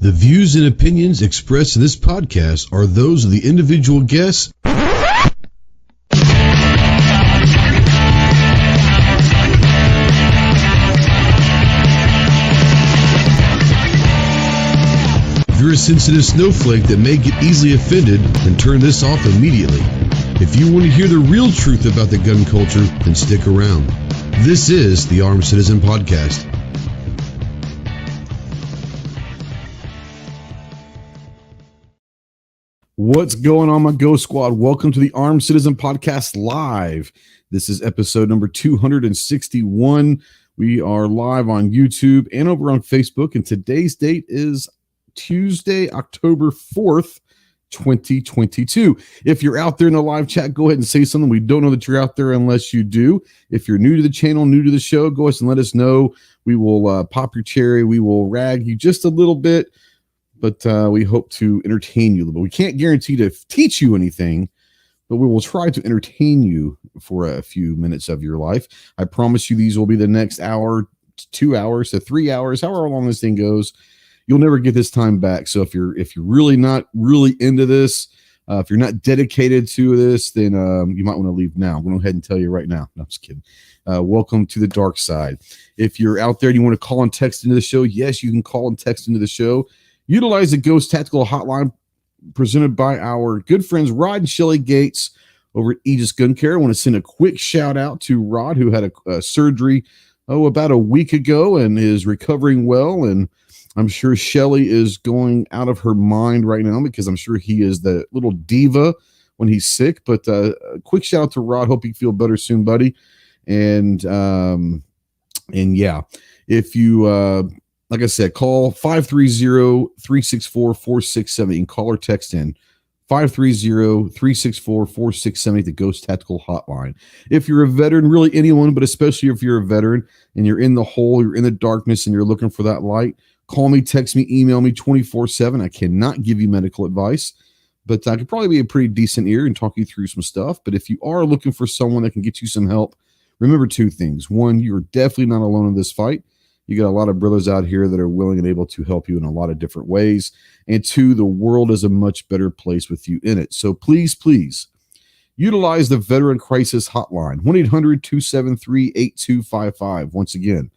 The views and opinions expressed in this podcast are those of the individual guests. If you're a sensitive snowflake that may get easily offended, then turn this off immediately. If you want to hear the real truth about the gun culture, then stick around. This is the Armed Citizen Podcast. What's going on, my Ghost Squad? Welcome to the Armed Citizen Podcast Live. This is episode number 261. We are live on YouTube and over on Facebook, and today's date is Tuesday, October 4th, 2022. If you're out there in the live chat, go ahead and say something. We don't know that you're out there unless you do. If you're new to the channel, new to the show, go ahead and let us know. We will pop your cherry. We will rag you just a little bit. But we hope to entertain you a little bit. We can't guarantee to teach you anything, but we will try to entertain you for a few minutes of your life. I promise you these will be the next hour, 2 hours to 3 hours, however long this thing goes. You'll never get this time back. So if you're really not really into this, if you're not dedicated to this, then you might want to leave now. I'm going to go ahead and tell you right now. No, I'm just kidding. Welcome to the dark side. If you're out there and you want to call and text into the show, yes, you can call and text into the show. Utilize the Ghost Tactical Hotline presented by our good friends Rod and Shelly Gates over at Aegis Gun Care. I want to send a quick shout out to Rod, who had a surgery about a week ago and is recovering well. And I'm sure Shelly is going out of her mind right now because I'm sure he is the little diva when he's sick. But a quick shout out to Rod. Hope you feel better soon, buddy. And yeah, if you like I said, call 530-364-4670 and call or text in 530-364-4670, the Ghost Tactical Hotline. If you're a veteran, really anyone, but especially if you're a veteran and you're in the hole, you're in the darkness and you're looking for that light, call me, text me, email me 24/7. I cannot give you medical advice, but I could probably be a pretty decent ear and talk you through some stuff. But if you are looking for someone that can get you some help, remember two things. One, you're definitely not alone in this fight. You got a lot of brothers out here that are willing and able to help you in a lot of different ways. And two, the world is a much better place with you in it. So please, please utilize the Veteran Crisis Hotline, 1-800-273-8255. Once again,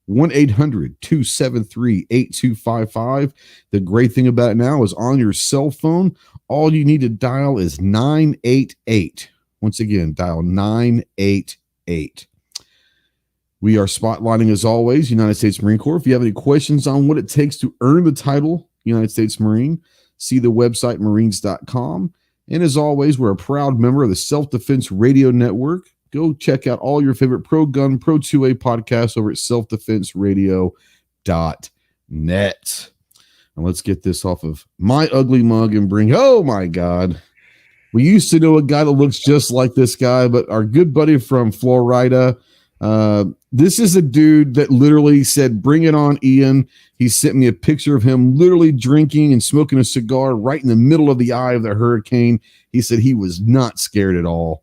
1-800-273-8255. The great thing about it now is on your cell phone, all you need to dial is 988. Once again, dial 988. We are spotlighting, as always, United States Marine Corps. If you have any questions on what it takes to earn the title United States Marine, see the website marines.com. And as always, we're a proud member of the Self-Defense Radio Network. Go check out all your favorite pro-gun, pro-2A podcasts over at selfdefenseradio.net. And let's get this off of my ugly mug and bring, oh my God. We used to know a guy that looks just like this guy, but our good buddy from Florida, this is a dude that literally said, bring it on, Ian. He sent me a picture of him literally drinking and smoking a cigar right in the middle of the eye of the hurricane. He said he was not scared at all.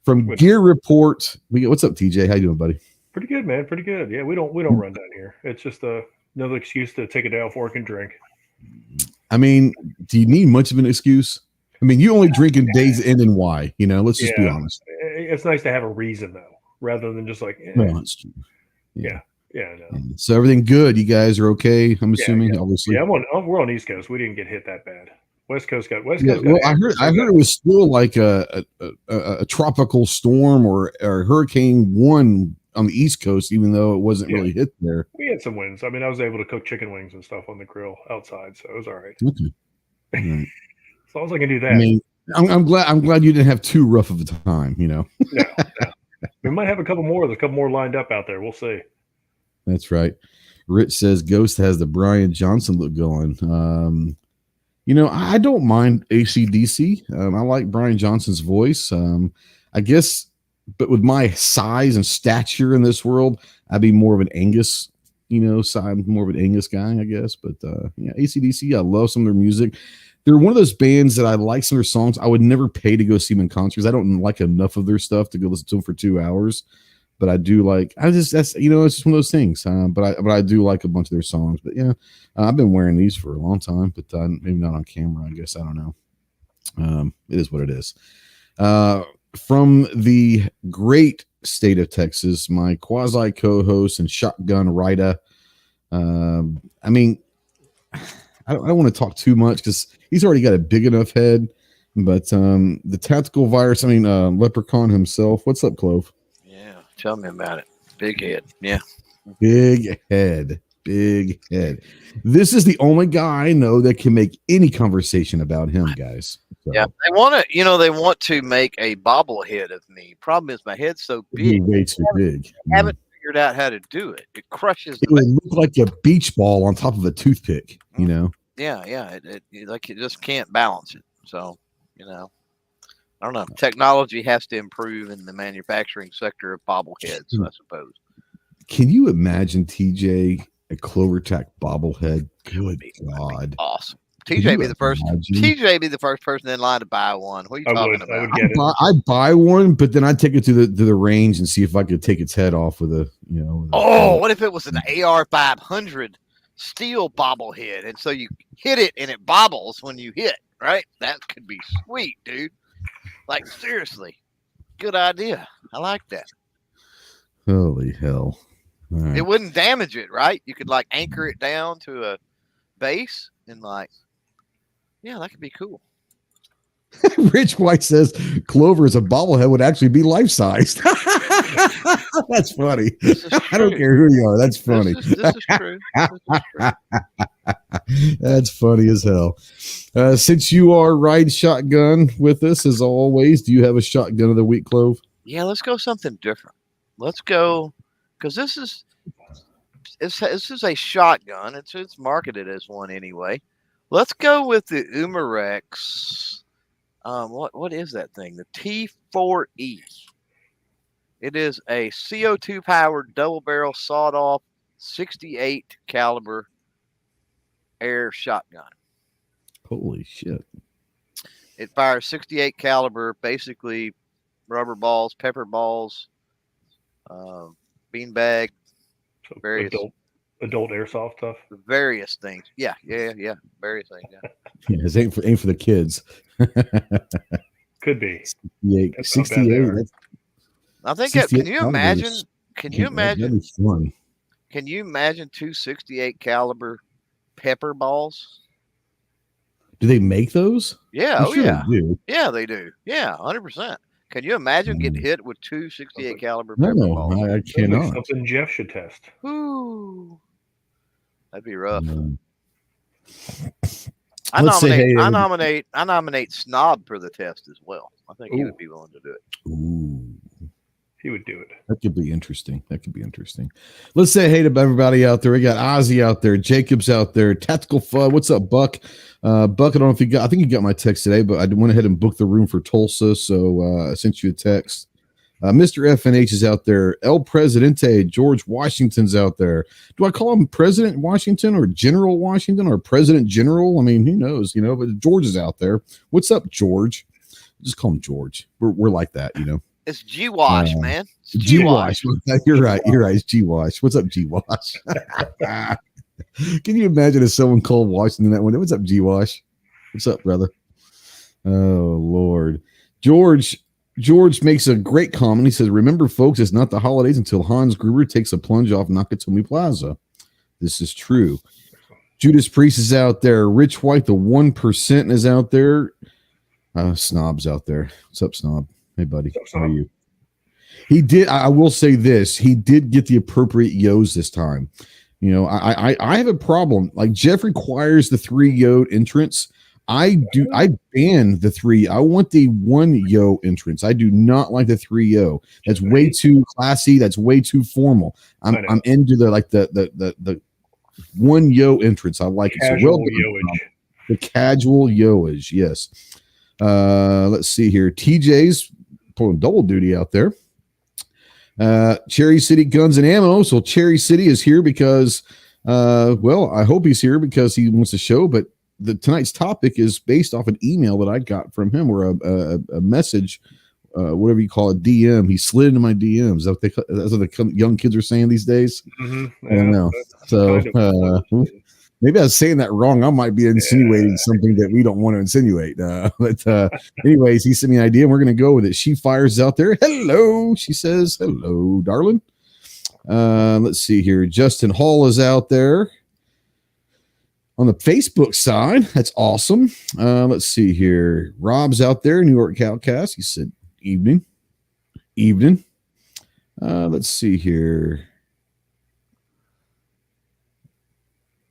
From Gear Report, what's up, TJ? How you doing, buddy? Pretty good, man. Pretty good. Yeah, we don't run down here. It's just another excuse to take a day off work and drink. I mean, do you need much of an excuse? I mean, you only drink in days end and why, let's just be honest. It's nice to have a reason, though, rather than just like, no, that's true. Yeah, no. So everything good? You guys are okay? I'm assuming, obviously. Yeah, we're on East Coast. We didn't get hit that bad. West Coast got. Well, I heard it was still like a tropical storm or Hurricane 1 on the East Coast, even though it wasn't really hit there. We had some winds. I mean, I was able to cook chicken wings and stuff on the grill outside, so it was all right. Okay. All right. As long as I can do that. I mean, I'm glad you didn't have too rough of a time. No. We might have a couple more. There's a couple more lined up out there. We'll see. That's right. Rich says Ghost has the Brian Johnson look going. I don't mind AC/DC. I like Brian Johnson's voice. I guess, but with my size and stature in this world, I'd be more of an Angus, side, more of an Angus guy, I guess. But AC/DC, I love some of their music. They're one of those bands that I like some of their songs. I would never pay to go see them in concerts. I don't like enough of their stuff to go listen to them for 2 hours. but I do like. That's it's just one of those things. But I do like a bunch of their songs. But yeah, I've been wearing these for a long time, but maybe not on camera. I guess I don't know. It is what it is. From the great state of Texas, my quasi co-host and shotgun rider. I mean, I don't want to talk too much because he's already got a big enough head. But the tactical virus, Leprechaun himself. What's up, Clove? Yeah, tell me about it. Big head. Yeah. Big head. Big head. This is the only guy I know that can make any conversation about him, guys. So. Yeah, they want to make a bobblehead of me. Problem is my head's so big. Way too big. I haven't figured out how to do it. It crushes. It would look like a beach ball on top of a toothpick, you know? Yeah. It just can't balance it. So, I don't know. Technology has to improve in the manufacturing sector of bobbleheads, I suppose. Can you imagine TJ a CloverTac bobblehead? Good God. Awesome. TJ be the first person in line to buy one. What are you talking about? I'd buy one, but then I'd take it to the range and see if I could take its head off with a, what if it was an AR-500 steel bobblehead, and so you hit it and it bobbles when you hit, right? That could be sweet, dude. Like, seriously. Good idea. I like that. Holy hell. All right. It wouldn't damage it, right? You could like anchor it down to a base and that could be cool. Rich White says Clover as a bobblehead would actually be life-sized. That's funny. I don't care who you are. That's funny. This is true. That's funny as hell. Since you are ride shotgun with us, as always, do you have a shotgun of the week, Clove? Yeah, let's go something different. Let's go, because this is a shotgun. It's marketed as one anyway. Let's go with the Umarex. What is that thing? The T4E. It is a CO2 powered double barrel sawed off 68 caliber air shotgun. Holy shit. It fires 68 caliber, basically rubber balls, pepper balls, beanbag, various adult airsoft stuff. Various things. Yeah. Various things. Yeah. It's ain't for the kids. Could be 68. I think. Can you imagine? That'd be fun. Can you imagine 268 caliber pepper balls? Do they make those? Yeah. I'm sure yeah. They do. Yeah, they do. Yeah, 100%. Can you imagine getting hit with 268 caliber pepper balls? No, I cannot. Something Jeff should test. Ooh, that'd be rough. I nominate Snob for the test as well. I think he would be willing to do it. Ooh. He would do it. That could be interesting. Let's say hey to everybody out there. We got Ozzy out there, Jacob's out there, Tactical Fud. What's up, Buck? Buck, I don't know if you got. I think you got my text today, but I went ahead and booked the room for Tulsa, so I sent you a text. Mr. FNH is out there. El Presidente, George Washington's out there. Do I call him President Washington or General Washington or President General? I mean, who knows, but George is out there. What's up, George? Just call him George. We're like that, It's G-Wash, man. G-Wash. You're right. It's G-Wash. What's up, G-Wash? Can you imagine if someone called Washington that one? What's up, G-Wash? What's up, brother? Oh, Lord. George makes a great comment. He says, remember, folks, it's not the holidays until Hans Gruber takes a plunge off Nakatomi Plaza. This is true. Judas Priest is out there. Rich White, the 1% is out there. Snob's out there. What's up, Snob? Hey, buddy. How are you? He did. I will say this. He did get the appropriate yos this time. I have a problem. Like, Jeff requires the 3 yo entrance. I ban the 3. I want the 1 yo entrance. I do not like the 3 yo. That's way too classy. That's way too formal. I'm into the 1 yo entrance. I like it. So well done. The casual yoage. Yes. Let's see here. TJ's pulling double duty out there. Cherry City Guns and Ammo. So Cherry City is here because, I hope he's here because he wants to show. But tonight's topic is based off an email that I got from him, or a message whatever you call it, DM. He slid into my DMs. That's what the young kids are saying these days. Mm-hmm. I don't know. So maybe I was saying that wrong. I might be insinuating something that we don't want to insinuate. But anyways, he sent me an idea, and we're going to go with it. She fires out there. Hello. She says, hello, darling. Let's see here. Justin Hall is out there on the Facebook side. That's awesome. Let's see here. Rob's out there, New York Cowcast. He said, evening. Let's see here.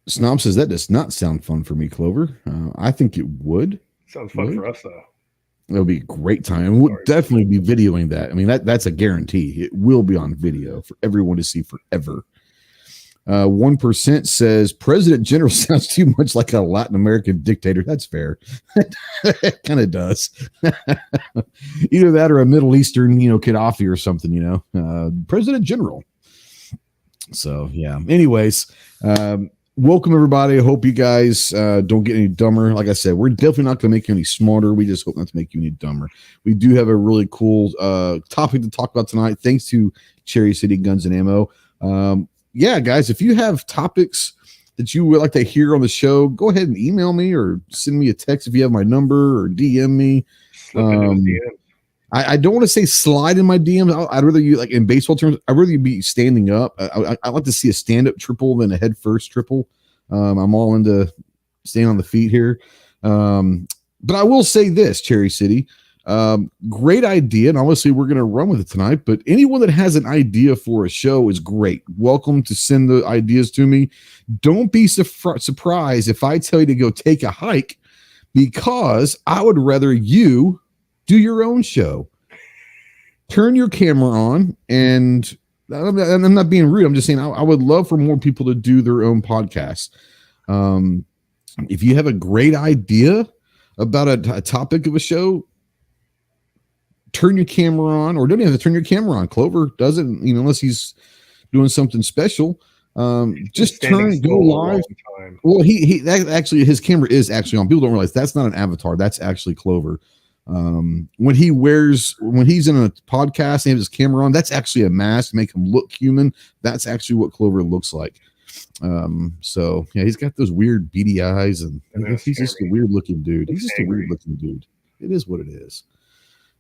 Snob says, that does not sound fun for me, Clover. I think it would. Sounds fun for us, though. It'll be a great time. We'll definitely be videoing that. I mean, that's a guarantee. It will be on video for everyone to see forever. 1% says President General sounds too much like a Latin American dictator. That's fair. It kind of does. Either that or a Middle Eastern, Gaddafi or something, President General. So, yeah. Anyways, welcome, everybody. I hope you guys don't get any dumber. Like I said, we're definitely not going to make you any smarter. We just hope not to make you any dumber. We do have a really cool topic to talk about tonight, thanks to Cherry City Guns and Ammo. Yeah, guys, if you have topics that you would like to hear on the show, go ahead and email me or send me a text if you have my number, or DM me. I don't want to say slide in my DMs. I'd rather you, like in baseball terms, I'd rather you be standing up. I like to see a stand-up triple than a head-first triple. I'm all into staying on the feet here. But I will say this, Cherry City, great idea, and obviously we're going to run with it tonight, but anyone that has an idea for a show is great. Welcome to send the ideas to me. Don't be surprised if I tell you to go take a hike, because I would rather you do your own show. Turn your camera on, and I'm not being rude. I'm just saying I would love for more people to do their own podcasts. If you have a great idea about a topic of a show, turn your camera on, or don't even have to turn your camera on. Clover doesn't, unless he's doing something special. Just go live. Well, that actually, his camera is actually on. People don't realize that's not an avatar. That's actually Clover. When he's in a podcast and he has his camera on, that's actually a mask to make him look human. That's actually what Clover looks like. So yeah, he's got those weird beady eyes, and he's just a weird looking dude. He's just a weird looking dude. It is what it is.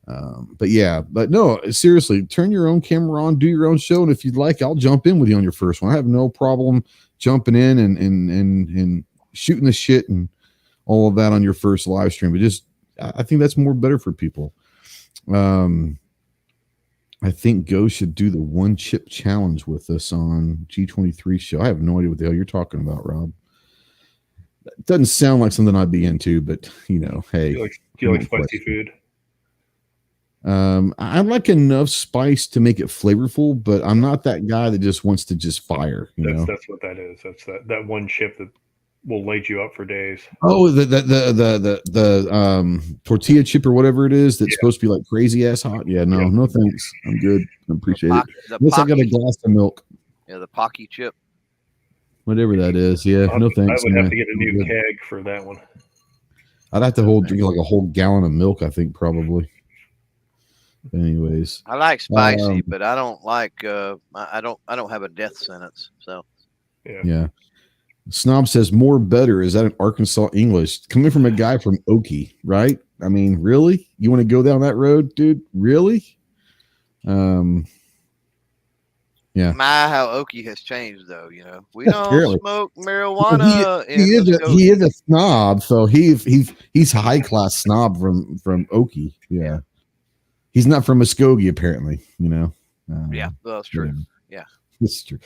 But no, seriously, turn your own camera on, do your own show, and if you'd like, I'll jump in with you on your first one. I have no problem jumping in and shooting the shit and all of that on your first live stream. But I think that's more better for people. I think Go should do the one chip challenge with us on G23 show. I have no idea what the hell you're talking about, Rob. It doesn't sound like something I'd be into, but hey. Do you like spicy food? I like enough spice to make it flavorful, but I'm not that guy that just wants to just fire. That's what that is. That's that one chip that will light you up for days. Oh, the tortilla chip or whatever it is that's supposed to be like crazy ass hot. Yeah, no thanks. I'm good. I appreciate it. Unless I got a glass of milk. Yeah, the Pocky chip. Whatever that is. Yeah, no thanks. I would have to get a new keg for that one. I'd have to drink like a whole gallon of milk, I think, probably. Anyways, I like spicy, but I don't like. I don't have a death sentence. So yeah. Snob says more better. Is that an Arkansas English coming from a guy from Okie, right? I mean, really? You want to go down that road, dude? Really? Yeah. How Okie has changed, though. We don't smoke marijuana. He is a snob, so he's a high class snob from Okie. Yeah. He's not from Muskogee, apparently. Yeah, that's true. Yeah. This is true.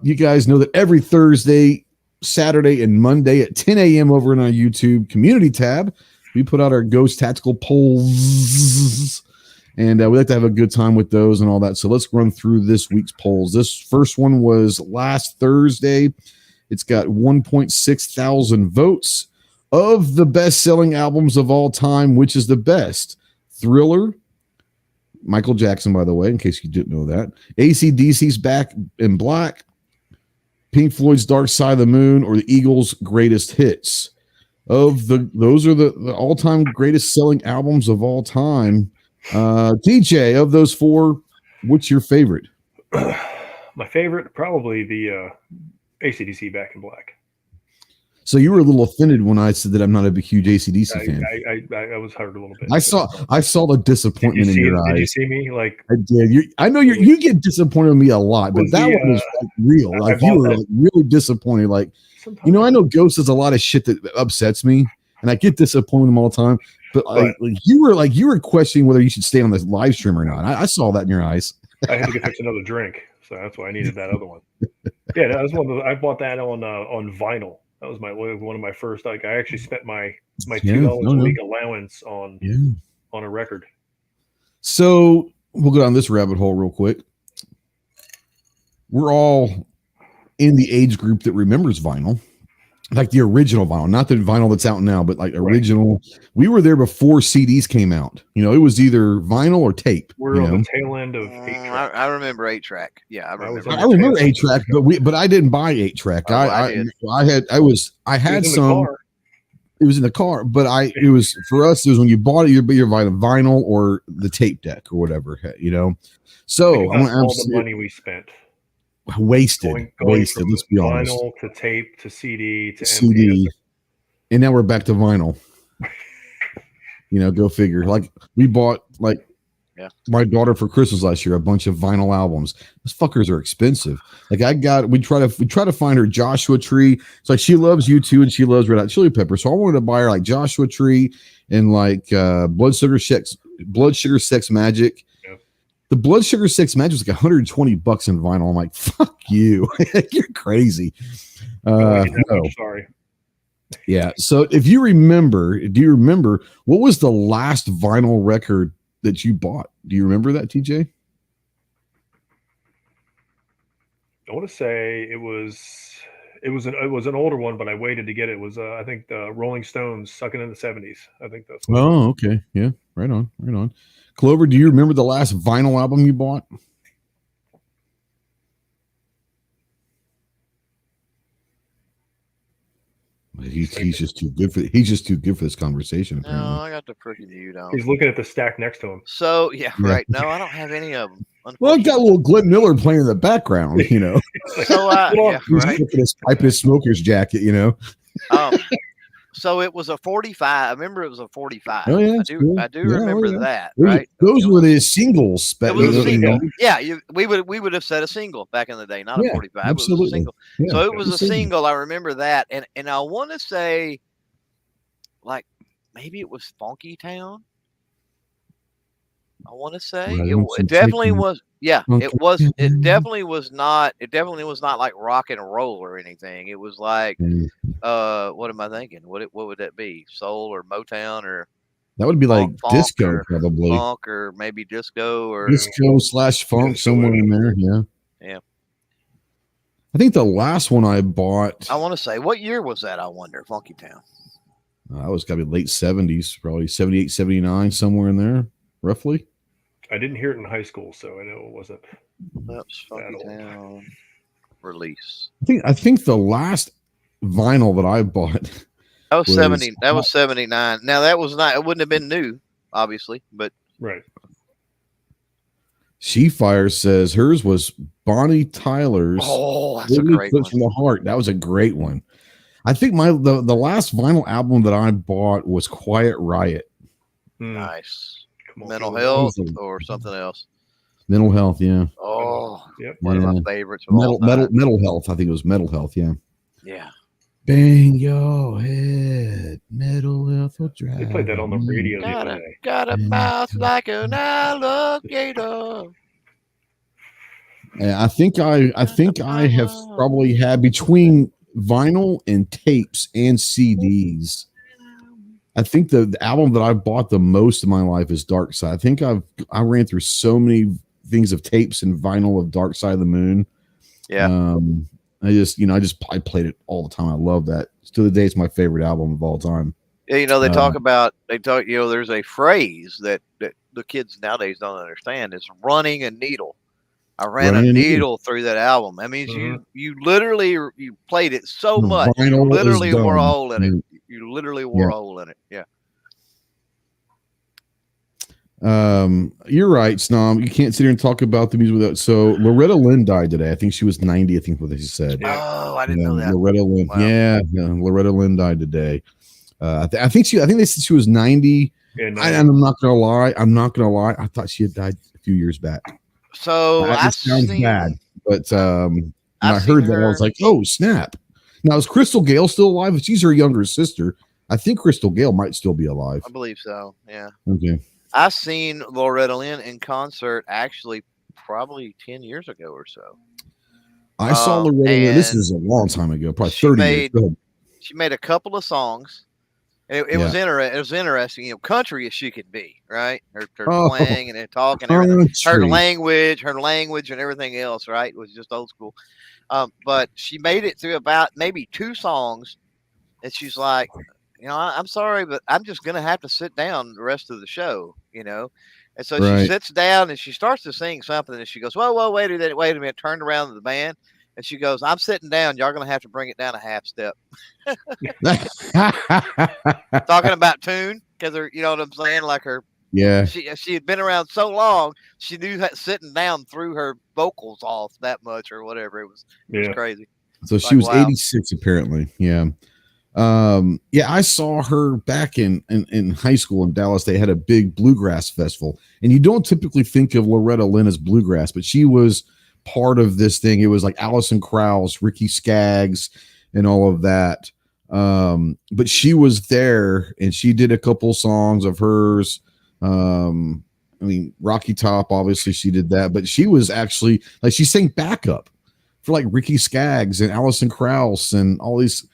You guys know that every Thursday, Saturday, and Monday at 10 a.m. over in our YouTube community tab, we put out our Ghost Tactical polls, and we like to have a good time with those and all that. So let's run through this week's polls. This first one was last Thursday. It's got 1.6 thousand votes. Of the best-selling albums of all time, which is the best? Thriller, Michael Jackson, by the way, in case you didn't know that. AC/DC's Back in Black, Pink Floyd's Dark Side of the Moon, or the Eagles' Greatest Hits. Those are the all-time greatest selling albums of all time. TJ, of those four, what's your favorite? My favorite, probably the AC/DC Back in Black. So you were a little offended when I said that I'm not a big, huge AC/DC fan. I was hurt a little bit. I saw the disappointment in your eyes. Did you see me? Like I did. I know you get disappointed with me a lot, but that one was like real. Like you were like really disappointed. Like I know Ghost does a lot of shit that upsets me, and I get disappointed with him all the time. But you were questioning whether you should stay on this live stream or not. I saw that in your eyes. I had to go fix another drink, so that's why I needed that other one. Yeah, that was one. I bought that on vinyl. That was one of my first. Like I actually spent my $2 a week allowance on a record. So we'll go down this rabbit hole real quick. We're all in the age group that remembers vinyl, like the original vinyl, not the vinyl that's out now, but like original. Right. We were there before CDs came out. You know, it was either vinyl or tape. We're on the tail end of 8-track. I remember 8-track. Yeah, I remember. I remember 8-track, but I didn't buy 8-track. Oh, I had some. It was in the car, but it was for us. It was when you bought it, you're buying a vinyl or the tape deck or whatever. You know, so I'm all the money we spent. Wasted. Let's be honest. Vinyl to tape to CD to CD, and now we're back to vinyl. You know, go figure. Like we bought my daughter for Christmas last year a bunch of vinyl albums. Those fuckers are expensive. Like we try to find her Joshua Tree. It's like she loves U2 and she loves Red Hot Chili Peppers. So I wanted to buy her like Joshua Tree and like Blood Sugar Sex Magic. The Blood Sugar Sex Magic was like $120 in vinyl. I'm like, fuck you. You're crazy. No. Sorry. Yeah. So do you remember what was the last vinyl record that you bought? Do you remember that, TJ? I want to say it was an older one, but I waited to get it. It was I think the Rolling Stones, Sucking in the 70s. I think that's what okay. Yeah. Right on. Clover, do you remember the last vinyl album you bought? He's just too good for this conversation. Apparently. No, I got the freaking mute on. He's looking at the stack next to him. So right. No, I don't have any of them. Well, I got a little Glenn Miller playing in the background, you know. So he's his pipe in his smoker's jacket, you know. So it was a 45. I remember it was a 45. Oh, yeah, I do remember that. Those, right? Those were the singles. It was a single. Yeah, we would have said a single back in the day, not a 45. Absolutely. It was a single. Yeah, so it was a single. I remember that, and I want to say, like maybe it was Funky Town. I want to say it definitely was. Yeah, it was. It definitely was not. It definitely was not like rock and roll or anything. It was like, what am I thinking? What would that be? Soul or Motown or? That would be like disco, probably. Funk or maybe disco or disco/funk somewhere in there. Yeah. Yeah. I think the last one I bought. I want to say, what year was that? I wonder. Funky Town. That was got to be late 70s, probably 78, 79, somewhere in there, roughly. I didn't hear it in high school, so I know it wasn't. That's Funky Town release. I think the last vinyl that I bought. That was 70. That was 79. Now that was not. It wouldn't have been new, obviously, but right. She-Fire says hers was Bonnie Tyler's. Oh, that's a great one. From the Heart. That was a great one. I think the last vinyl album that I bought was Quiet Riot. Nice. Mental Health or something else. Mental Health, yeah. Oh, yep. One of my favorites. Metal Health. I think it was Metal Health. Yeah. Yeah. Bang your head, Metal Health will drive. They played that on the radio the other day. Got a mouth like an alligator. I think I have probably had between vinyl and tapes and CDs. I think the album that I bought the most in my life is Dark Side. I think I ran through so many things of tapes and vinyl of Dark Side of the Moon. Yeah. I played it all the time. I love that. To the day, it's my favorite album of all time. Yeah, there's a phrase that the kids nowadays don't understand. It's running a needle. I ran a needle through that album. That means you literally played it so much. You literally wore a hole in it. You literally wore a hole in it. Yeah. You're right, Snom. You can't sit here and talk about the music without. So Loretta Lynn died today. I think she was 90. I think what they said. Yeah. Oh, I didn't know that. Loretta Lynn. Wow. Yeah, Loretta Lynn died today. I think they said she was 90. Yeah, I'm not gonna lie. I thought she had died a few years back. So That sounds bad, but when I heard that, I was like, "Oh snap!" Now is Crystal Gale still alive? She's her younger sister. I think Crystal Gale might still be alive. I believe so. Yeah. Okay. I've seen Loretta Lynn in concert actually probably 10 years ago or so. I saw Loretta Lynn. This is a long time ago, probably 30 years. She made a couple of songs. It was interesting. You know, country as she could be, right? Her twang and her talk and everything. Her language and everything else, right? It was just old school. But she made it through about maybe 2 songs, and she's like, you know, I'm sorry, but I'm just gonna have to sit down the rest of the show, you know. And so she sits down and she starts to sing something, and she goes, "Whoa, wait a minute!" Turned around to the band, and she goes, "I'm sitting down. Y'all gonna have to bring it down a half step." Talking about tune, because you know what I'm saying, like her. Yeah. She had been around so long, she knew that sitting down threw her vocals off that much or whatever. It was crazy. So she was 86 apparently. Yeah. I saw her back in high school in Dallas. They had a big bluegrass festival, and you don't typically think of Loretta Lynn as bluegrass, but she was part of this thing. It was like Alison Krauss, Ricky Skaggs, and all of that. But she was there, and she did a couple songs of hers. I mean, Rocky Top, obviously she did that, but she was actually like, she sang backup for like Ricky Skaggs and Alison Krauss and all these.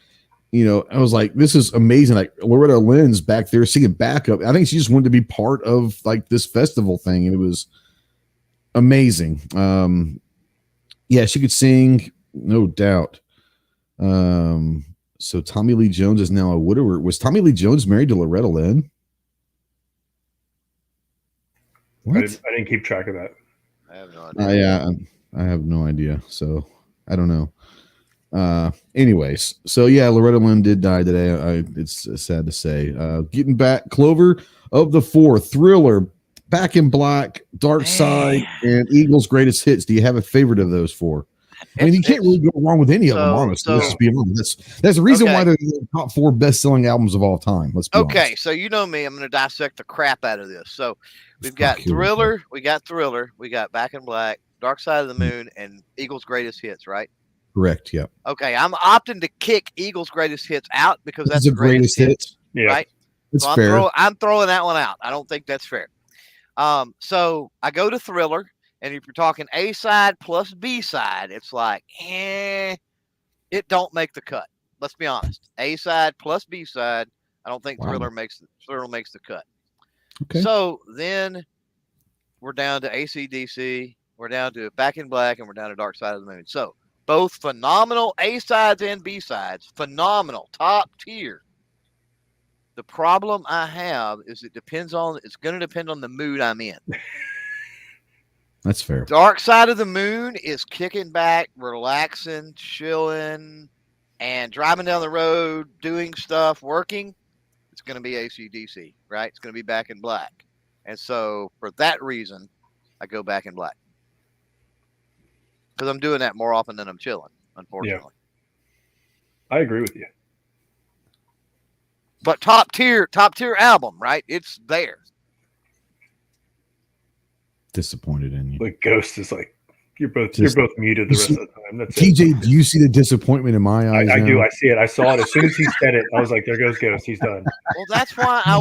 You know, I was like, this is amazing. Like Loretta Lynn's back there singing backup. I think she just wanted to be part of like this festival thing, and it was amazing. She could sing, no doubt. So Tommy Lee Jones is now a widower. Was Tommy Lee Jones married to Loretta Lynn? What? I didn't keep track of that. I have no idea. I have no idea. So I don't know. Anyways, so yeah, Loretta Lynn did die today. It's sad to say. Getting back, Clover of the 4, Thriller, Back in Black, Dark Side, and Eagles' Greatest Hits. Do you have a favorite of those 4? I mean, you can't really go wrong with any of them, honestly. Let's just be honest. That's the reason why they're the top 4 best-selling albums of all time. Let's be honest. So you know me, I'm going to dissect the crap out of this. So we've got Thriller, we got Back in Black, Dark Side of the Moon, and Eagles' Greatest Hits, right? Correct. Yeah. Okay, I'm opting to kick Eagles' Greatest Hits out because that's the greatest hits. Yeah. Right. It's fair. I'm throwing that one out. I don't think that's fair. So I go to Thriller, and if you're talking A side plus B side, it's like, it don't make the cut. Let's be honest. A side plus B side, I don't think Thriller makes the cut. Okay. So then we're down to AC/DC, we're down to Back in Black, and we're down to Dark Side of the Moon. So both phenomenal A sides and B sides, phenomenal, top tier. The problem I have is it's going to depend on the mood I'm in. That's fair. Dark Side of the Moon is kicking back, relaxing, chilling, and driving down the road, doing stuff, working. It's going to be AC/DC, right? It's going to be Back in Black. And so for that reason, I go Back in Black. Because I'm doing that more often than I'm chilling, unfortunately. Yeah. I agree with you. But top tier album, right? It's there. Disappointed in you. Like Ghost is like, you're both muted the rest of the time. That's TJ, do you see the disappointment in my eyes? I do. I see it. I saw it as soon as he said it. I was like, there goes Ghost. He's done. Well, that's why I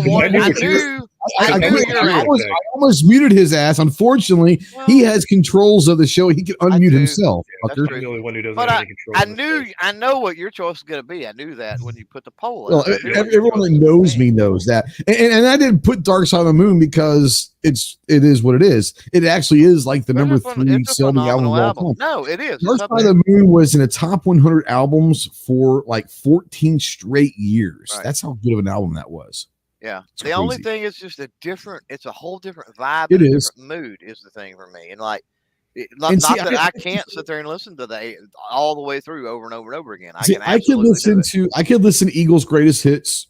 almost muted his ass. Unfortunately, he has controls of the show. He can unmute himself. That's the only one who doesn't have any control. I know what your choice is going to be. I knew that when you put the poll. Well, everyone that knows me knows that, and I didn't put Dark Side of the Moon because it is what it is. It actually is like the number 3 selling album of all time. No, it is. Dark Side of the Moon was in the top 100 albums for like 14 straight years. Right. That's how good of an album that was. Yeah. The only thing is just it's a whole different vibe. It is. Different mood is the thing for me. And like, I can't sit there and listen to that all the way through over and over and over again. I could listen to Eagles' Greatest Hits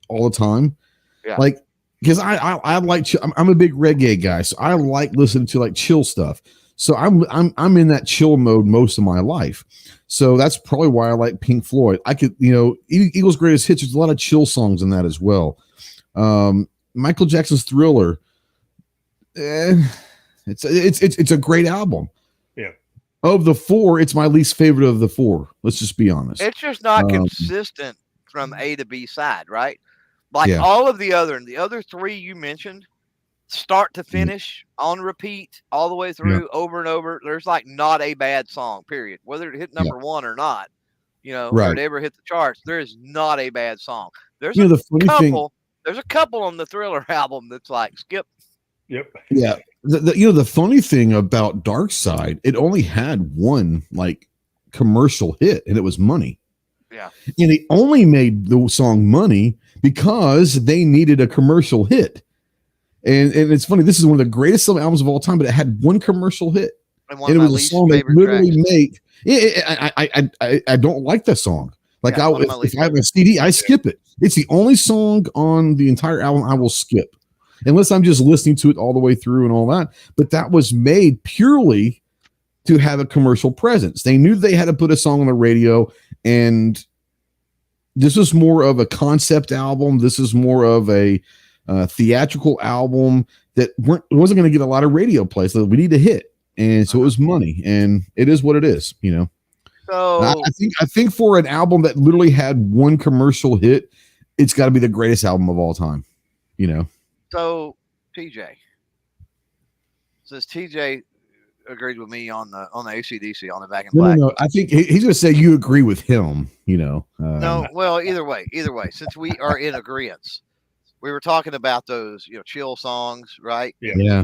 all the time. Yeah. Like, because I like I'm a big reggae guy, so I like listening to like chill stuff. So I'm in that chill mode most of my life. So that's probably why I like Pink Floyd. I could, Eagles' Greatest Hits. There's a lot of chill songs in that as well. Michael Jackson's Thriller. It's a great album. Yeah. Of the four, it's my least favorite of the four. Let's just be honest. It's just not consistent from A to B side, right? Like all of the other three you mentioned, start to finish on repeat all the way through over and over. There's like not a bad song, period. Whether it hit number one or not, or it ever hit the charts, there is not a bad song. There's a couple on the Thriller album that's like skip. Yep. Yeah. The funny thing about Dark Side, it only had one like commercial hit, and it was Money. Yeah. And they only made the song Money because they needed a commercial hit. And it's funny, this is one of the greatest selling albums of all time, but it had one commercial hit. And it was a song they literally make. I don't like that song. Like if I have a CD, I skip it. It's the only song on the entire album I will skip. Unless I'm just listening to it all the way through and all that. But that was made purely to have a commercial presence. They knew they had to put a song on the radio, and this was more of a concept album. This is more of a theatrical album that wasn't going to get a lot of radio play. So we need a hit. And so it was Money, and it is what it is, So I think for an album that literally had one commercial hit, it's got to be the greatest album of all time, So TJ, since TJ agreed with me on the AC/DC on the Back in Black. No, I think he's going to say you agree with him. No, well, either way, since we are in agreement, we were talking about those chill songs, right? Yeah.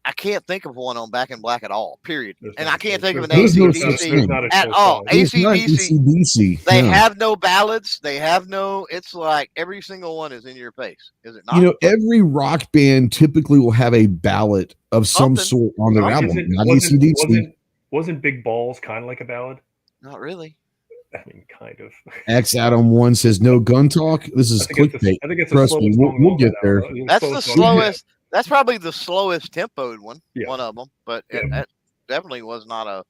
I can't think of one on Back in Black at all. Period. And I can't think of an AC/DC at all. AC/DC. They have no ballads. They have no. It's like every single one is in your face. Is it not? Every rock band typically will have a ballad of some sort on their album. Not AC/DC. Wasn't Big Balls kind of like a ballad? Not really. I mean, kind of. X Adam 1 says no gun talk. This is clickbait. I think it's Trust me, we'll get there. That's the slowest. That's probably the slowest tempoed one. Yeah. One of them, but that definitely was not a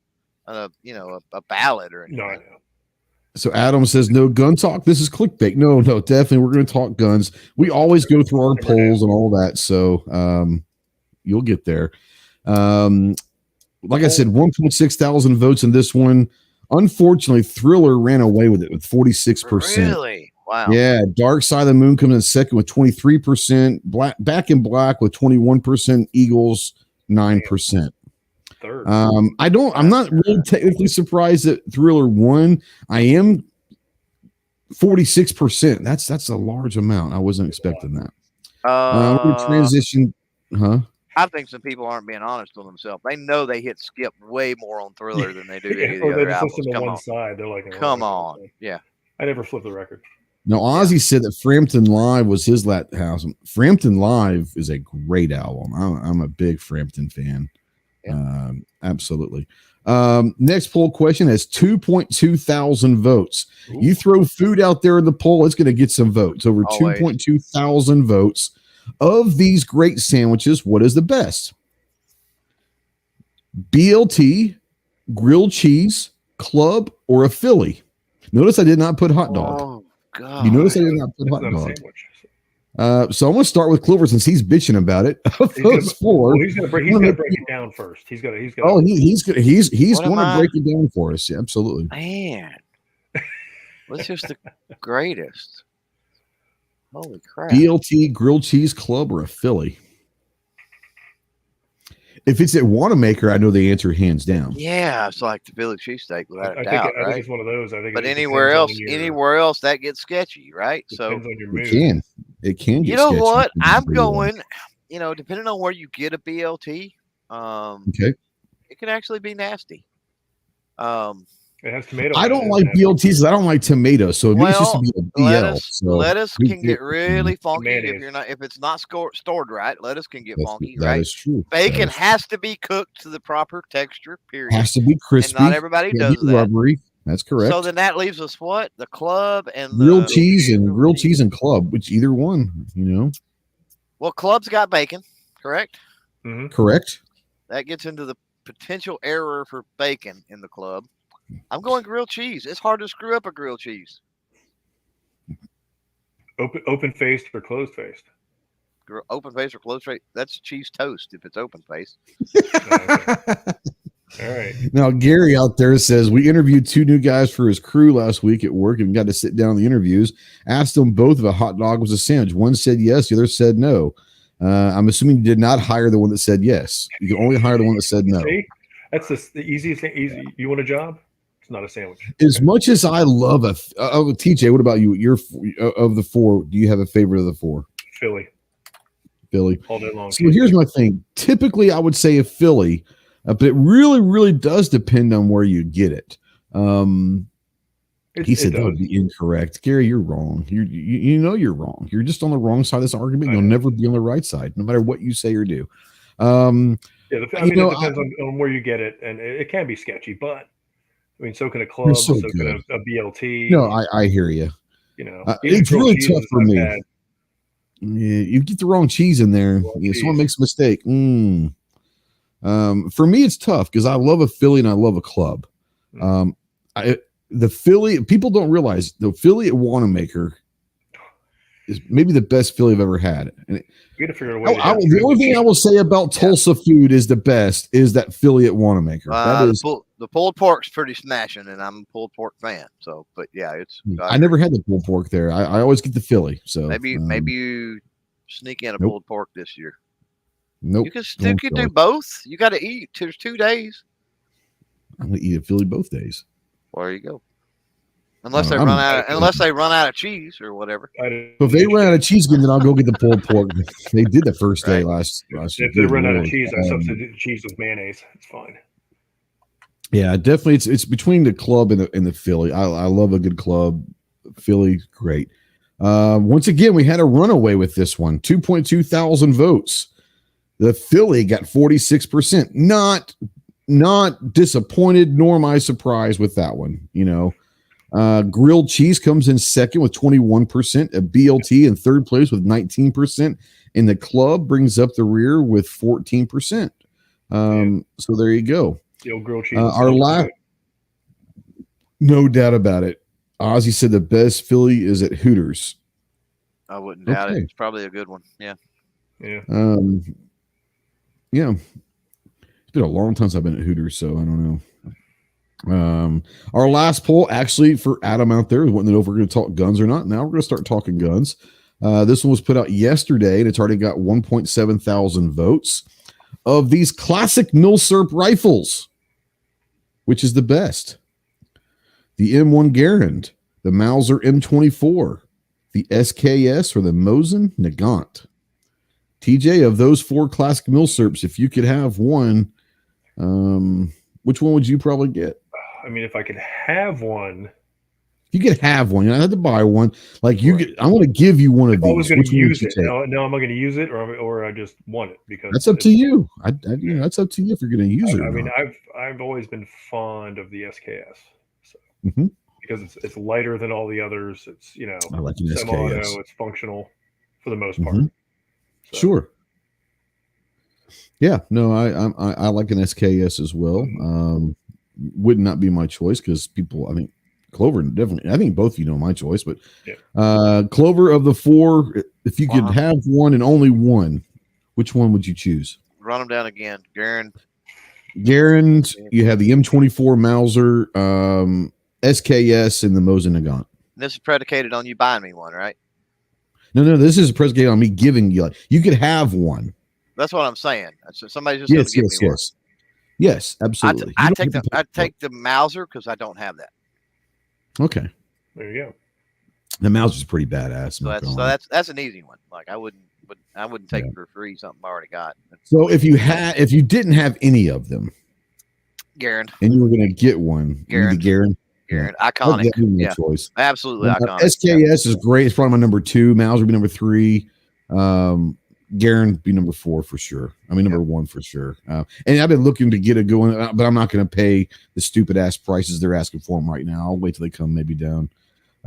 ballad or anything. No, I know. So Adam says no gun talk. This is clickbait. No, definitely we're going to talk guns. We always go through our polls and all that, so you'll get there. Like I said, 1.6 thousand votes in this one. Unfortunately, Thriller ran away with it with 46%. Really? Wow. Yeah, Dark Side of the Moon comes in second with 23%. Back in Black with 21%. Eagles 9%. Third. I'm not really technically surprised that Thriller won. I am 46%. That's a large amount. I wasn't expecting that. We're gonna transition. I think some people aren't being honest with themselves. They know they hit skip way more on Thriller than they do any of the other albums. Come on. Side. They're like, come on. Yeah. I never flipped the record. Now, Ozzy said that Frampton Live was his last house. Frampton Live is a great album. I'm a big Frampton fan. Yeah. Absolutely. Next poll question has 2.2 thousand votes. Ooh. You throw food out there in the poll, it's going to get some votes. Over 2.2 thousand votes. Of these great sandwiches, what is the best? BLT, grilled cheese, club, or a Philly? Notice I did not put hot dog. Oh, God. You notice I did not put hot dog. So I'm going to start with Clover since he's bitching about it. Those four. He's going to break it down first. He's going to. Oh, he's going to break it down for us. Yeah, absolutely. Man, what's just the greatest? Holy crap. BLT, grilled cheese, club, or a Philly? If it's at Wanamaker, I know the answer hands down. Yeah, it's like the Philly cheesesteak without a doubt. I think it's one of those. But anywhere else, that gets sketchy, right? So it can get you know sketchy. What? I'm going, depending on where you get a BLT, okay, it can actually be nasty. It has tomato. I don't like BLTs. I don't like tomatoes. So it needs just to be a BL. Lettuce can get really funky if it's not stored right. Lettuce can get funky. That is true. Bacon has to be cooked to the proper texture. Period. Has to be crispy. And not everybody does that. Rubbery. That's correct. So then that leaves us what? The club and grilled cheese and club, which either one, Well, club's got bacon, correct? Mm-hmm. Correct. That gets into the potential error for bacon in the club. I'm going grilled cheese. It's hard to screw up a grilled cheese. Open faced or closed faced? Open face or closed face? That's cheese toast if it's open face. All right. Now, Gary out there says, we interviewed 2 new guys for his crew last week at work and got to sit down in the interviews. Asked them both if a hot dog was a sandwich. One said yes, the other said no. I'm assuming you did not hire the one that said yes. You can only hire the one that said no. See? That's the easiest thing. Easy. You want a job? It's not a sandwich. As much as I love TJ, what about you? Of the 4, do you have a favorite of the 4? Philly. All day long. So here's my thing. Typically, I would say a Philly, but it really, really does depend on where you get it. He said that would be incorrect. Gary, you're wrong. You're wrong. You're just on the wrong side of this argument. You'll never be on the right side, no matter what you say or do. It depends on where you get it, and it can be sketchy, but so can a club, so can a BLT. No, I hear you. It's really tough for me. Bad. Yeah, you get the wrong cheese in there. Someone makes a mistake. For me, it's tough because I love a Philly and I love a club. The Philly, people don't realize the Philly at Wanamaker is maybe the best Philly I've ever had. And you got to figure out a way. The only thing I will say about Tulsa food is the best is that Philly at Wanamaker. The pulled pork's pretty smashing, and I'm a pulled pork fan. So, but yeah, it's. I never had the pulled pork there. I always get the Philly. So maybe you sneak in a pulled pork this year. Nope. You can do both. You got to eat. There's 2 days. I'm gonna eat a Philly both days. Well, there you go. Unless they run out of cheese or whatever. So if they run out of cheese again, then I'll go get the pulled pork. They did the first day last year. If they run out of cheese, I substitute cheese with mayonnaise. It's fine. Yeah, definitely. It's between the club and the Philly. I love a good club. Philly, great. Once again, we had a runaway with this one. 2.2 thousand votes. The Philly got 46%. Not disappointed, nor am I surprised with that one. Grilled cheese comes in second with 21%. A BLT in third place with 19%. And the club brings up the rear with 14%. So there you go. The old grilled cheese. Our last, no doubt about it. Ozzy said the best Philly is at Hooters. I wouldn't doubt it. It's probably a good one. Yeah. Yeah. Yeah. It's been a long time since I've been at Hooters, so I don't know. Our last poll, actually, for Adam out there, wanting to know if we're going to talk guns or not. Now we're going to start talking guns. This one was put out yesterday, and it's already got 1.7 thousand votes. Of these classic milsurp rifles, which is the best? The M1 Garand, the Mauser M24, the SKS, or the Mosin Nagant. TJ, of those 4 classic milsurps, if you could have one, which one would you probably get? If I could have one. You could have one. I had to buy one. Like I want to give you one of these. I was going to use it. No, am I going to use it, or I just want it? Because that's up to you. That's up to you if you're going to use it. I've always been fond of the SKS, because it's lighter than all the others. It's I like an semi-auto. SKS. It's functional for the most part. So. Sure. Yeah. No, I like an SKS as well. Would not be my choice because people. I think Clover definitely. I think both my choice, but Clover, of the 4, if you could have one and only one, which one would you choose? Run them down again, Garand. You have the M24 Mauser, SKS, and the Mosin Nagant. This is predicated on you buying me one, right? No. This is predicated on me giving you. You could have one. That's what I'm saying. So somebody's just going to give me one. Yes, absolutely. I take the Mauser because I don't have that. Okay. There you go. The Mauser's pretty badass. So that's an easy one. Like I wouldn't take for free something I already got. So if you didn't have any of them, Garand, and you were going to get one, Garand, iconic. Choice. Absolutely iconic. SKS is great. It's probably my number 2. Mauser would be number 3. Garen be number 4 for sure. I mean, number 1 for sure. And I've been looking to get it going, but I'm not going to pay the stupid ass prices they're asking for them right now. I'll wait till they come maybe down.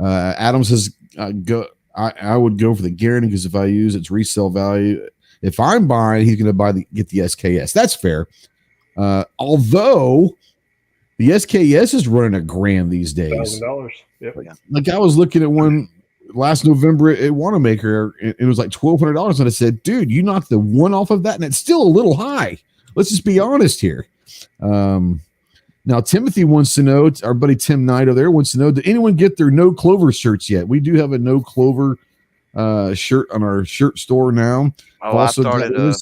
Adam says, I would go for the Garen because if I use its resale value, if I'm buying, he's going to get the SKS. That's fair. Although the SKS is running $1,000 these days. $1,000. Yep. Like I was looking at one last November at Wanamaker, it was like $1,200, and I said, "Dude, you knocked the one off of that, and it's still a little high." Let's just be honest here. Now Timothy wants to know. Our buddy Tim Knight over there wants to know: did anyone get their No Clover shirts yet? We do have a No Clover shirt on our shirt store now. Oh, also, I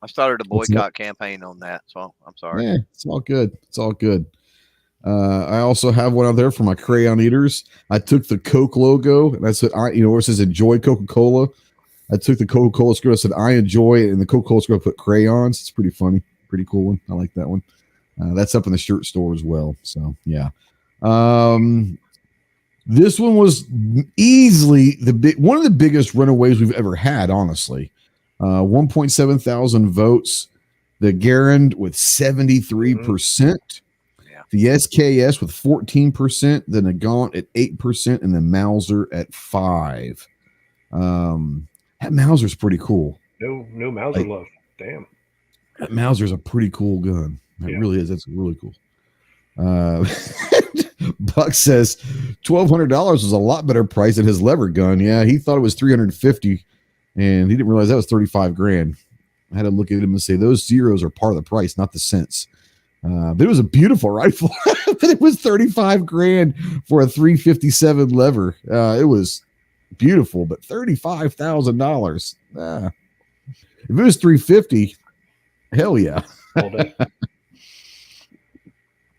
started a boycott campaign on that, so I'm sorry. Yeah, it's all good. It's all good. I also have one out there for my crayon eaters. I took the Coke logo, and I said, where it says "Enjoy Coca-Cola." I took the Coca-Cola script. I said, "I enjoy it," and the Coca-Cola script put crayons. It's pretty funny, pretty cool one. I like that one. That's up in the shirt store as well. So yeah. This one was easily one of the biggest runaways we've ever had, honestly. 1.7 thousand votes. The Garand with 73%. Yeah. The SKS with 14%. The Nagant at 8%, and the Mauser at 5%. That Mauser's pretty cool. No Mauser love. Damn. That Mauser's a pretty cool gun. It really is. That's really cool. Buck says $1,200 was a lot better price than his lever gun. Yeah, he thought it was $350, and he didn't realize that was $35,000. I had to look at him and say those zeros are part of the price, not the cents. But it was a beautiful rifle. But it was $35,000 for a 357 lever. It was beautiful, but $35,000. If it was $350, hell yeah. All day.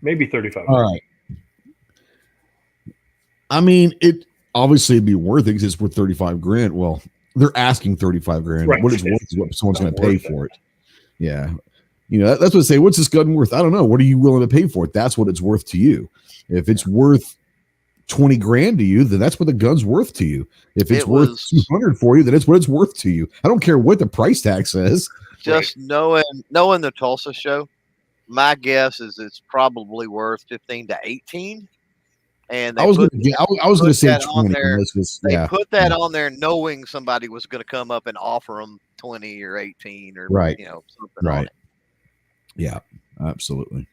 Maybe 35. All right. I mean, it'd be worth it because it's worth $35,000. Well, they're asking $35,000. Right. What it's worth is what someone's going to pay for it. Yeah. That's what I say. What's this gun worth? I don't know. What are you willing to pay for it? That's what it's worth to you. If it's worth $20,000 to you, then that's what the gun's worth to you. If it's worth $200 for you, then it's what it's worth to you. I don't care what the price tag says. Just knowing the Tulsa show, my guess is it's probably worth 15 to 18. And I was going to say 20. They put that on there knowing somebody was going to come up and offer them 20 or 18 or something on it. Yeah, absolutely.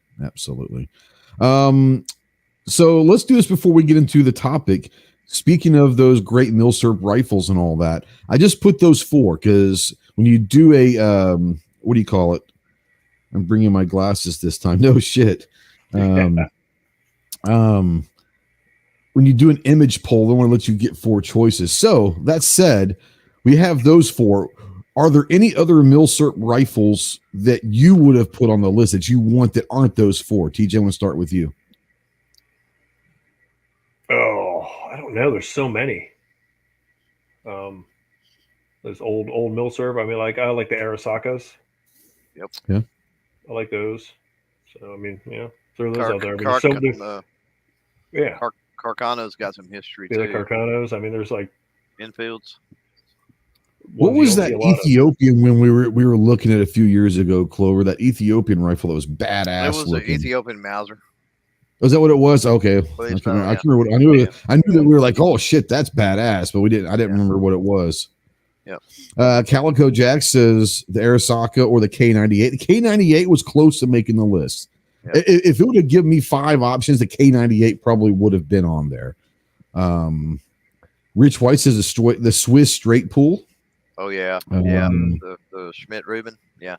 So let's do this before we get into the topic. Speaking of those great Milsurp rifles and all that, I just put those 4 because when you do a what do you call it? I'm bringing my glasses this time. No shit. When you do an image poll, they want to let you get 4 choices. So that said, we have those 4. Are there any other Milsurp rifles that you would have put on the list that you want that aren't those 4? TJ, I want to start with you. Oh, I don't know. There's so many. Those old Milsurp. I mean, I like the Arasakas. Yep. Yeah. I like those. So I mean, throw those out there. I mean, Carcano's got some history too. The Carcanos. I mean, there's Infields. What was that Ethiopian when we were looking at a few years ago, Clover? That Ethiopian rifle that was badass. It was an Ethiopian Mauser. Was that what it was? Okay. I can't remember what I knew. I knew that we were like, oh shit, that's badass, but I didn't remember what it was. Yep. Calico Jack says the Arasaka or the K98. The K98 was close to making the list. Yep. If it would have given me 5 options, the K98 probably would have been on there. Rich White says the Swiss straight pull. Oh yeah, the Schmidt Reuben. Yeah.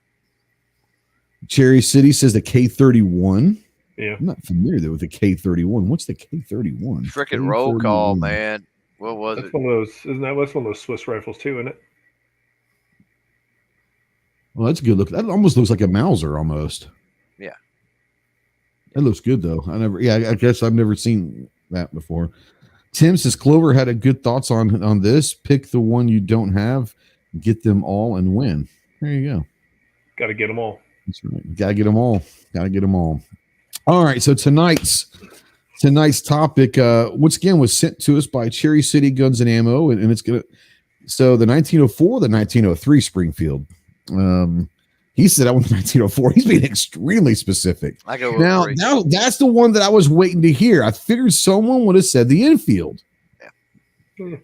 Cherry City says the K31. Yeah, I'm not familiar though with the K31. What's the K31? Frickin' roll call, man. What was that's it? One of those, isn't that? That's one of those Swiss rifles too, isn't it? Well, that's a good look. That almost looks like a Mauser almost. Yeah. That looks good though. I guess I've never seen that before. Tim says Clover had a good thoughts on this. Pick the one you don't have, get them all, and win. There you go. Got to get them all. That's right. Got to get them all. All right. So tonight's topic, once again, was sent to us by Cherry City Guns and Ammo, and it's gonna. So the 1904, the 1903 Springfield. He said I went to 1904. He's being extremely specific. I go now that's the one that I was waiting to hear. I figured someone would have said the Enfield. Yeah.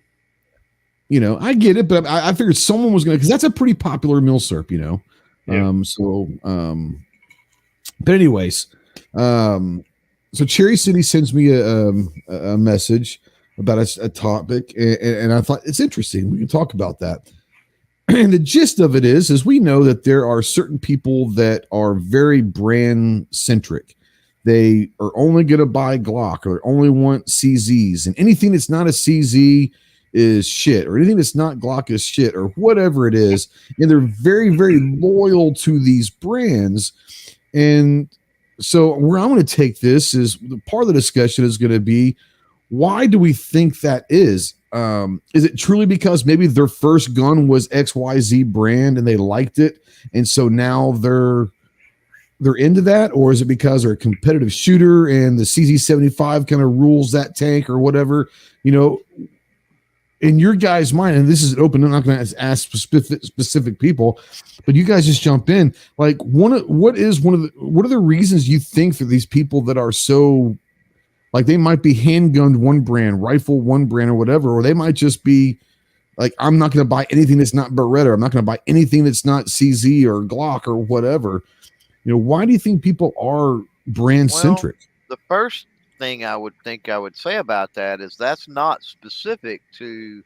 You know, I get it, but I figured someone was going to, because that's a pretty popular milsurp, you know. Yeah. But anyways, so Cherry City sends me a message about a topic, and I thought it's interesting. We can talk about that. And the gist of it is we know that there are certain people that are very brand centric. They are only going to buy Glock, or only want CZs, and anything that's not a CZ is shit, or anything that's not Glock is shit, or whatever it is. And they're very, very loyal to these brands. And so where I'm going to take this is part of the discussion is going to be, why do we think that is? Is it truly because maybe their first gun was XYZ brand and they liked it, and so now they're into that? Or is it because they're a competitive shooter and the CZ75 kind of rules that tank, or whatever? You know, in your guys' mind, and this is open, I'm not going to ask specific people, but you guys just jump in. Like, what are the reasons you think for these people that are so, like, they might be handgunned one brand, rifle one brand, or whatever, or they might just be like, I'm not going to buy anything that's not Beretta. I'm not going to buy anything that's not CZ or Glock or whatever. You know, why do you think people are brand centric? The first thing I would say about that is that's not specific to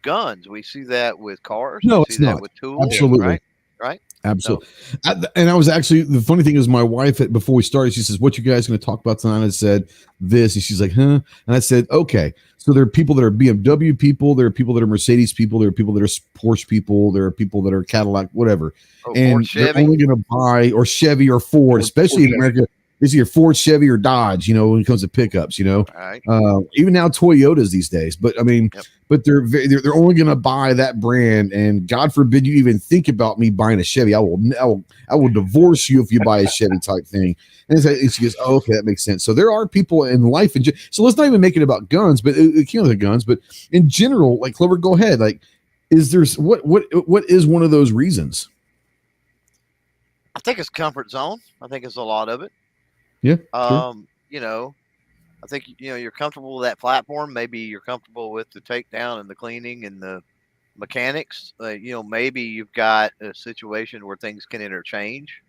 guns. We see that with cars. No, we see that with tools. Absolutely. Right. Absolutely. So, and I was actually, the funny thing is, my wife, before we started, she says, "What you guys going to talk about tonight?" I said this, and she's like, "Huh?" And I said, "Okay." So there are people that are BMW people, there are people that are Mercedes people, there are people that are Porsche people, there are people that are Cadillac, whatever, and they're only going to buy, or Chevy or Ford, especially in America. It's either Ford, Chevy, or Dodge, you know, when it comes to pickups, you know. Right. Even now Toyotas these days. But I mean, but they're only going to buy that brand, and God forbid you even think about me buying a Chevy. I will divorce you if you buy a Chevy type thing. And she goes, "Oh, okay, that makes sense." So there are people in life, so let's not even make it about guns, but it can't be guns, but in general, like, Clover, go ahead. Like, is there what is one of those reasons? I think it's comfort zone. I think it's a lot of it. Yeah. Sure. You know, I think, you know, you're comfortable with that platform. Maybe you're comfortable with the takedown and the cleaning and the mechanics. You know, maybe you've got a situation where things can interchange.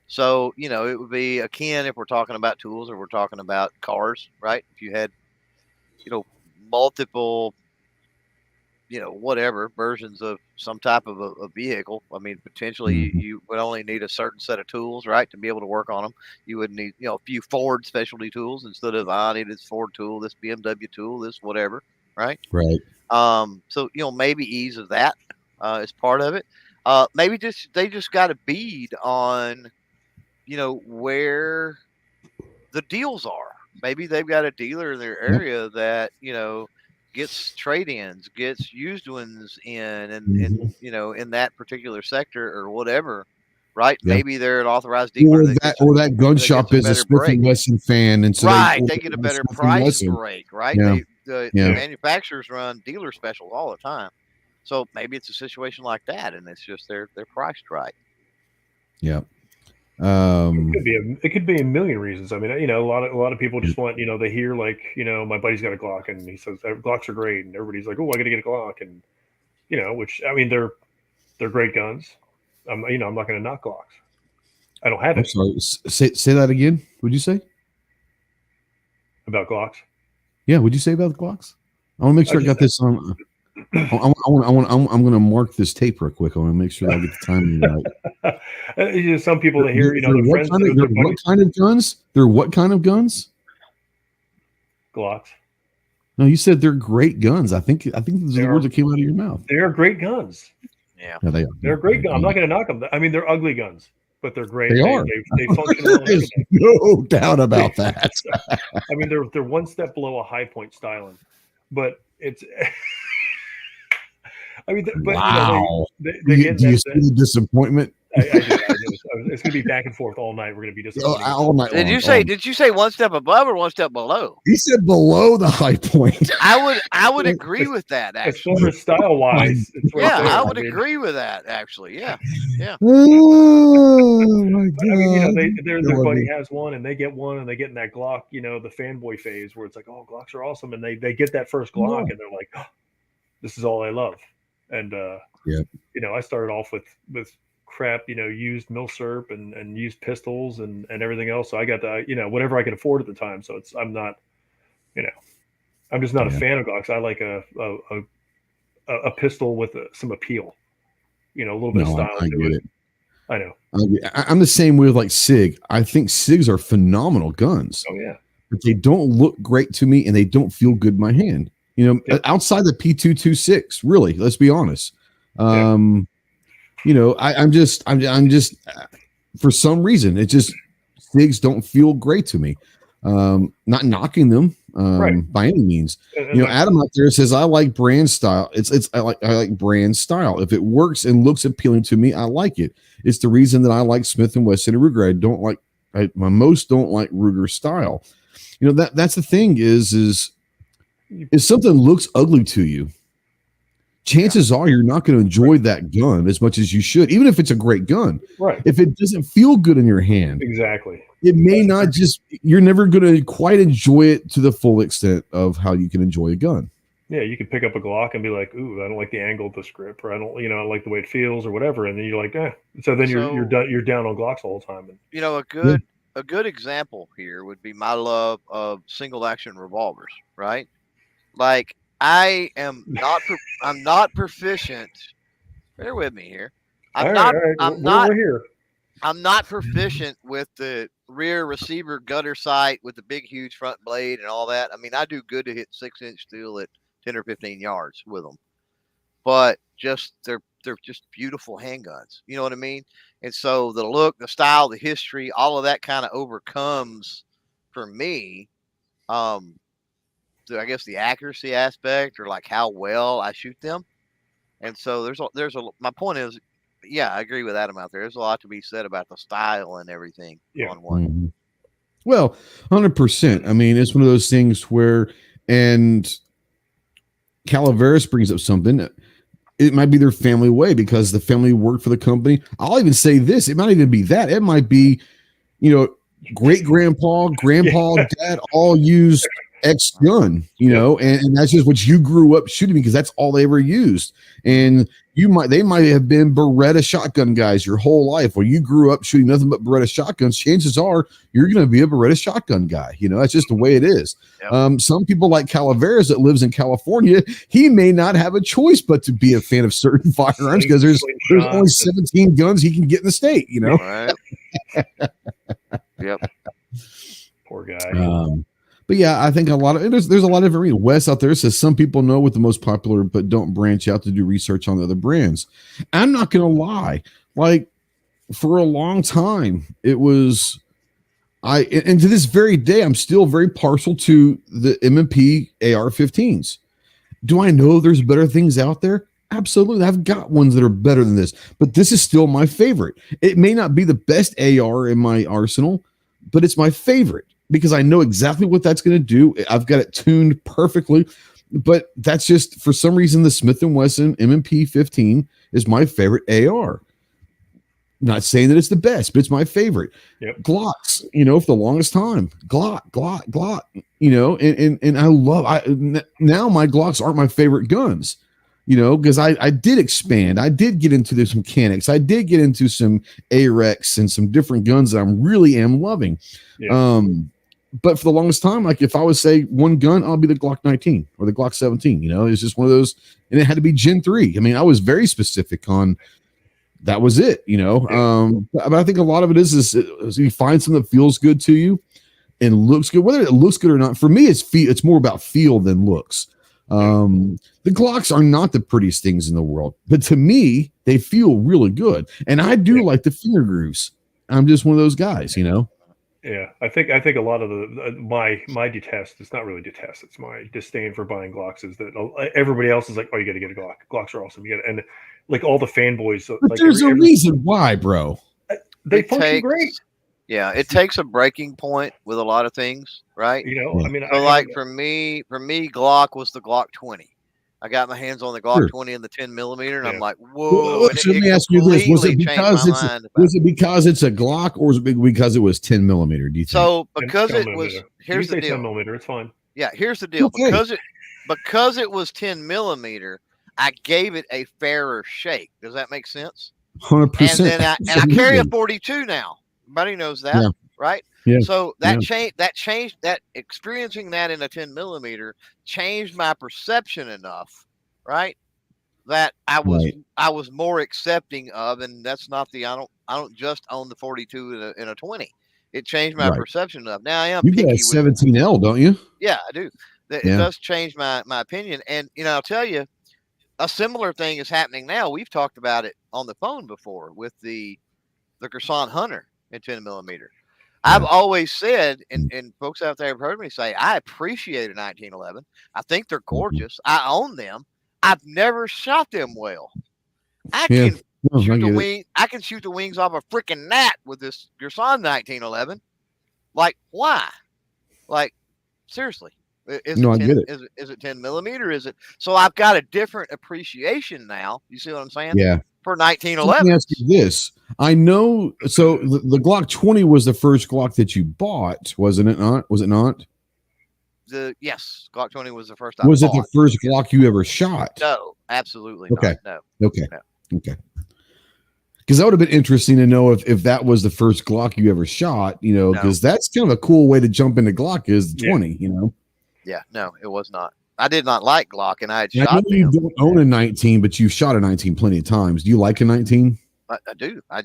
So, you know, it would be akin, if we're talking about tools or we're talking about cars, right? If you had, you know, multiple, you know, whatever versions of some type of a vehicle. I mean, potentially you would only need a certain set of tools, right, to be able to work on them. You would need, you know, a few Ford specialty tools instead of, I need this Ford tool, this BMW tool, this whatever, right? Right. So, you know, maybe ease of that is part of it. Maybe they just got a bead on, you know, where the deals are. Maybe they've got a dealer in their area that, you know, gets trade-ins, gets used ones in, and you know, in that particular sector or whatever, right? Yeah. Maybe they're an authorized dealer, or that gun shop is a Smith & Wesson fan, and so they get a better price break, right? Yeah. The manufacturers run dealer specials all the time, so maybe it's a situation like that, and it's just they're priced right. Yeah. It could be a million reasons. I mean, you know, a lot of people just want, you know, they hear, like, you know, my buddy's got a Glock and he says Glocks are great, and everybody's like, "Oh, I got to get a Glock," and, you know, which, I mean, they're great guns. You know, I'm not going to knock Glocks. I don't have it. I'm sorry. Say that again. What'd you say about Glocks? Yeah, what'd you say about the Glocks? I want to make sure I got this on. I'm going to mark this tape real quick. I want to make sure I get the timing right. You know, some people that hear, you know, their friends. What kind of guns? They're what kind of guns? Glocks. No, you said they're great guns. I think those are the words that came out of your mouth. They are great guns. Yeah, they are. They're great guns. I'm not going to knock them. I mean, they're ugly guns, but they're great. They are. They function well. There's no doubt about that. I mean, they're one step below a high point styling, but it's. I mean, but wow. You know, do you see the disappointment I do. It's going to be back and forth all night. We're going to be disappointed. All night Did long, you say? Did you say one step above or one step below? He said below the high point. I would agree with that. As Actually, far as style wise, it's right yeah, there. I would agree with that. Actually, yeah. Oh my god! I mean, their buddy has one, and they get one, and they get in that Glock, the fanboy phase where it's like, oh, Glocks are awesome, and they get that first Glock, and they're like, oh, this is all I love. And I started off with crap, used milsurp and used pistols and everything else. So I got the, whatever I could afford at the time. So I'm not, I'm just not a fan of Glocks. I like a pistol with some appeal, a little bit of style I to get it. I know. I'm the same way with like SIG. I think SIGs are phenomenal guns. Oh yeah. But they don't look great to me and they don't feel good in my hand. Outside the P226, really, let's be honest. I'm just for some reason, it just SIGs don't feel great to me. Not knocking them by any means. Adam out there says I like brand style. I like brand style. If it works and looks appealing to me, I like it. It's the reason that I like Smith & Wesson and Ruger. I most don't like Ruger style. That's the thing is if something looks ugly to you, chances are you're not going to enjoy that gun as much as you should, even if it's a great gun. Right. If it doesn't feel good in your hand, exactly, it may not you're never going to quite enjoy it to the full extent of how you can enjoy a gun. Yeah, you can pick up a Glock and be like, ooh, I don't like the angle of the grip, or I don't, I don't like the way it feels or whatever. And then you're like, eh. So then you're down on Glocks all the time. And, a good example here would be my love of single action revolvers, right? Like I'm not proficient. Bear with me here. We're here. I'm not proficient with the rear receiver gutter sight with the big, huge front blade and all that. I mean, I do good to hit 6-inch steel at 10 or 15 yards with them, but they're just beautiful handguns. You know what I mean? And so the look, the style, the history, all of that kind of overcomes for me. I guess the accuracy aspect or like how well I shoot them. And so my point is, yeah, I agree with Adam out there. There's a lot to be said about the style and everything on one. Mm-hmm. Well, 100%. I mean, it's one of those things where, and Calaveras brings up something. It might be their family way because the family worked for the company. I'll even say this. It might even be that. It might be, great grandpa, dad all used X gun, and that's just what you grew up shooting because that's all they ever used. And they might have been Beretta shotgun guys your whole life, or you grew up shooting nothing but Beretta shotguns. Chances are you're going to be a Beretta shotgun guy. That's just the way it is. Yep. Some people like Calaveras that lives in California, he may not have a choice but to be a fan of certain firearms because there's only 17 guns he can get in the state. Right. Yep. Poor guy. But yeah, I think there's a lot of different reasons. Wes out there says some people know what the most popular, but don't branch out to do research on the other brands. I'm not going to lie. Like for a long time, it was and to this very day, I'm still very partial to the M&P AR-15s. Do I know there's better things out there? Absolutely. I've got ones that are better than this, but this is still my favorite. It may not be the best AR in my arsenal, but it's my favorite. Because I know exactly what that's going to do. I've got it tuned perfectly, but that's just for some reason the Smith & Wesson M&P 15 is my favorite AR. Not saying that it's the best, but it's my favorite. Yep. Glocks, for the longest time, Glock, and I love. Now my Glocks aren't my favorite guns. Because I did expand. I did get into this mechanics. I did get into some AREX and some different guns that I really am loving. Yeah. But for the longest time, like if I would say one gun, I'll be the Glock 19 or the Glock 17. It's just one of those, and it had to be Gen 3. I mean, I was very specific on that was it. Yeah. But I think a lot of it is you find something that feels good to you and looks good, whether it looks good or not. For me, it's more about feel than looks. The Glocks are not the prettiest things in the world, but to me, they feel really good. And I do like the finger grooves. I'm just one of those guys, Yeah, I think a lot of my detest. It's not really detest. It's my disdain for buying Glocks. Is that everybody else is like, oh, you got to get a Glock. Glocks are awesome. You got and like all the fanboys. But like there's a reason why, bro. They function great. Yeah, it takes a breaking point with a lot of things, right? I mean, so like for me, Glock was the Glock 20. I got my hands on the Glock 20 and the 10 millimeter, and I'm like, whoa! So let me ask you this: was it because it's a Glock, or was it because it was 10 millimeter? Do you think? So because it was, here's the deal. 10 millimeter, it's fine. Yeah, here's the deal. Okay. Because it was 10 millimeter, I gave it a fairer shake. Does that make sense? 100%. And then I carry a 42 now. Everybody knows that, right? Yeah. So that changed that experiencing that in a 10 millimeter changed my perception enough, right? That I was more accepting of, and that's not I don't just own the 42 in a 20. It changed my perception enough. Now I am picky. You got a 17L, don't you? Yeah, I do. It does change my opinion, and I'll tell you, a similar thing is happening now. We've talked about it on the phone before with the Gerson Hunter in 10 millimeter. I've always said, and folks out there have heard me say, I appreciate a 1911. I think they're gorgeous. I own them. I've never shot them well. I can shoot the wings off a freaking gnat with this Gerson 1911. Like, why? Like, seriously. Is it 10 millimeter? Is it? So I've got a different appreciation now. You see what I'm saying? Yeah. For 1911. Let me ask you this. I know. So the Glock 20 was the first Glock that you bought, wasn't it? Not? Was it not? Yes, Glock 20 was the first. Was it the first Glock you ever shot? No, absolutely not. No. Okay. Because that would have been interesting to know if that was the first Glock you ever shot. Because that's kind of a cool way to jump into Glock is the 20. Yeah, no, it was not. I did not like Glock, and I had shot. I know you don't own a 19, but you've shot a 19 plenty of times. Do you like a 19? I do. I've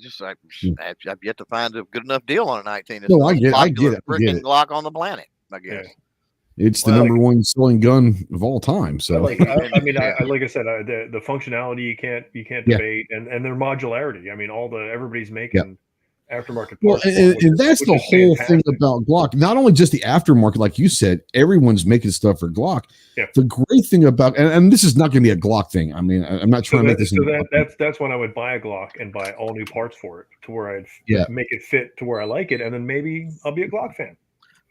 yet to find a good enough deal on a 19. No, I get it. Freaking Glock on the planet, I guess. Yeah. It's the number one selling gun of all time. So, like I said, the functionality you can't debate, and their modularity. I mean, everybody's making aftermarket parts. Well, and that's the whole thing about Glock. Not only just the aftermarket, like you said, everyone's making stuff for Glock. Yeah. The great thing about, and this is not going to be a Glock thing. I mean, I'm not trying to make this. So that's when I would buy a Glock and buy all new parts for it, to where I'd make it fit to where I like it, and then maybe I'll be a Glock fan.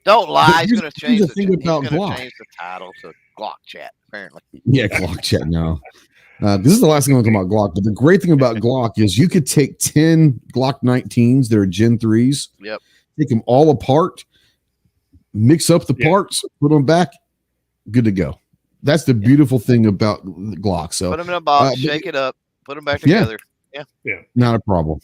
Don't lie. He's going to change the thing about Glock. Change the title to Glock Chat. Apparently. Yeah, Glock Chat. No. This is the last thing I'm talking about Glock, but the great thing about Glock is you could take 10 Glock 19s, they're Gen 3s, take them all apart, mix up the parts, put them back, good to go. That's the beautiful thing about Glock. So put them in a box, shake it up, put them back together. Yeah. Not a problem.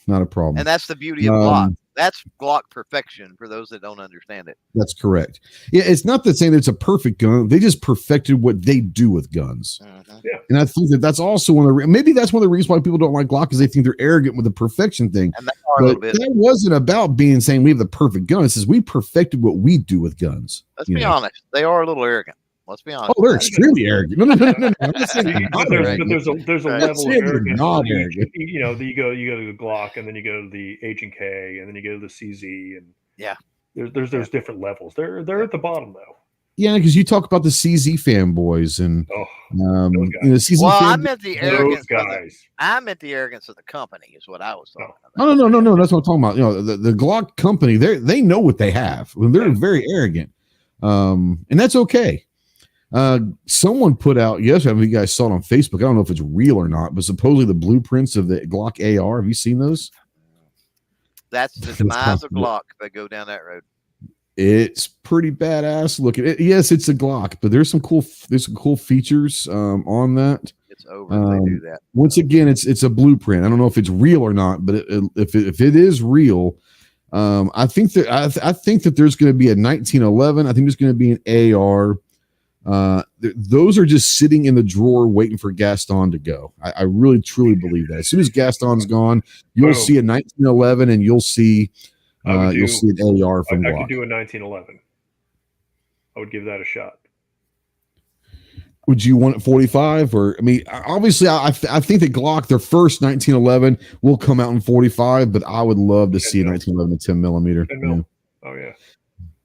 And that's the beauty of Glock. That's Glock perfection for those that don't understand it. That's correct. Yeah, it's not that saying it's a perfect gun. They just perfected what they do with guns. Yeah. And I think that's also one of the maybe that's one of the reasons why people don't like Glock, because they think they're arrogant with the perfection thing. And that wasn't about saying we have the perfect gun. It says we perfected what we do with guns. Let's be honest. They are a little arrogant. Let's be honest. Oh, they're extremely arrogant. No. But there's a level of arrogance. Arrogant. You go to the Glock, and then you go to the H&K, and then you go to the CZ, and there's different levels. They're at the bottom though. Yeah, because you talk about the CZ fanboys and CZ. Well, I meant the arrogance. I meant the arrogance of the company is what I was talking about. No. That's what I'm talking about. The Glock company, they know what they have. They're very arrogant, and that's okay. Someone put out yesterday, I don't know if you guys saw it on Facebook. I don't know if it's real or not, but supposedly the blueprints of the Glock AR. Have you seen those? That's the demise of Glock. They go down that road. It's pretty badass looking. Yes, it's a Glock, but there's some cool features on that. It's over if they do that. Once again, it's a blueprint. I don't know if it's real or not, but if it is real, I think that there's going to be a 1911. I think there's going to be an AR. Those are just sitting in the drawer waiting for Gaston to go. I really truly believe that. As soon as Gaston's gone, you'll see a 1911 and you'll see an AR from Glock. I could do a 1911. I would give that a shot. Would you want it 45? Or, I mean, obviously I think that Glock, their first 1911 will come out in 45, but I would love to see a 1911 10 millimeter. Oh yeah.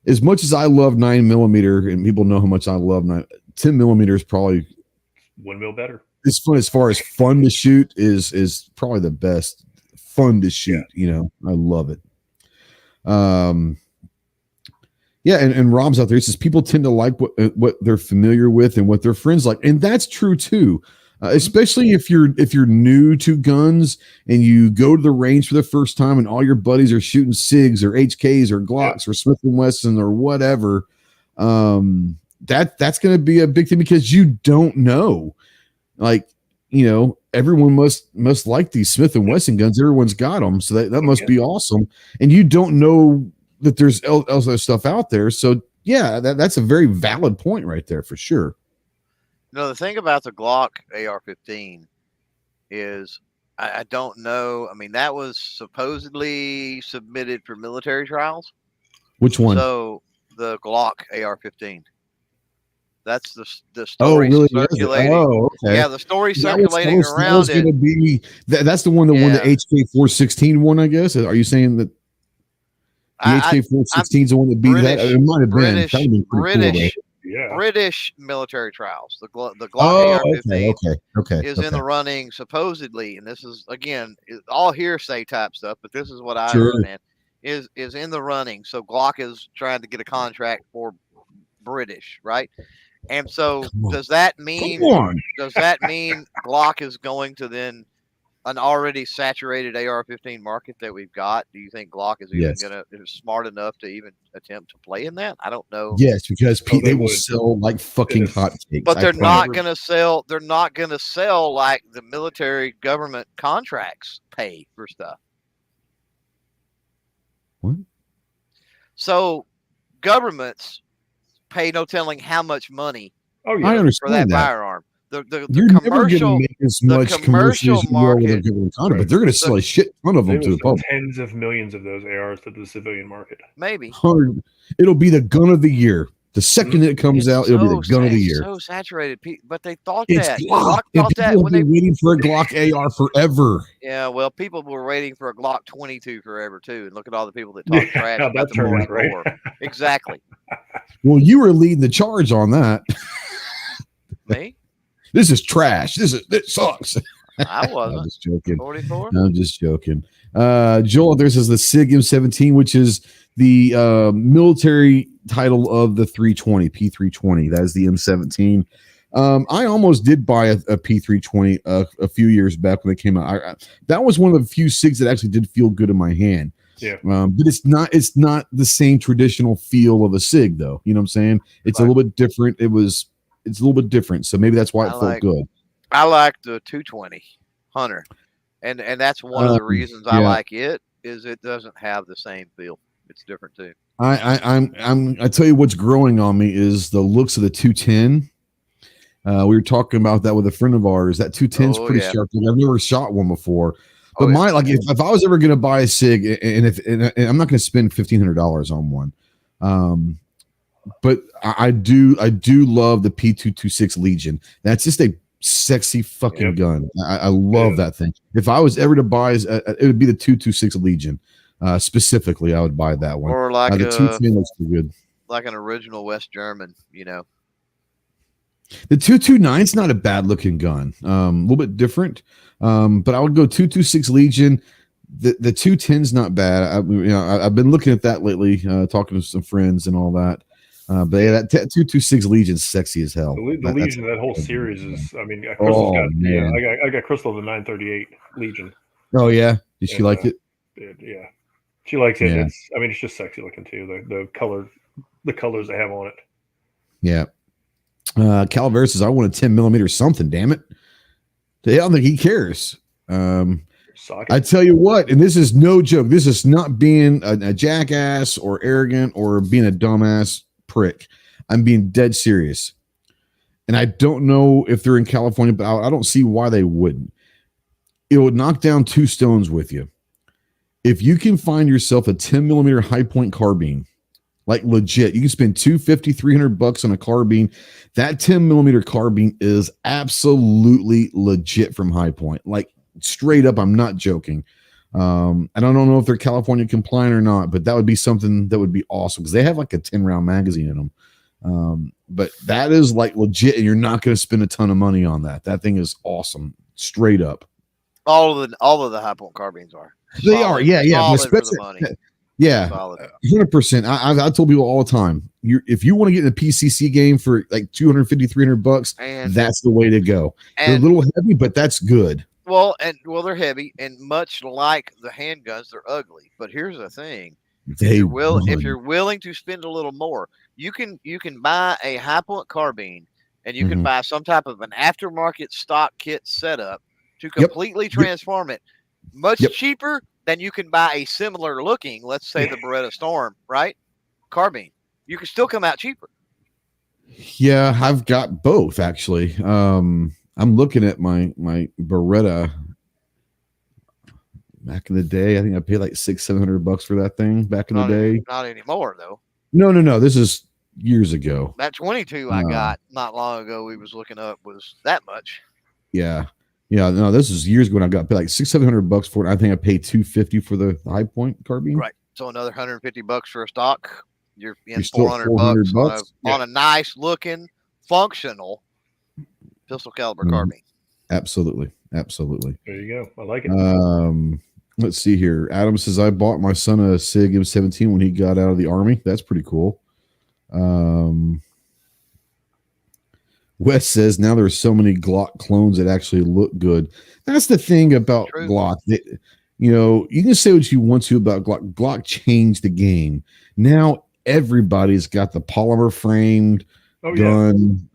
As much as I love 9mm, and people know how much I love 10mm is probably windmill better. It's fun as far as fun to shoot is probably the best fun to shoot. Yeah. You know, I love it. Yeah, and Rob's out there. He says people tend to like what they're familiar with and what their friends like, and that's true too. Especially if you're new to guns and you go to the range for the first time and all your buddies are shooting SIGs or HKs or Glocks or Smith & Wesson or whatever. That's going to be a big thing because you don't know. Like, you know, everyone must like these Smith & Wesson guns. Everyone's got them, so that must be awesome. And you don't know that there's other stuff out there. So yeah, that's a very valid point right there for sure. No, the thing about the Glock AR-15 is I don't know. I mean, that was supposedly submitted for military trials. Which one? So the Glock AR-15. That's the story circulating. Oh, okay. Yeah, the story circulating around it. That's the one that won the HK416 one, I guess. Are you saying that the HK416 is the one that beat that? It might have been. That would have been pretty cool, British military trials. The Glock AR-15 is in the running supposedly, and this is again all hearsay type stuff, but this is what I understand is in the running. So Glock is trying to get a contract for British, right? And so does that mean Glock is going to then an already saturated AR-15 market that we've got? Do you think Glock is even is smart enough to even attempt to play in that? I don't know. Yes, because they will sell like fucking hotcakes. But they're not going to sell. They're not going to sell like the military government contracts pay for stuff. What? So governments pay no telling how much money. I understand for that firearm. The You're commercial, never going to make as much commercial market, but they're going to sell a shit ton of them to the public. Tens of millions of those ARs to the civilian market. Maybe it'll be the gun of the year. The second it comes out, it'll be the gun of the year. So saturated, but they thought Glock thought that when they were waiting for a Glock AR forever. Yeah, well, people were waiting for a Glock 22 forever too, and look at all the people that talk trash about the 44. Right? Exactly. Well, you were leading the charge on that. Me? This is trash. It sucks. I wasn't. I'm just joking. 44? I'm just joking. Joel, there says the SIG M17, which is the military title of the 320, P320. That is the M17. I almost did buy a P320 a few years back when they came out. That was one of the few SIGs that actually did feel good in my hand. Yeah. But it's not the same traditional feel of a SIG, though. You know what I'm saying? It's a little bit different. It's a little bit different, so maybe that's why it felt good. I like the 220 Hunter, and that's one of the reasons I like it is it doesn't have the same feel. It's different too. I tell you what's growing on me is the looks of the 210. We were talking about that with a friend of ours. That 210 is pretty sharp. I've never shot one before, but if I was ever going to buy a SIG, and I'm not going to spend $1,500 on one. But I do love the P226 Legion. That's just a sexy fucking gun. I love that thing. If I was ever to buy, it would be the 226 Legion. Specifically, I would buy that one. Or like the 210 looks pretty good. Like an original West German, you know. The 229 is not a bad looking gun. A little bit different, but I would go 226 Legion. The 210 is not bad. I've been looking at that lately, talking to some friends and all that. But yeah, that 226 Legion is sexy as hell. The Legion, that whole series is. I mean, I got Crystal the 938 Legion. Oh yeah, did she like it? Yeah, she likes it. Yeah. It's just sexy looking too. The colors they have on it. Yeah. Calvera says, I want a 10mm something. Damn it! I don't think he cares. I tell you what, and this is no joke. This is not being a jackass or arrogant or being a dumbass prick. I'm being dead serious. And I don't know if they're in California, but I don't see why they wouldn't. It would knock down two stones with you. If you can find yourself a 10mm high point carbine, like legit, you can spend $250, $300 on a carbine. That 10mm carbine is absolutely legit from High Point. Like straight up, I'm not joking. I don't know if they're California compliant or not, but that would be something that would be awesome because they have like a 10-round magazine in them. But that is like legit, and you're not going to spend a ton of money on that. That thing is awesome, straight up. All of the high point carbines are. They are, yeah. But especially, for the money. Yeah, 100%. I told people all the time, if you want to get in the PCC game for like $250, $300, that's the way to go. They're a little heavy, but that's good. Well, they're heavy, and much like the handguns, they're ugly. But here's the thing: if you're willing to spend a little more, you can buy a high point carbine, and you can buy some type of an aftermarket stock kit setup to completely transform it, much cheaper than you can buy a similar looking, let's say the Beretta Storm, right? Carbine. You can still come out cheaper. Yeah, I've got both actually. I'm looking at my Beretta back in the day. I think I paid like $600-700 for that thing back in the day. Not anymore though. No. This is years ago. That 22 I got not long ago we was looking up was that much. Yeah. No, this is years ago when I got paid like $600-700 for it. I think I paid $250 for the high point carbine. Right. So another $150 for a stock. You're in $400 on a nice looking, functional pistol caliber carbine. Absolutely. There you go. I like it. Let's see here. Adam says, I bought my son a SIG M17 when he got out of the Army. That's pretty cool. Wes says, now there's so many Glock clones that actually look good. That's the thing about Glock. You can say what you want to about Glock. Glock changed the game. Now everybody's got the polymer framed gun.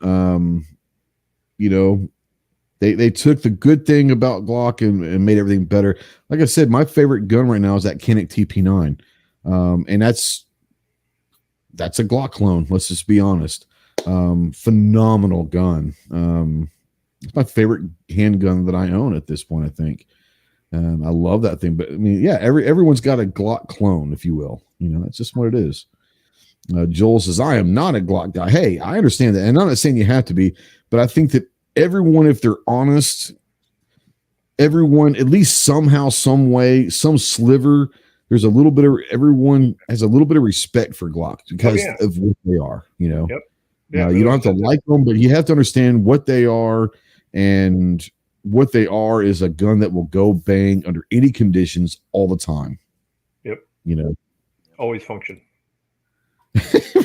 They took the good thing about Glock and made everything better. Like I said, my favorite gun right now is that Kinetic TP9. And that's a Glock clone. Let's just be honest. Phenomenal gun. It's my favorite handgun that I own at this point, I think. I love that thing. But I mean, yeah, everyone's got a Glock clone, if you will. That's just what it is. Joel says, I am not a Glock guy. Hey, I understand that. And I'm not saying you have to be, but I think that everyone, if they're honest, everyone, at least somehow, some way, some sliver, everyone has a little bit of respect for Glock because of what they are, Yep. Yeah, you don't have to like them, but you have to understand what they are, and what they are is a gun that will go bang under any conditions all the time. Yep. Always function.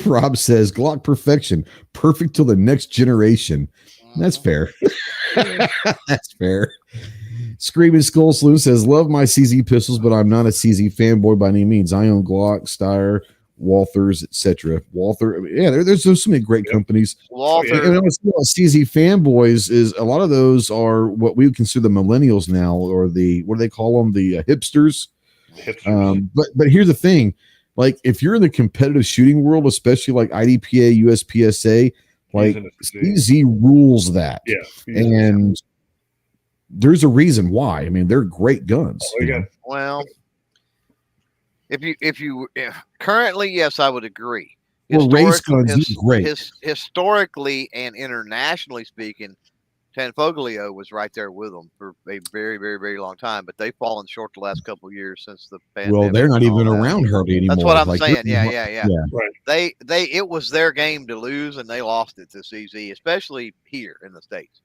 Rob says, Glock perfection, perfect till the next generation. That's fair. That's fair. Screaming Skull Saloon says, love my CZ pistols, but I'm not a CZ fanboy by any means. I own Glock, Steyr, Walthers, etc. Walther, there's so many great companies. Walther, and CZ fanboys is a lot of those are what we would consider the millennials now, or what do they call them? The hipsters. But here's the thing: like if you're in the competitive shooting world, especially like IDPA, USPSA, like CZ rules that. Yeah, and there's a reason why. I mean, they're great guns. Well. If you currently, yes, I would agree. Well, race guns great. Historically and internationally speaking, Tanfoglio was right there with them for a very, very, very long time, but they've fallen short the last couple of years since the pandemic. Well, they're not even around hardly anymore. That's what I'm saying. Yeah. Right. It was their game to lose, and they lost it to CZ, especially here in the States.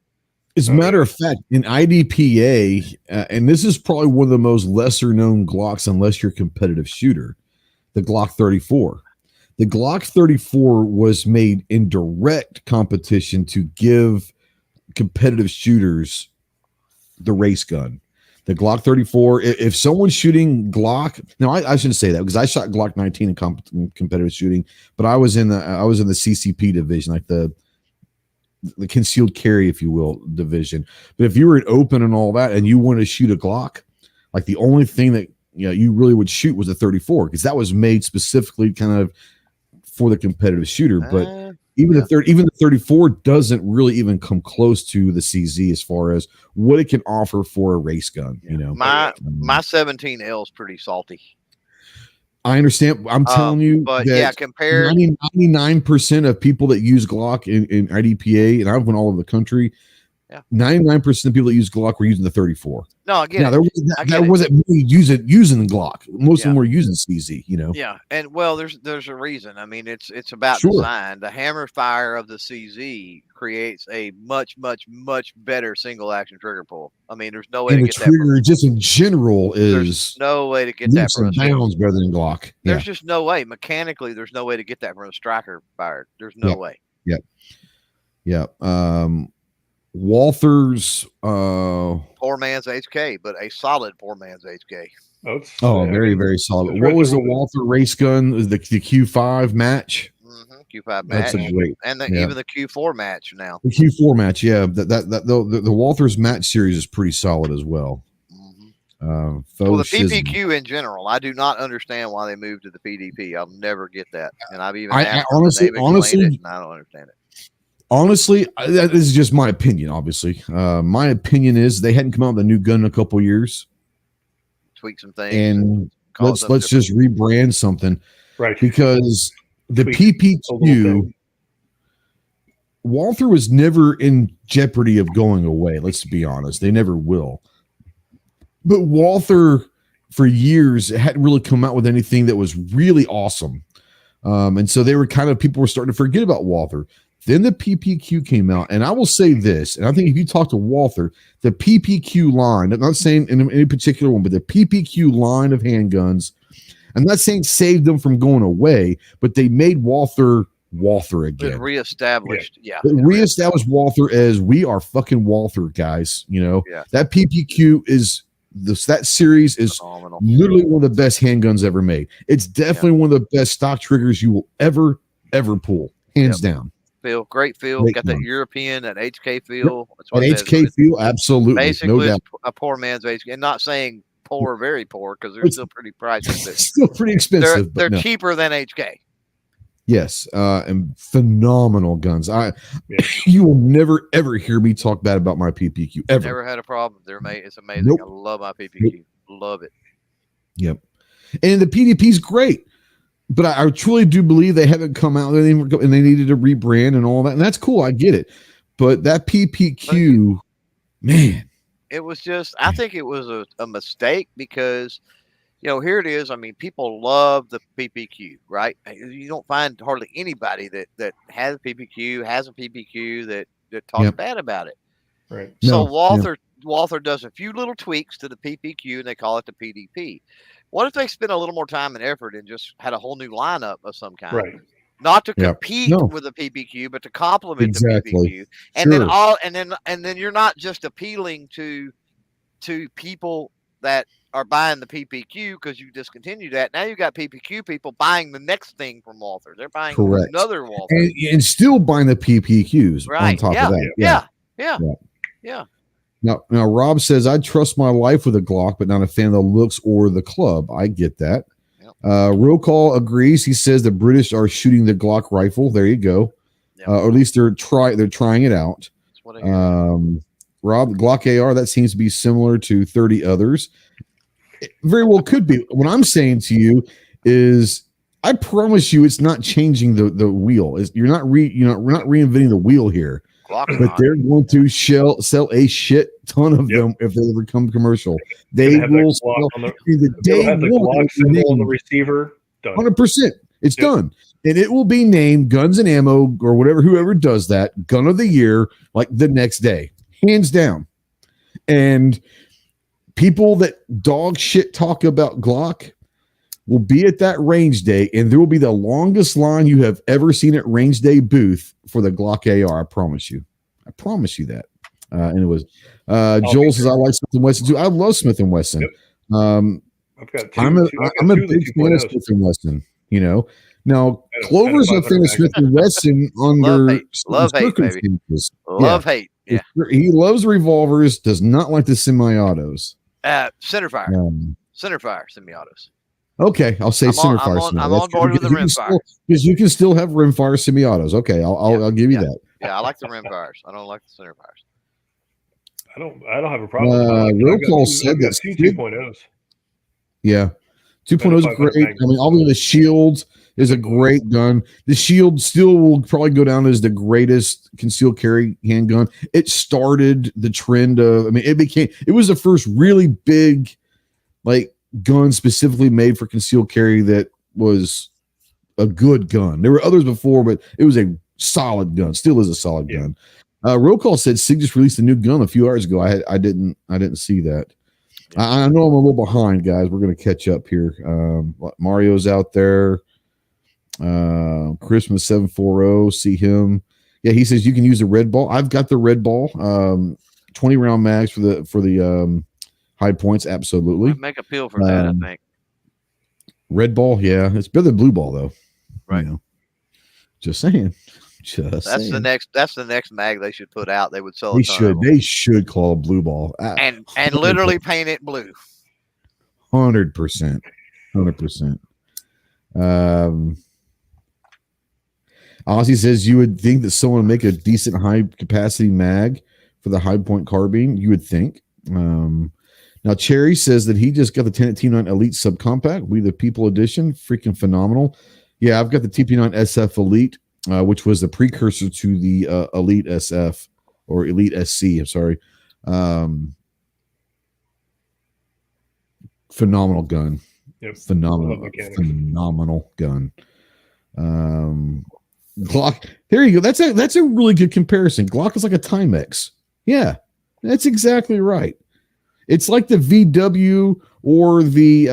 As a matter of fact, in IDPA, and this is probably one of the most lesser known Glocks, unless you're a competitive shooter, the Glock 34. The Glock 34 was made in direct competition to give competitive shooters the race gun. The Glock 34, if someone's shooting Glock, no, I shouldn't say that because I shot Glock 19 in competitive shooting, but I was in the CCP division, like the concealed carry, if you will, division. But if you were in open and all that, and you wanted to shoot a Glock, like the only thing that you really would shoot was a 34 because that was made specifically kind of for the competitive shooter. But even the 34 doesn't really even come close to the CZ as far as what it can offer for a race gun. My 17L is pretty salty. I understand. I'm telling you, but compared 99% of people that use Glock in IDPA, and I've went all over the country, Yeah. 99% of people that use Glock were using the 34. No, I get now, it. There wasn't many using the Glock. Most of them were using CZ, you know. Yeah, and well, there's a reason. I mean, it's about Sure. design. The hammer fire of the CZ creates a much better single action trigger pull. I mean, there's no way and to the get trigger just in general there's no way to get that from a bounds better than Glock. There's just no way. Mechanically, there's no way to get that from a striker fired. There's no way. Yep. Walther's poor man's HK, but a solid poor man's HK. Very, very solid. What was the Walther race gun? The Q5 match? Q5 match. That's a great, and even the Q4 match now. The Q4 match, yeah. The Walther's match series is pretty solid as well. Well, the PPQ in general, I do not understand why they moved to the PDP. I'll never get that, and I've even asked honestly, it, and I don't understand it. Honestly, that is just my opinion. Obviously, my opinion is they hadn't come out with a new gun in a couple years. Tweak some things, and let's just rebrand something, right? Because the PPQ, Walther was never in jeopardy of going away. Let's be honest; they never will. But Walther, for years, hadn't really come out with anything that was really awesome, and so they were people were starting to forget about Walther. Then the PPQ came out, and I will say this, and I think if you talk to Walther, the PPQ line, I'm not saying in any particular one, but the PPQ line of handguns, I'm not saying saved them from going away, but they made Walther again. It reestablished, reestablished Walther as we are fucking Walther, guys. You know, that PPQ is that series is phenomenal. Literally one of the best handguns ever made. It's definitely one of the best stock triggers you will ever pull, hands down. Great feel. Got that European, that HK feel. That HK feel, absolutely. Basically, no doubt. A poor man's HK. And not saying poor, very poor, because they're still pretty pricey. But still pretty expensive. They're cheaper than HK. Yes, and phenomenal guns. You will never ever hear me talk bad about my PPQ ever. Never had a problem. It's amazing. Nope. I love my PPQ. Love it. Yep. And the PDP is great. But I truly do believe they haven't come out and they needed to rebrand and all that. And that's cool. I get it. But that PPQ, man. It was I think it was a mistake because, here it is. I mean, people love the PPQ, right? You don't find hardly anybody that has a PPQ that talks bad about it. Right. So Walther does a few little tweaks to the PPQ and they call it the PDP. What if they spent a little more time and effort and just had a whole new lineup of some kind? Right. Not to compete with the PPQ, but to complement the PPQ. And then you're not just appealing to people that are buying the PPQ because you discontinued that. Now you got PPQ people buying the next thing from Walther. They're buying another Walther. And still buying the PPQs on top of that. Yeah. Now, Rob says, I trust my life with a Glock, but not a fan of the looks or the club. I get that. Yep. Real Call agrees. He says the British are shooting the Glock rifle. There you go. Yep. Or at least they're trying it out. That's what I hear. Rob, the Glock AR, that seems to be similar to 30 others. It very well could be. What I'm saying to you is, I promise you, it's not changing the wheel. We're not reinventing the wheel here. But they're going to sell a shit ton of them if they ever come commercial. They will sell on the receiver. 100%. It's done. And it will be named Guns and Ammo or whoever does that, Gun of the Year, like the next day. Hands down. And people that dog shit talk about Glock will be at that range day, and there will be the longest line you have ever seen at range day booth for the Glock AR. I promise you that. And it was Joel says, I like Smith & Wesson too. I love Smith & Wesson. Yep. I'm a big fan of Smith & Wesson, Now, Clover's a fan of Smith & Wesson under love hate, baby. Hate. Yeah. He loves revolvers, does not like the semi-autos. Centerfire. Centerfire semi-autos. Okay, I'll say centerfire. I'm on board with the rimfire because you can still have rimfire semi-autos. Okay, I'll give you that. Yeah, I like the rimfires. I don't like the centerfires. I don't have a problem. Real Call said that 2.0s. Yeah, 2.0 is great. I mean, obviously the Shield is a great gun. The Shield still will probably go down as the greatest concealed carry handgun. It started the trend of, I mean, it was the first really big, like, gun specifically made for concealed carry that was a good gun. There were others before, but it was a solid gun. Still is a solid gun. Roll call said Sig just released a new gun a few hours ago. I didn't see that. I know I'm a little behind, guys. We're going to catch up here. Mario's out there. Christmas 740. See him. Yeah, he says you can use a red ball. I've got the red ball. 20 round mags for the high points. Absolutely. I'd make a peel for that. I think red ball. Yeah, it's better than blue ball though. Right. You know, just saying. That's the next mag they should put out. They would sell. They should call a blue ball and literally paint it blue. 100%. Ozzy says you would think that someone would make a decent high capacity mag for the high point carbine. You would think. Now Cherry says that he just got the Tenet T9 Elite Subcompact. We the People Edition, freaking phenomenal. Yeah, I've got the TP9 SF Elite. Which was the precursor to the Elite SF or Elite SC. I'm sorry. Phenomenal gun. Yep. Phenomenal gun. Glock. There you go. That's a really good comparison. Glock is like a Timex. Yeah, that's exactly right. It's like the VW or the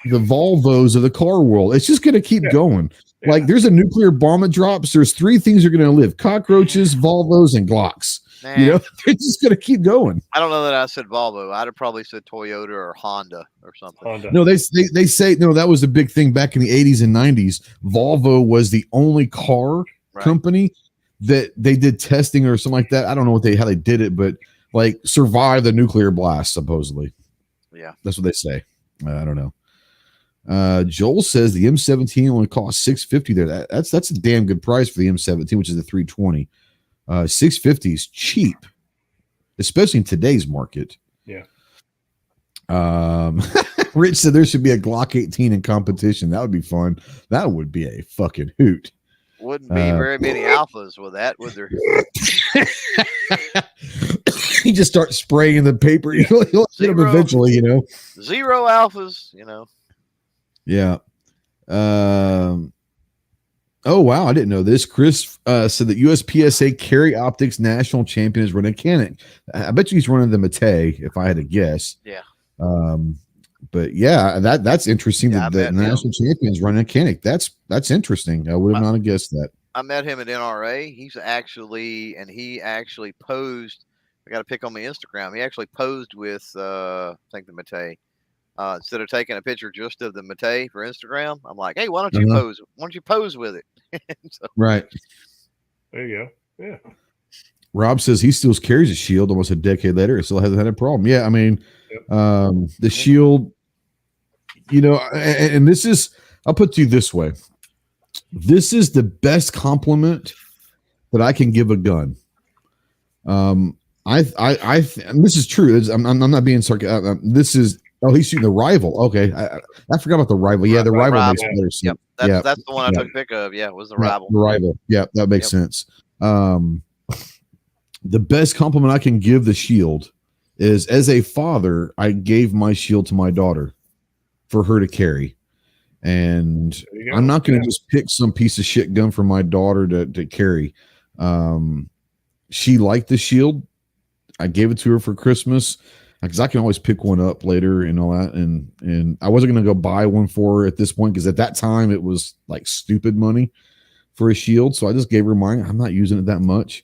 Volvos of the car world. It's just going to keep going. Like there's a nuclear bomb that drops. There's three things that are going to live: cockroaches, Volvos, and Glocks. Man. You know, they're just going to keep going. I don't know that I said Volvo. I'd have probably said Toyota or Honda or something. No, they say no. That was a big thing back in the 80s and 90s. Volvo was the only car company that they did testing or something like that. I don't know how they did it, but like survived the nuclear blast supposedly. Yeah, that's what they say. I don't know. Joel says the M17 only costs $650 there. That's a damn good price for the M17, which is the 320. $650 is cheap, especially in today's market. Yeah. Rich said there should be a Glock 18 in competition. That would be fun. That would be a fucking hoot. Wouldn't be very many alphas with that, would there? He just starts spraying the paper. He'll hit them eventually, you know. 0 alphas, you know. Yeah. Oh wow, I didn't know this. Chris said that USPSA Carry Optics National Champion is running a Canik. I bet you he's running the Mate, if I had to guess. Yeah. But yeah, that's interesting that the national champion is running a Canik. That's interesting. I would have not guessed that. I met him at NRA. He actually posed. I got a pic on my Instagram. He actually posed with I think the Mate. Instead of taking a picture just of the Mate for Instagram, I'm like, hey, why don't you pose? Why don't you pose with it? So, right. There you go. Yeah. Rob says he still carries a shield almost a decade later. It still hasn't had a problem. Yeah, I mean, the shield, you know, and this is, I'll put it to you this way. This is the best compliment that I can give a gun. And this is true. I'm not being sarcastic. This is, he's shooting the Rival. Okay. I forgot about the Rival. Yeah, the Rival makes better sense. Yep. That's the one I took a pic of. Yeah, it was the Rival. The Rival. Yeah, that makes sense. The best compliment I can give the shield is, as a father, I gave my shield to my daughter for her to carry. And I'm not going to just pick some piece of shit gun for my daughter to carry. She liked the shield. I gave it to her for Christmas because I can always pick one up later and all that. And I wasn't going to go buy one for her at this point because at that time it was like stupid money for a shield. So I just gave her mine. I'm not using it that much.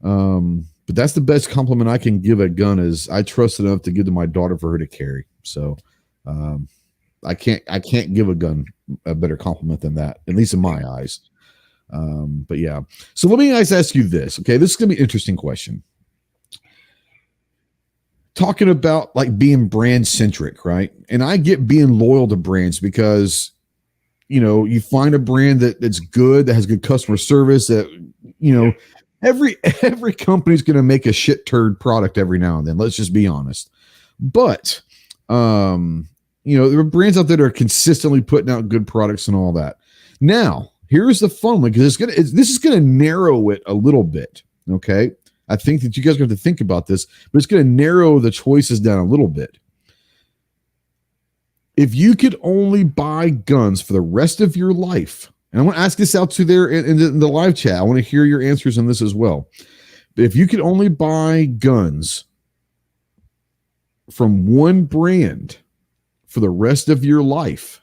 But that's the best compliment I can give a gun is I trust enough to give to my daughter for her to carry. So I can't give a gun a better compliment than that, at least in my eyes. But yeah. So let me guys ask you this. Okay, this is gonna be an interesting question. Talking about like being brand centric, right? And I get being loyal to brands because you know you find a brand that's good, that has good customer service, that you know. Every company's going to make a shit turd product every now and then. Let's just be honest. But there are brands out there that are consistently putting out good products and all that. Now, here's the fun one, because this is gonna narrow it a little bit. Okay, I think that you guys are going to think about this, but it's going to narrow the choices down a little bit. If you could only buy guns for the rest of your life, and I want to ask this out to there in the live chat. I want to hear your answers on this as well. But if you could only buy guns from one brand for the rest of your life,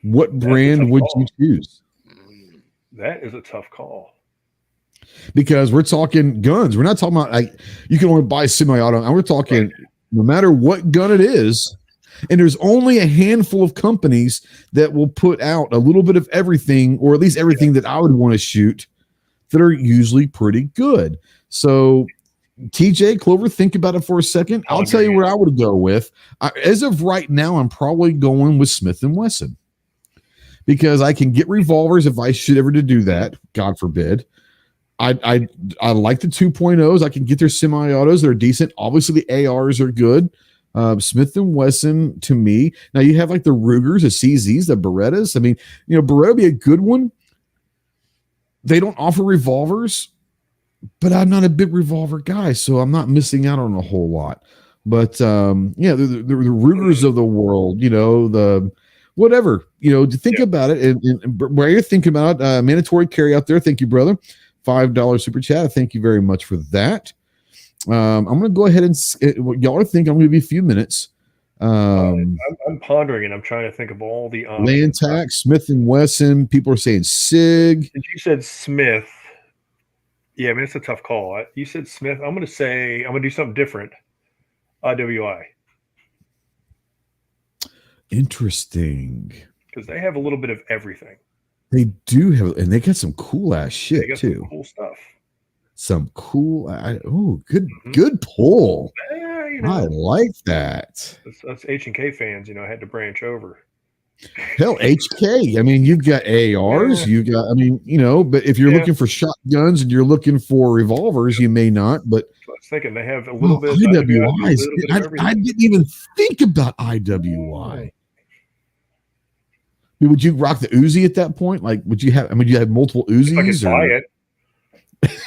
what brand would you choose? That is a tough call. Because we're talking guns. We're not talking about you can only buy semi-auto. And we're talking no matter what gun it is. And there's only a handful of companies that will put out a little bit of everything, or at least everything that I would want to shoot, that are usually pretty good. So TJ, Clover, think about it for a second. I'll tell you where I would go with. As of right now, I'm probably going with Smith & Wesson, because I can get revolvers if I should ever to do that. God forbid. I like the 2.0s. I can get their semi-autos. They're decent. Obviously, the ARs are good. Smith & Wesson, to me. Now, you have like the Rugers, the CZs, the Berettas. I mean, Beretta would be a good one. They don't offer revolvers, but I'm not a big revolver guy, so I'm not missing out on a whole lot. But, the Rugers of the world, the whatever, to think about it. And while you're thinking about it, mandatory carry out there. Thank you, brother. $5 super chat. Thank you very much for that. I'm going to go ahead and y'all are thinking I'm going to be a few minutes. I'm pondering, and I'm trying to think of all the Land tax, Smith & Wesson. People are saying SIG. And you said Smith. Yeah, I mean, it's a tough call. You said Smith. I'm going to do something different. IWI. Interesting. Because they have a little bit of everything. They do have, and they got some cool ass shit too. Some cool stuff. Some cool. Good pull. I like that. That's H&K fans. I had to branch over. Hell, HK. I mean, you've got ARs. You got. I mean, but if you're looking for shotguns and you're looking for revolvers, you may not. But I was thinking they have a little bit. IWIs. I didn't even think about IWI. Would you rock the Uzi at that point? Like, would you have? I mean, you have multiple Uzis. If I could buy it.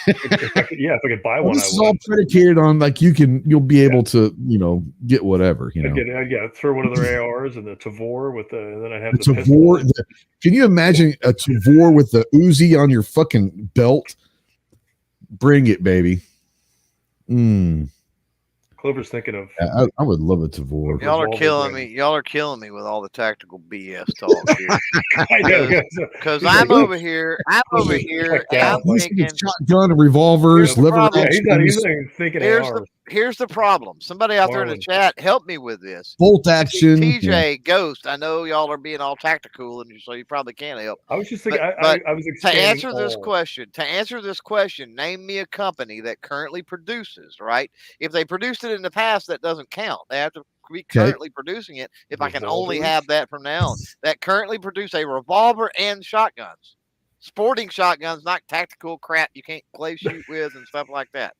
if I could buy one, this is all predicated on you'll be able to get whatever. I'd throw one of their ARs and the Tavor and then I'd have the Tavor. Can you imagine a Tavor with the Uzi on your fucking belt? Bring it, baby. Clover's thinking of. I would love a Tavor. Y'all are killing me. Y'all are killing me with all the tactical BS talk here. I know, because I'm over here. And I'm thinking shotgun and revolvers. Here's the problem. Somebody out there in the chat, help me with this. Bolt action. TJ Ghost. I know y'all are being all tactical, and so you probably can't help. I was just thinking. I was to answer this question. Name me a company that currently produces. Right? If they produced it in the past, that doesn't count. They have to be currently producing it. If I can only have that from now on, that currently produce a revolver and shotguns, sporting shotguns, not tactical crap you can't clay shoot with and stuff like that.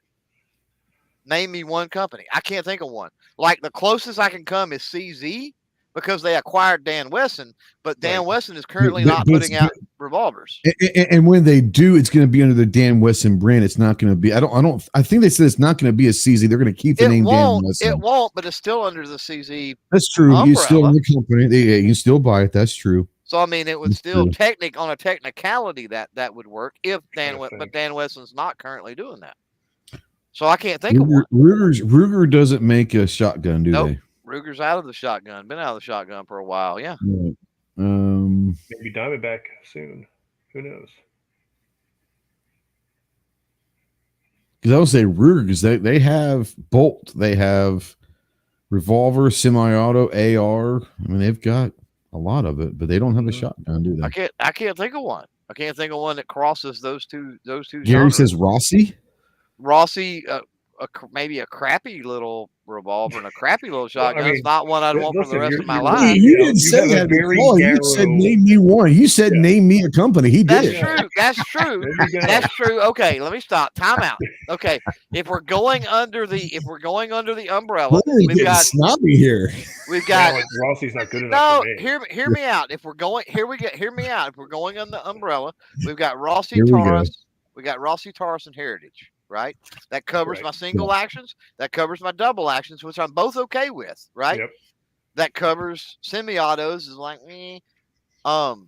Name me one company. I can't think of one. Like the closest I can come is CZ, because they acquired Dan Wesson, but Dan Wesson is currently not putting out revolvers. And when they do, it's going to be under the Dan Wesson brand. It's not going to be. I think they said it's not going to be a CZ. They're going to keep the name Dan Wesson. It won't, but it's still under the CZ. That's true. Umbrella. You still in the company. You can still buy it. That's true. So I mean, it would still on a technicality that would work if but Dan Wesson's not currently doing that. So I can't think of one. Ruger doesn't make a shotgun, do they? Ruger's out of the shotgun. Been out of the shotgun for a while. Yeah. Right. Maybe Diamondback soon. Who knows? Because I would say Ruger, because they have bolt, they have revolver, semi-auto, AR. I mean, they've got a lot of it, but they don't have a shotgun, do they? I can't think of one. I can't think of one that crosses those two. Gary says Rossi. maybe a crappy little revolver and a crappy little shotgun. It's not one I'd want for the rest of my you're life. right. You didn't say that before. You said name me one. You said name me a company. He did. That's true. That's true. Okay, let me stop. Time out. Okay, if we're going under the umbrella, we've got snobby here. We've got Rossi's not good enough for me. Hear me out. If we're going hear me out. If we're going on the umbrella, we've got Rossi, Taurus. We got Rossi, Taurus, and Heritage. Right? That covers my single actions. That covers my double actions, which I'm both okay with. Right? Yep. That covers semi-autos is like me. Other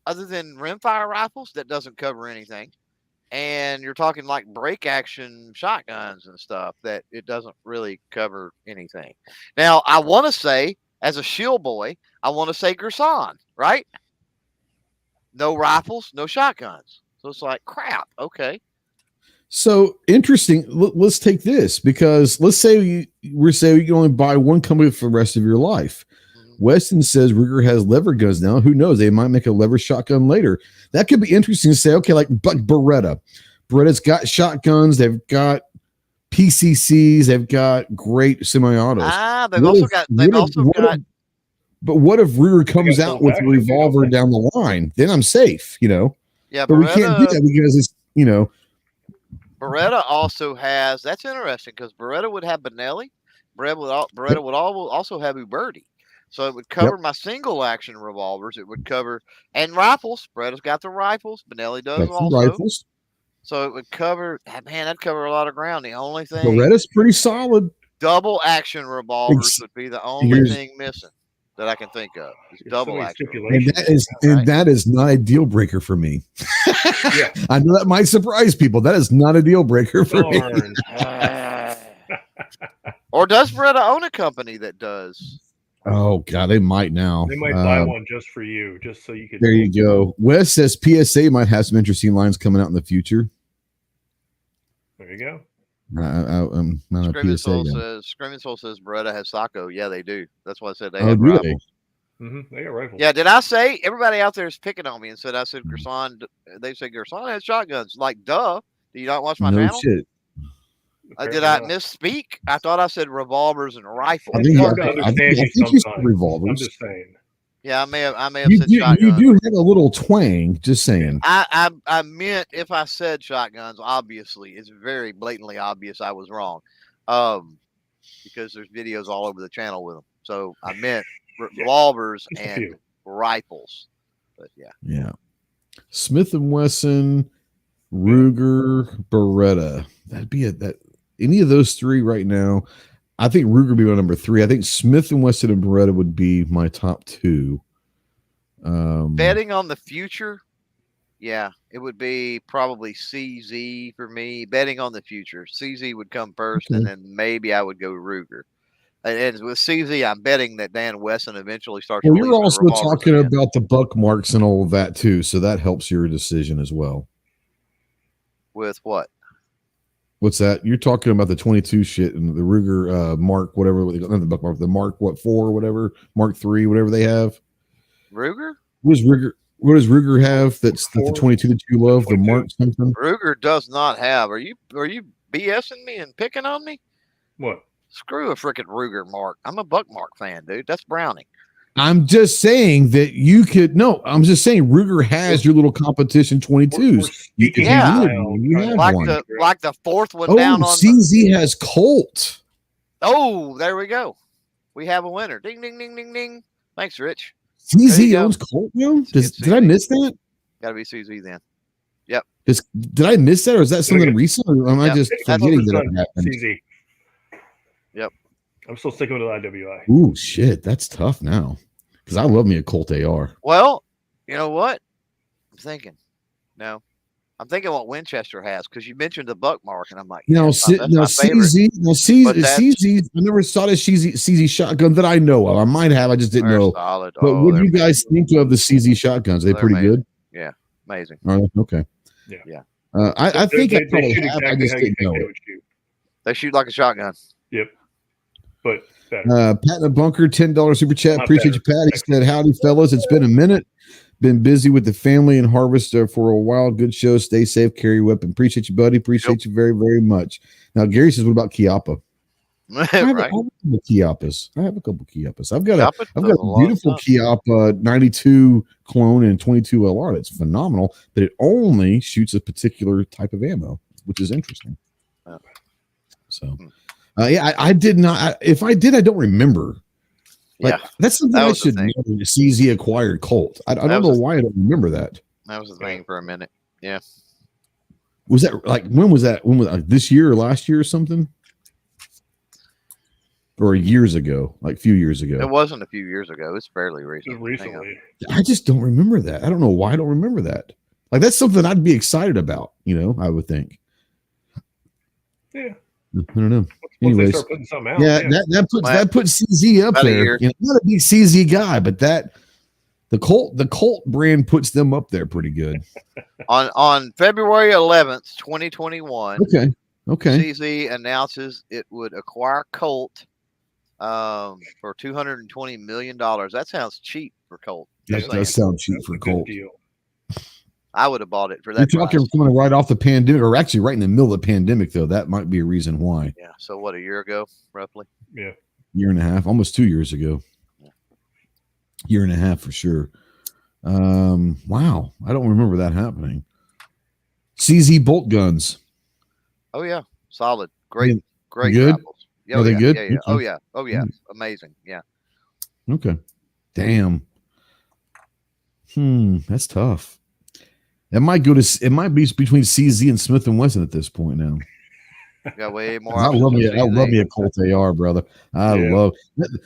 than rimfire rifles, that doesn't cover anything. And you're talking like break action shotguns and stuff that it doesn't really cover anything. Now, I want to say, as a shield boy, I want to say Gerson, right? No rifles, no shotguns. So it's like, crap. Okay. So interesting. Let's take this, because let's say we're saying you can only buy one company for the rest of your life. Weston says Ruger has lever guns now. Who knows? They might make a lever shotgun later. That could be interesting to say, okay, like Beretta. Beretta's got shotguns. They've got PCCs. They've got great semi-autos. They've also got. But what if Ruger comes out with a revolver down the line? Then I'm safe, Yeah, but Beretta, we can't do that because it's, Beretta also has. That's interesting because Beretta would have Benelli. Beretta would also have Uberti. So it would cover my single action revolvers. It would cover and rifles. Beretta's got the rifles. Benelli does also. Rifles. So it would cover. Man, that'd cover a lot of ground. The only thing Beretta's pretty solid. Double action revolvers would be the only thing missing that I can think of. Is double action. And that is not a deal breaker for me. Yeah. I know that might surprise people. That is not a deal breaker for me. Or does Beretta own a company that does? Oh God, they might now. They might buy one just for you, just so you could. There you go. Wes says PSA might have some interesting lines coming out in the future. There you go. I'm not Screaming a PSA Soul says Beretta has Sacco. Yeah, they do. That's why I said they have rifles. They got rifles. Yeah, did I say everybody out there is picking on me and said I said Gerson? They said Gerson has shotguns. Like, duh. Do you not watch my channel? Shit. Did I misspeak? I thought I said revolvers and rifles. I think you said revolvers. I'm just saying. Yeah, I may have said shotguns. You do have a little twang. Just saying. I meant if I said shotguns, obviously it's very blatantly obvious I was wrong, because there's videos all over the channel with them. So I meant revolvers and rifles. But yeah. Smith and Wesson, Ruger, Beretta. That'd be any of those three right now. I think Ruger would be my number 3. I think Smith and Wesson and Beretta would be my top 2. Betting on the future, it would be probably CZ for me. Betting on the future, CZ would come first, and then maybe I would go Ruger. And with CZ, I'm betting that Dan Wesson eventually starts. Well, you're also talking about the buck marks and all of that too, so that helps your decision as well. With what? What's that? You're talking about the 22 shit and the Ruger Mark, whatever, not the buck mark, the Mark 4 whatever, Mark 3, whatever they have. Ruger? What does Ruger have that's the 22 that you love? 22. The Mark something? Ruger does not have. Are you BSing me and picking on me? What? Screw a freaking Ruger Mark. I'm a buck mark fan, dude. That's Browning. I'm just saying that you could. No, I'm just saying Ruger has your little competition 22s. Like the fourth one down on. CZ has Colt. Oh, there we go. We have a winner. Ding, ding, ding, ding, ding. Thanks, Rich. CZ owns Colt now? Did I miss that? Got to be CZ then. Yep. Did I miss that, or is that something recent, or am I just forgetting that happened? CZ. Yep. I'm still sticking with the IWI. Ooh, shit. That's tough now. Because I love me a Colt AR. Well, you know what? I'm thinking what Winchester has, because you mentioned the buck mark, and I'm like, CZ, I never saw this CZ shotgun that I know of. I might have, I just didn't know. Solid. But what do you guys think of the CZ shotguns? Are they pretty good? Yeah, amazing. Okay. Yeah. I think I probably have. I just didn't know. They shoot like a shotgun. Yep. But Pat in the Bunker, $10 super chat. Appreciate you, Pat. He said, "Howdy, fellas. It's been a minute. Been busy with the family and harvest for a while. Good show. Stay safe. Carry weapon. Appreciate you, buddy. Appreciate you very, very much. Now, Gary says, what about Chiappa? I have a couple Chiappas. I've got a beautiful Chiappa 92 clone and 22 LR. That's phenomenal, but it only shoots a particular type of ammo, which is interesting. So, I did not. If I did, I don't remember. Like, that's something I should know. The CZ acquired Colt. I don't know why I don't remember that. That was the thing for a minute. Yeah. Was that like when was that? When was this year or last year or something? Or years ago, like a few years ago. It wasn't a few years ago. It's fairly recent. Recently. I just don't remember that. I don't know why I don't remember that. Like, that's something I'd be excited about, I would think. Yeah. I don't know. Once Anyways, they start putting something out, that puts CZ up there. I'm not a big CZ guy, but the Colt brand puts them up there pretty good. On February 11th, 2021. Okay. CZ announces it would acquire Colt for $220 million. That sounds cheap for Colt. That does sound cheap for Colt. I would have bought it for that. You're talking coming right off the pandemic, or actually right in the middle of the pandemic, though. That might be a reason why. Yeah. So what, a year ago, roughly? Yeah. Year and a half, almost 2 years ago. Year and a half for sure. Wow. I don't remember that happening. CZ bolt guns. Oh yeah. Solid. Great. Great. Good. Rifles. Yeah, Are they good? Yeah. Oh yeah. Oh yeah. Amazing. Yeah. Okay. Damn. That's tough. It might be between CZ and Smith & Wesson at this point now. Got way more. I love me a Colt AR, brother. I love,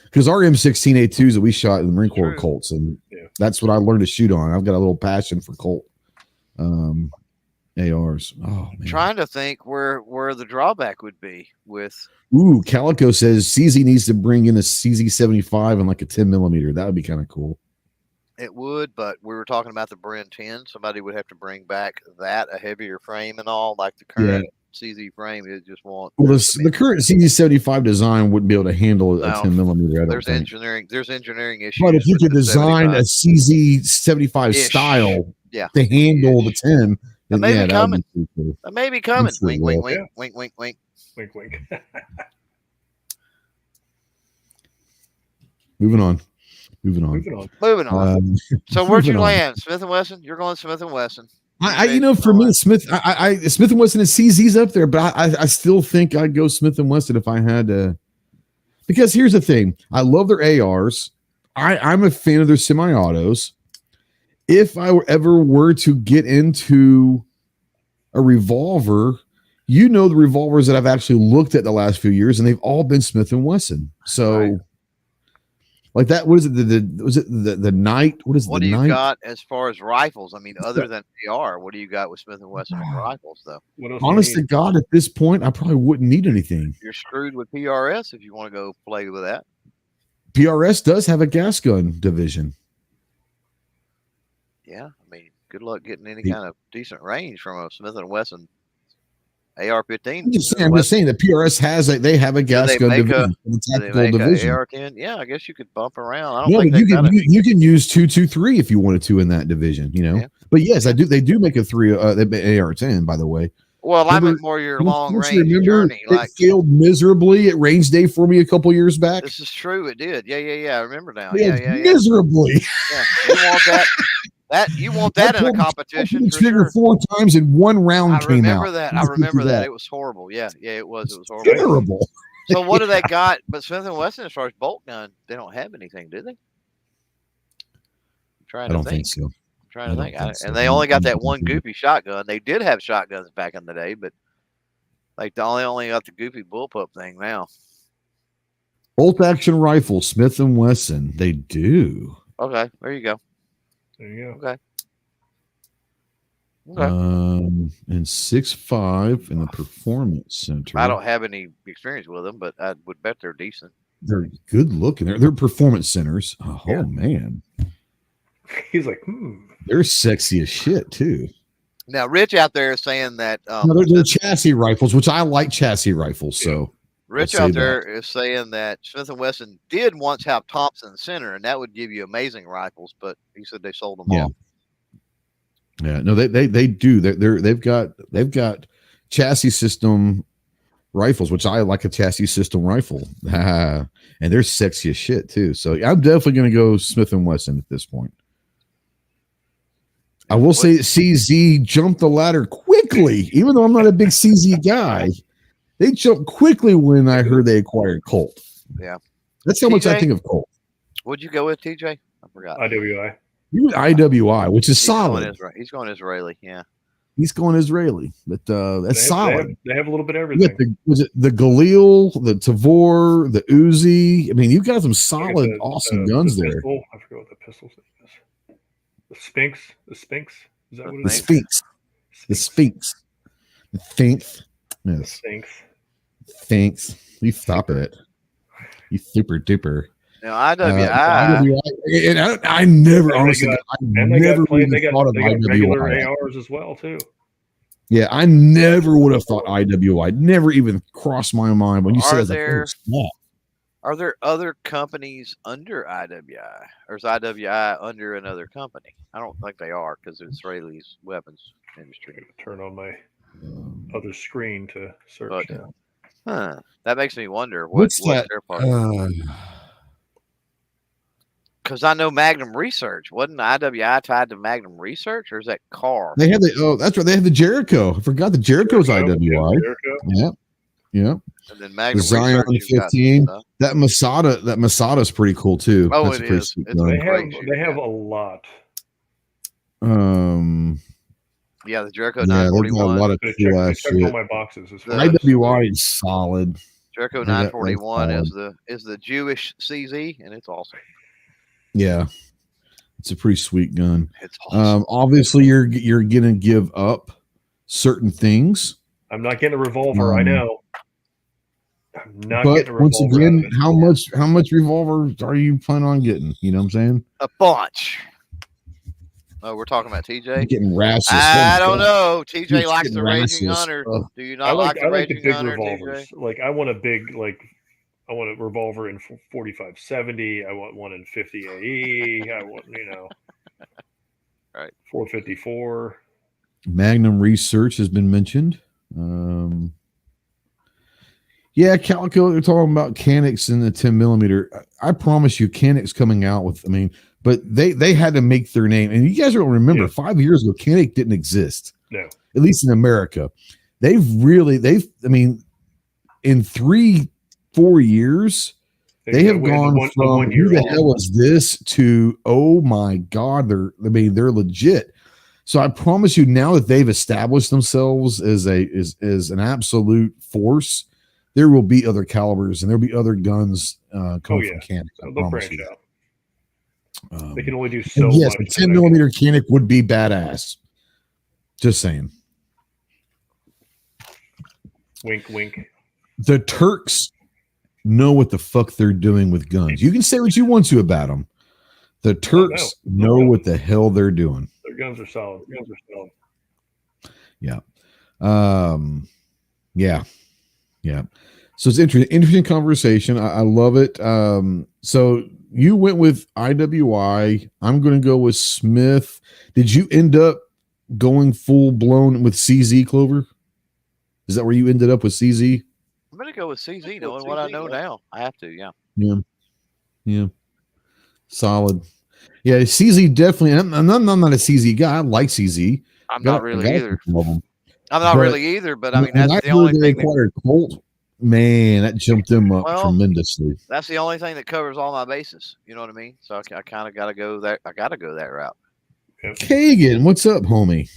because our M16A2s that we shot in the Marine Corps Colts, and that's what I learned to shoot on. I've got a little passion for Colt ARs. Oh man. Trying to think where the drawback would be with. Ooh, Calico says CZ needs to bring in a CZ75 and like a 10 millimeter. That would be kind of cool. It would, but we were talking about the Bren 10. Somebody would have to bring back a heavier frame and all, like the current CZ frame. It just won't. Well, the current CZ75 design wouldn't be able to handle a 10 millimeter. There's engineering issues. But if you could design a CZ75 style to handle the 10, then that may be coming. Cool. That may be coming. Wink, wink, wink, wink, wink, wink, wink, wink. Moving on. So where'd you land? Smith & Wesson? You're going Smith & Wesson. For me, Smith & Wesson and CZ's up there, but I still think I'd go Smith & Wesson if I had to. Because here's the thing. I love their ARs. I'm a fan of their semi-autos. If I ever were to get into a revolver, the revolvers that I've actually looked at the last few years, and they've all been Smith & Wesson. So... Right. Like that, what is it? The Knight? What do you got as far as rifles? I mean, other than AR, what do you got with Smith & Wesson and rifles, though? Honest to God, at this point, I probably wouldn't need anything. You're screwed with PRS if you want to go play with that. PRS does have a gas gun division. Yeah, I mean, good luck getting any kind of decent range from a Smith & Wesson AR-15. I'm just saying that PRS have a gas gun division. AR-10? Yeah, I guess you could bump around. You can use 223 if you wanted to in that division, Yeah. But yes, I do. They do make a AR-10, by the way. Well, I meant more your long range journey. It failed miserably at range day for me a couple years back. This is true. It did. Yeah. I remember now. Miserably. Yeah. You want that? You want that in a competition? Trigger 4 times in one round came out. I remember that. It was horrible. Yeah, it was. It was horrible. Terrible. So what do they got? But Smith & Wesson, as far as bolt gun, they don't have anything, do they? I don't think so. I'm trying to think. And they only got that one goofy shotgun. They did have shotguns back in the day, but like they only got the goofy bullpup thing now. Bolt action rifle, Smith & Wesson. They do. Okay, there you go. There you go. Okay. And 6.5 in the Performance Center. I don't have any experience with them, but I would bet they're decent. They're good looking. They're Performance Centers. Oh man. He's like, They're sexy as shit too. Now, Rich out there is saying that they're chassis rifles, which I like chassis rifles. So Rich out there is saying that Smith & Wesson did once have Thompson Center, and that would give you amazing rifles, but he said they sold them off. Yeah, no, they do. They've got chassis system rifles, which I like a chassis system rifle, and they're sexy as shit too. So I'm definitely going to go Smith & Wesson at this point. I will say CZ jumped the ladder quickly, even though I'm not a big CZ guy. They jumped quickly when I heard they acquired Colt. Yeah, that's how much I think of Colt. What'd you go with, TJ? I forgot. IWI. You went IWI, which is solid. He's going Israeli. Yeah, he's going Israeli, but that's solid. They have a little bit of everything. Was it the Galil, the Tavor, the Uzi? I mean, you've got some solid, awesome guns there. Pistol, I forget what the pistol is. The Sphinx. The Sphinx. Is that what it is? Sphinx. The Sphinx. The Sphinx. Yes. Sphinx. Sphinx. You stop it. You super duper. No, IWI. And I never honestly. They got regular ARs as well too. Yeah, I never would have thought IWI. Never even crossed my mind when you said that. Are there other companies under IWI, or is IWI under another company? I don't think they are because it's Israeli's weapons industry. I'm gonna turn on my other screen to search. That makes me wonder what's their part. Because I know Magnum Research wasn't IWI tied to Magnum Research, or is that car? They have that's right. They have the Jericho. I forgot the Jericho's IWI. Yeah. And then Magnum Zion 15. That Masada is pretty cool too. Oh, that's it is. They have a lot. Yeah, the Jericho 941. A lot of cool ass shit. All my boxes. IWI is solid. Jericho 941 is the Jewish CZ, and it's awesome. Yeah, it's a pretty sweet gun. It's awesome. Obviously, you're gonna give up certain things. I'm not getting a revolver. I know. I'm not getting a revolver. Once again, how much revolver are you planning on getting? You know what I'm saying? A bunch. Oh, we're talking about TJ. You're getting rashes. I don't know. TJ likes the Raging Hunter. Do you not like the Raging Hunter, revolvers. TJ? Like I want a big I want a revolver in 4570. I want one in 50 AE. I want right 454. Magnum Research has been mentioned. Yeah, Calico, they're talking about Canics in the 10 millimeter. I promise you, Canics coming out with, but they had to make their name. And you guys don't remember, 5 years ago, Canic didn't exist. No. At least in America. In 3-4 years, they have gone from who the hell is this to, oh my God, they're legit. So I promise you, now that they've established themselves as an absolute force, there will be other calibers and there'll be other guns coming from Canic. They'll branch out. They can only do so much. Yes, a 10 millimeter Canic would be badass. Just saying. Wink, wink. The Turks know what the fuck they're doing with guns. You can say what you want to about them. The Turks know what the hell they're doing. Their guns are solid. Yeah. Yeah. So it's interesting conversation. I love it. So you went with IWI. I'm going to go with Smith. Did you end up going full blown with CZ, Clover? Is that where you ended up with CZ? I'm going to go with CZ, knowing what I know now. I have to, yeah. Yeah. Solid. Yeah, CZ definitely. I'm not a CZ guy. I like CZ. I'm not really either. But that's the only thing. Acquired Colt, man, that jumped them up tremendously. That's the only thing that covers all my bases. You know what I mean? So I kind of got to go there. I got to go that route. Kagan, what's up, homie?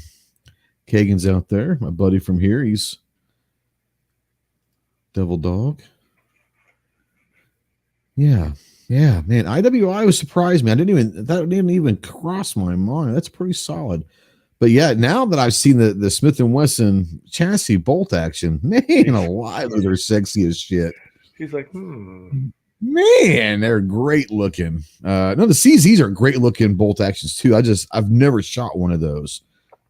Kagan's out there, my buddy from here. He's Devil Dog. Yeah, man. IWI was surprised me. That didn't even cross my mind. That's pretty solid. But yeah, now that I've seen the Smith & Wesson chassis bolt action, man alive, they're sexy as shit. He's like, Man, they're great looking. No, the CZs are great looking bolt actions too. I've never shot one of those.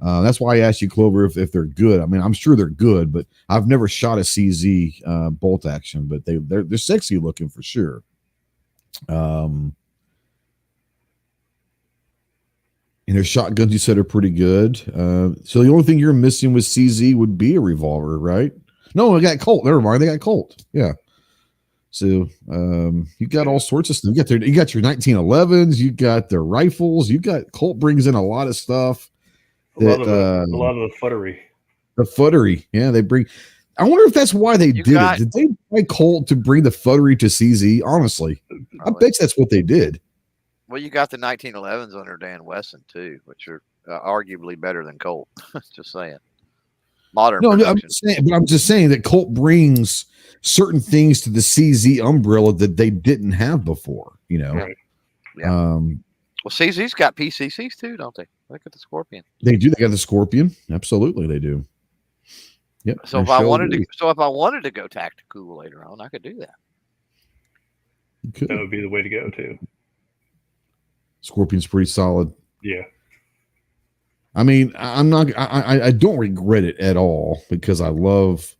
That's why I asked you, Clover, if they're good. I mean, I'm sure they're good, but I've never shot a CZ bolt action, but they're sexy looking for sure. And their shotguns, you said, are pretty good. So the only thing you're missing with CZ would be a revolver, right? No, I got Colt. Never mind, they got Colt. Yeah. So you got all sorts of stuff. You got your 1911s. You got their rifles. You got Colt brings in a lot of stuff. A lot of the futtery. The futtery, yeah, they bring. I wonder if that's why they did it. Did they buy Colt to bring the futtery to CZ? Honestly, I bet that's what they did. Well, you got the 1911s under Dan Wesson too, which are arguably better than Colt. Just saying. Modern. No, I'm just saying that Colt brings certain things to the CZ umbrella that they didn't have before. You know. Right. Yeah. Well, CZ's got PCCs too, don't they? Look at the Scorpion. They do. They got the Scorpion. Absolutely, they do. Yep. So if I wanted to go tactical later on, I could do that. That would be the way to go too. Scorpion's pretty solid. Yeah. I mean, I don't regret it at all because I love,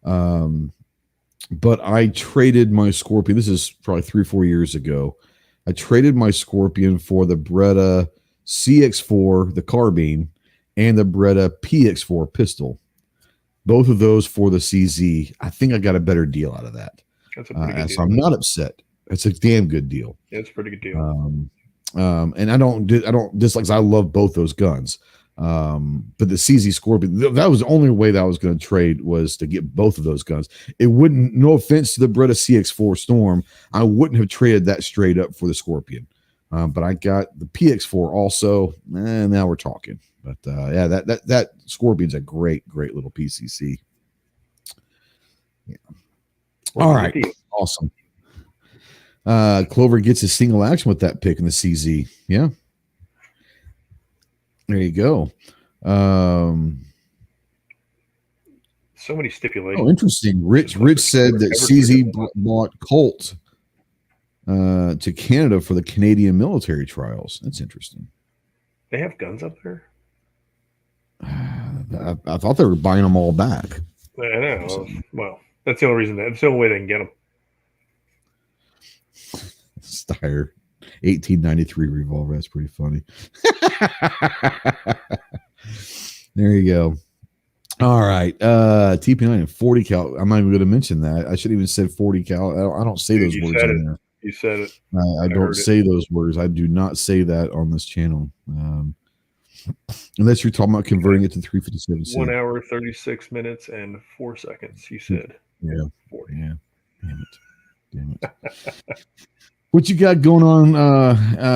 but I traded my Scorpion. This is probably 3-4 years ago. I traded my Scorpion for the Beretta CX4, the carbine, and the Beretta PX4 pistol. Both of those for the CZ. I think I got a better deal out of that. That's a pretty good deal. So I'm not upset. It's a damn good deal. Yeah, it's a pretty good deal. And I don't dislike. I love both those guns. But the CZ Scorpion, that was the only way that I was going to trade was to get both of those guns. It wouldn't. No offense to the Beretta CX4 Storm, I wouldn't have traded that straight up for the Scorpion. But I got the PX4 also, and now we're talking. But yeah, that Scorpion's a great little PCC. Yeah. All right, awesome. Clover gets a single action with that pick in the CZ. Yeah. There you go. So many stipulations. Oh, interesting. Rich said that CZ bought Colt to Canada for the Canadian military trials. That's interesting. They have guns up there? I thought they were buying them all back. I know. Well, that's the only reason. That's the only way they can get them. Steyr 1893 revolver. That's pretty funny. There you go. All right. TP9 and 40 cal. I'm not even going to mention that. I should even said 40 cal. I don't say those words in there. You said it. I don't say those words. I do not say that on this channel. Unless you're talking about converting it to 357. 1 hour, 36 minutes, and 4 seconds, he said. Yeah. 40. Yeah. Damn it. What you got going on?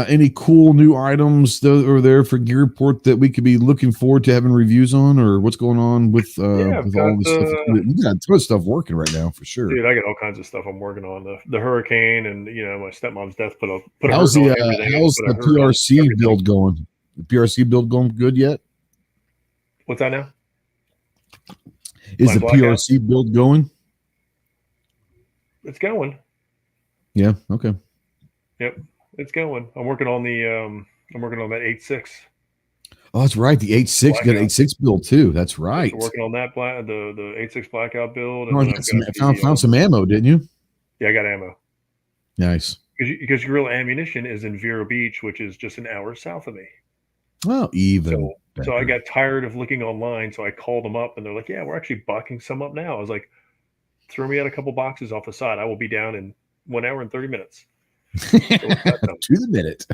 Any cool new items that are there for Gear Report that we could be looking forward to having reviews on, or what's going on with all this stuff? You got a ton of stuff working right now for sure. Dude, I got all kinds of stuff I'm working on. The hurricane, and my stepmom's death put how's the PRC build going? The PRC build going good yet? What's that now? Is the PRC build going? It's going. Yeah. Okay. Yep, it's going. I'm working on that 8.6. Oh, that's right. The 8.6 got 8.6 build too. That's right. So working on that the 8.6 blackout build. And found some ammo, didn't you? Yeah, I got ammo. Nice. Because Guerrilla Ammunition is in Vero Beach, which is just an hour south of me. Well, even. So I got tired of looking online, so I called them up, and they're like, "Yeah, we're actually bucking some up now." I was like, "Throw me out a couple boxes off the side. I will be down in 1 hour and 30 minutes." To the minute.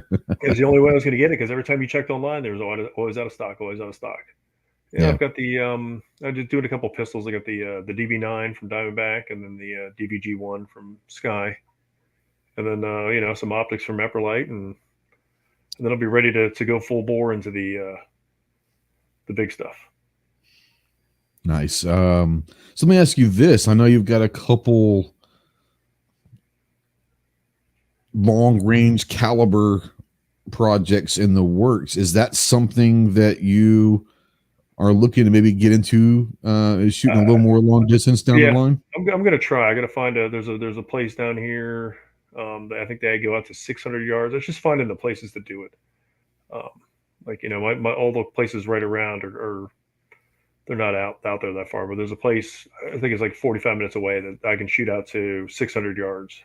It was the only way I was going to get it because every time you checked online, there was always out of stock. Yeah, I've got I'm just doing a couple of pistols. I got the DB9 from Diamondback, and then the DBG1 from Sky, and then some optics from Epperlite, and then I'll be ready to go full bore into the big stuff. Nice. So let me ask you this. I know you've got a couple long range caliber projects in the works. Is that something that you are looking to maybe get into shooting a little more long distance down the line? I'm going to try. I got to find there's a place down here. I think they go out to 600 yards. It's just finding the places to do it. Like, my all the places right around are they're not out there that far, but there's a place I think it's like 45 minutes away that I can shoot out to 600 yards.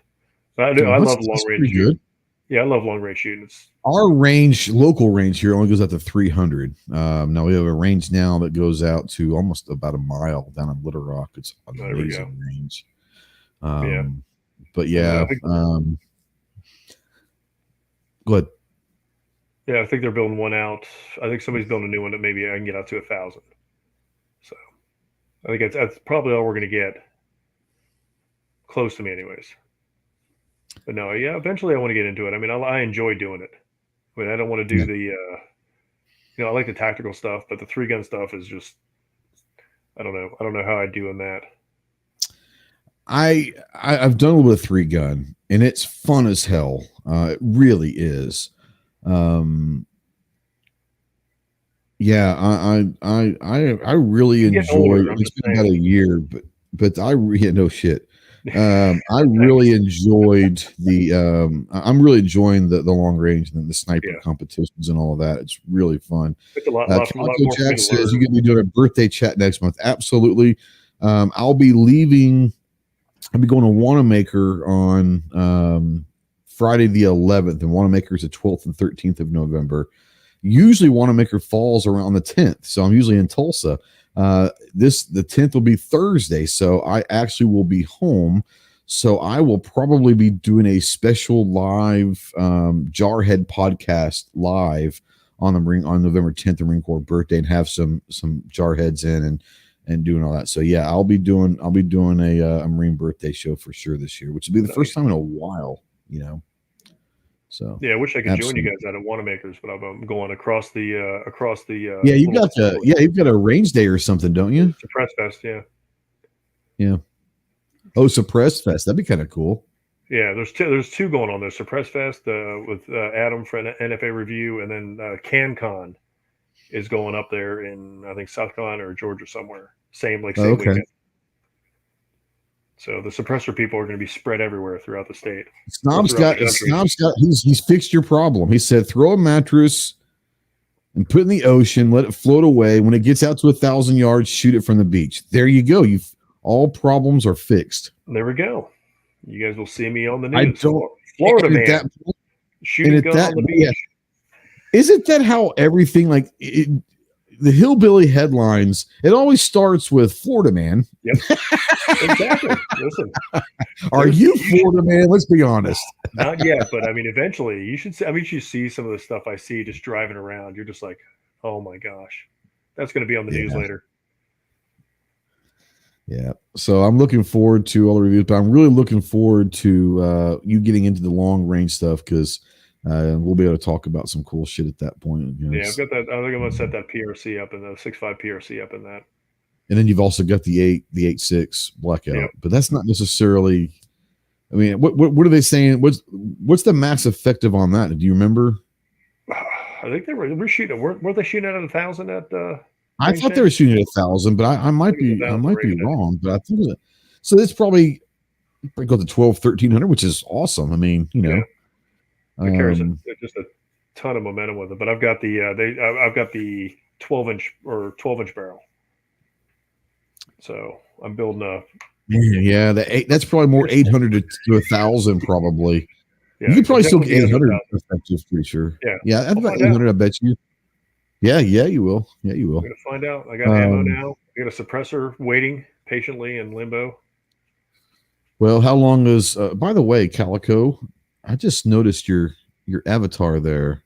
So Oh, I love long that's range pretty shooting. good. Yeah, I love long range shooting. Our local range here only goes out to 300. Now we have a range now that goes out to almost about a mile down in Little Rock. It's an amazing range. Yeah. But yeah, go ahead. Yeah, I think they're building one out. I think somebody's building a new one that maybe I can get out to 1,000. So I think that's probably all we're going to get. Close to me, anyways. But no, yeah, eventually I want to get into it. I mean, I enjoy doing it. I mean, I don't want to do the, I like the tactical stuff, but the 3-gun stuff is just, I don't know. I don't know how I do in that. I've done a little bit of 3-gun, and it's fun as hell. It really is. Yeah, I really enjoy. It's been about a year, but no shit. I really enjoyed I'm really enjoying the long range and the sniper competitions and all of that. It's really fun. It's a lot more Jack says you're going to be doing a birthday chat next month. Absolutely. I'll be leaving. I'll be going to Wanamaker on Friday the 11th, and Wanamaker is the 12th and 13th of November. Usually Wanamaker falls around the 10th, so I'm usually in Tulsa. The 10th will be Thursday, so I actually will be home. So I will probably be doing a special live Jarhead podcast live on November 10th, the Marine Corps birthday, and have some Jarheads in and doing all that. So yeah, I'll be doing a Marine birthday show for sure this year, which will be the first time in a while, So yeah, I wish I could join you guys out at Wanamaker's, but I'm going across the yeah, you've got a range day or something, don't you? Suppress Fest, yeah. Yeah. Oh, Suppress Fest. That'd be kind of cool. Yeah, there's two going on there. Suppress Fest with Adam for an NFA review, and then CanCon is going up there in, I think, South Carolina or Georgia somewhere. Same weekend. So the suppressor people are going to be spread everywhere throughout the state. He's fixed your problem. He said, throw a mattress and put it in the ocean, let it float away. When it gets out to 1,000 yards, shoot it from the beach. There you go. All problems are fixed. There we go. You guys will see me on the news. Florida man shooting gun on the beach. Yeah. Isn't that how everything the hillbilly headlines, it always starts with Florida man. Yep. Exactly. Listen. Are you Florida man? Let's be honest. Not yet, but I mean, eventually you should see some of the stuff I see just driving around. You're just like, oh my gosh, that's going to be on the news later. Yeah. So I'm looking forward to all the reviews, but I'm really looking forward to you getting into the long range stuff, because we'll be able to talk about some cool shit at that point. Yeah, I've got that. I think I'm going to set that PRC up in the 6.5 PRC up in that. And then you've also got the 8.6 blackout, but that's not necessarily. I mean, what are they saying? What's the max effective on that? Do you remember? I think they were shooting. Weren't they shooting at 1,000 at? I thought they were shooting at 1,000, but I might be wrong. But I think so. It's probably go to 1,200-1,300, which is awesome. I mean, it carries just a ton of momentum with it. But I've got the 12-inch barrel. So I'm building a. Yeah, that's probably more 800 to 1,000 probably. Yeah, you could probably still get 800 effective, pretty sure. Yeah, I've got 800. I bet you. Yeah, you will. Yeah, you will. I'm gonna find out. I got ammo now. I got a suppressor waiting patiently in limbo. Well, how long is? By the way, Calico, I just noticed your avatar there.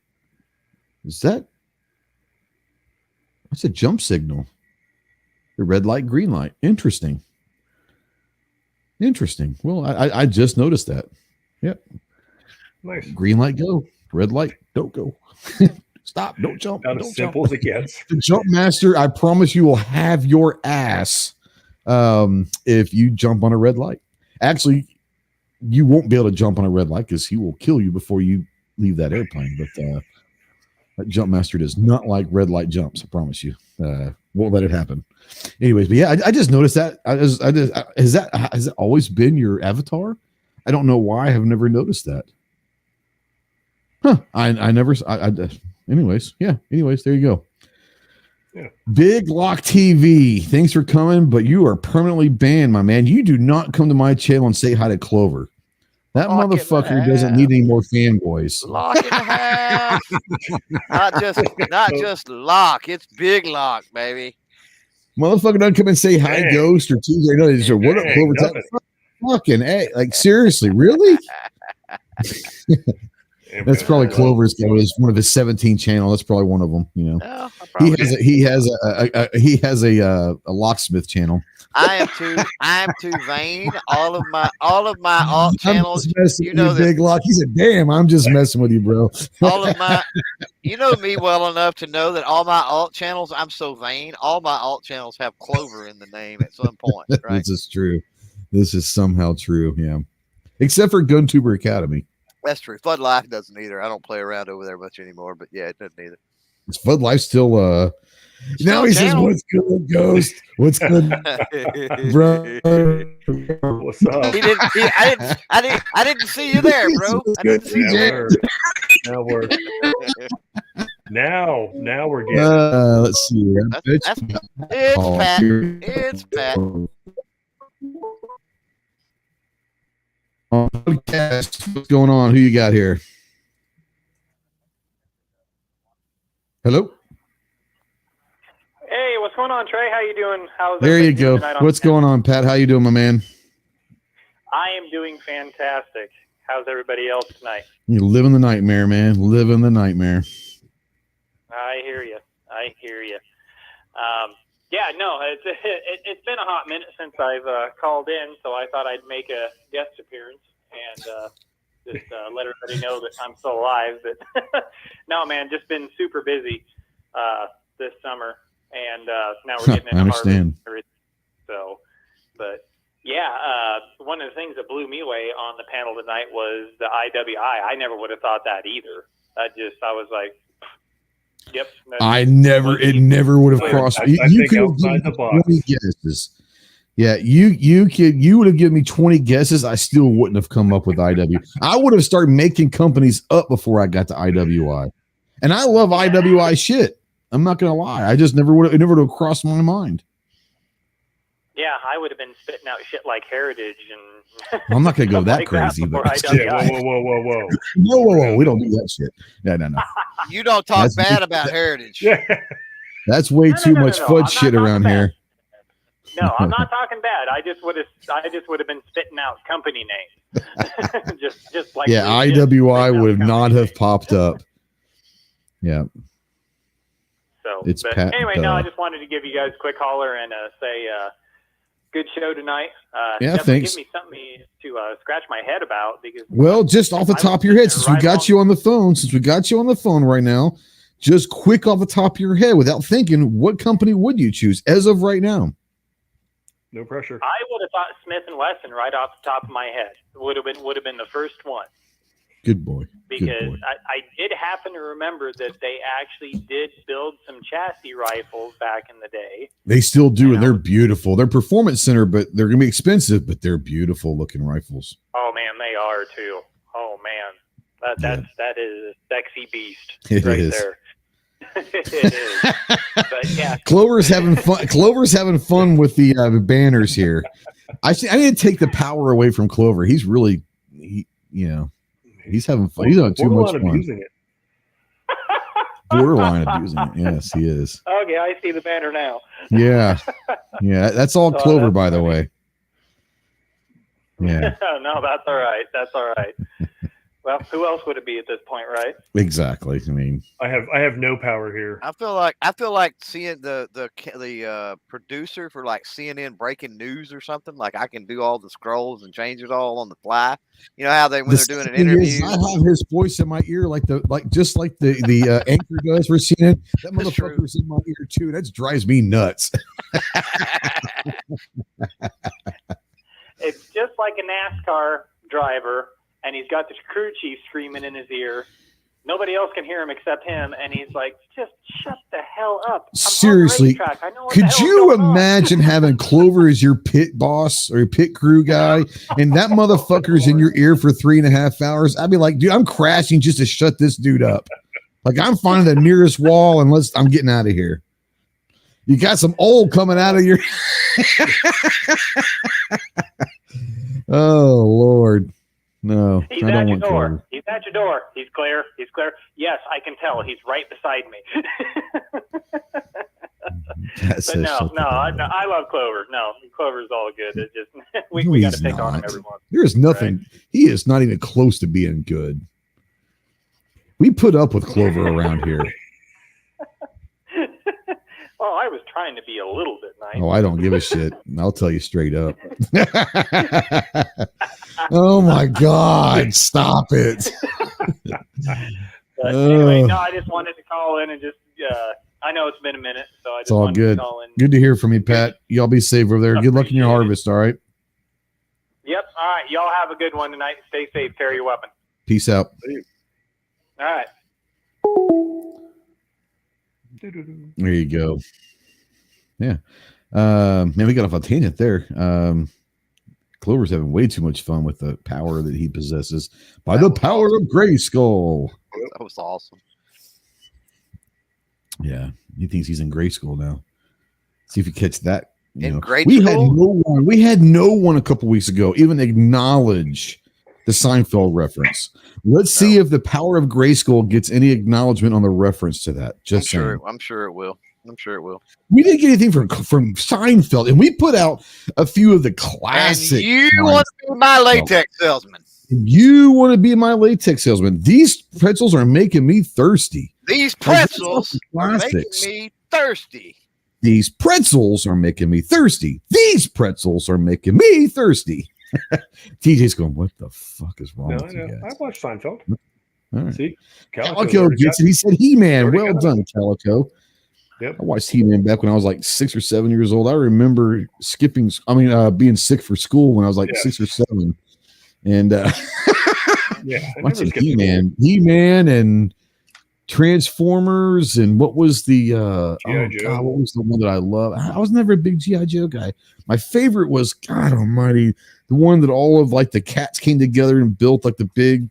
That's a jump signal. The red light, green light. Interesting. Well, I just noticed that. Yep. Nice. Green light, go. Red light, don't go. Stop. Don't jump. Not as simple as it gets. The jump master, I promise you will have your ass if you jump on a red light. Actually, you won't be able to jump on a red light because he will kill you before you leave that airplane. But that jump master does not like red light jumps. I promise you. Won't let it happen. Anyways, but yeah, I just noticed that. Has that always been your avatar? I don't know why I have never noticed that. Huh? I never. anyways, there you go. Yeah. Big Lock TV. Thanks for coming, but you are permanently banned, my man. You do not come to my channel and say hi to Clover. That Lock motherfucker doesn't need any more fanboys. Lock in the half. not just Lock. It's Big Lock, baby. Motherfucker doesn't come and say hi, Dang. Ghost or Tuesday. No, they say, what up, Clover? Nothing. Fucking hey, like seriously, really? That's probably Clover's one of his 17 channels. That's probably one of them. You know, No, he has a locksmith channel. I am too vain. All of my alt channels. You know, Big Lock. He said, "Damn, I'm just messing with you, bro." All of my, you know me well enough to know that all my alt channels. I'm so vain. All my alt channels have Clover in the name at some point. Right? This is true. This is somehow true. Yeah, except for GunTuber Academy. That's true. Flood Life doesn't either. I don't play around over there much anymore. But yeah, it doesn't either. Is Flood Life still now he says, "What's good, Ghost? What's good, bro? What's up?" I didn't see you there, bro. I didn't see you there. Now we're getting. Let's see. It's Pat. Podcast. What's going on? Who you got here? Hello. Hey, what's going on, Trey? How you doing? How's there you go. What's going on, Pat? How you doing, my man? I am doing fantastic. How's everybody else tonight? You living the nightmare, man. Living the nightmare. I hear you. Yeah, no, it's been a hot minute since I've called in, so I thought I'd make a guest appearance and just let everybody know that I'm still alive. But no, man, just been super busy this summer, and now we're getting into I understand. harvest. So, but yeah, one of the things that blew me away on the panel tonight was the IWI. I never would have thought that either. I was like, yep. It never would have crossed. You could have given me 20 guesses. Yeah, you would have given me 20 guesses. I still wouldn't have come up with IW. I would have started making companies up before I got to IWI. And I love IWI shit. I'm not gonna lie. I just never would have crossed my mind. Yeah, I would have been spitting out shit like Heritage and. I'm not gonna go that like crazy, that but Whoa. Whoa. We don't do that shit. No. You don't talk bad about Heritage. That's way too much fudge shit around here. No, I'm not talking bad. I just would have been spitting out company names. just like IWI would not have popped up. Yeah. So it's Pat. Anyway, no, I just wanted to give you guys a quick holler and say good show tonight. Thanks. Give me something to scratch my head about because just off the top of your head, since we got you on the phone right now, just quick off the top of your head without thinking, what company would you choose as of right now? No pressure. I would have thought Smith & Wesson right off the top of my head. Would have been the first one. Good boy. Because I did happen to remember that they actually did build some chassis rifles back in the day. They still do, and they're beautiful. They're performance center, but they're going to be expensive, but they're beautiful looking rifles. Oh, man, they are too. Oh, man. That is a sexy beast there. It is. But yeah. Clover's having fun with the banners here. I need to take the power away from Clover. He's really, he's having fun. He's having too much fun. Abusing it. Borderline abusing it. Yes, he is. Okay, I see the banner now. Yeah. That's all Clover, by the way. Yeah. No, that's all right. Well, who else would it be at this point, right? Exactly. I mean, I have no power here. I feel like seeing the producer for like CNN breaking news or something. Like I can do all the scrolls and change it all on the fly. You know how when they're doing an interview. I have his voice in my ear, just like the anchor does for CNN. That motherfucker's in my ear too. That drives me nuts. It's just like a NASCAR driver. And he's got the crew chief screaming in his ear. Nobody else can hear him except him. And he's like, just shut the hell up. Seriously. Could you imagine having Clover as your pit boss or your pit crew guy? And that motherfucker's in your ear for 3.5 hours. I'd be like, dude, I'm crashing just to shut this dude up. Like I'm finding the nearest wall and I'm getting out of here. You got some old coming out of your. Oh Lord, no! He's I at don't your want door. Clover. He's at your door. He's clear. He's clear. Yes, I can tell. He's right beside me. But I love Clover. No, Clover's all good. It's just we got to pick on him every once. There's nothing. Right? He is not even close to being good. We put up with Clover around here. Well, I was trying to be a little bit nice. Oh, I don't give a shit. I'll tell you straight up. Oh my God! Stop it. But anyway, no, I just wanted to call in and just. I know it's been a minute, so I just it's all wanted good. to call in. Good to hear from you, Pat. Y'all be safe over there. Good luck in your harvest. All right. Yep. All right. Y'all have a good one tonight. Stay safe. Carry your weapon. Peace out. All right. There you go. Yeah. Man, we got off a tangent there. Clover's having way too much fun with the power that he possesses by the power of Grayskull. That was awesome. Yeah. He thinks he's in Grayskull now. See if you catch that. We had no one a couple weeks ago even acknowledge the Seinfeld reference. Let's see if the power of Grayskull gets any acknowledgement on the reference to that. I'm sure it will. We didn't get anything from Seinfeld, and we put out a few of the classic. And you want to be my latex salesman. You want to be my latex salesman. These pretzels are making me thirsty. These pretzels are making me thirsty. These pretzels are making me thirsty. These pretzels are making me thirsty. TJ's going, what the fuck is wrong with you guys? I watched Seinfeld. All right. See? Calico gets it. He said He-Man. Well done, Calico. Yep. I watched He-Man back when I was like 6 or 7 years old. I remember being sick for school when I was like 6 or 7. And watching He-Man and Transformers, and what was the what was the one that I love? I was never a big G.I. Joe guy. My favorite was, God almighty, the one that all of like the cats came together and built like the big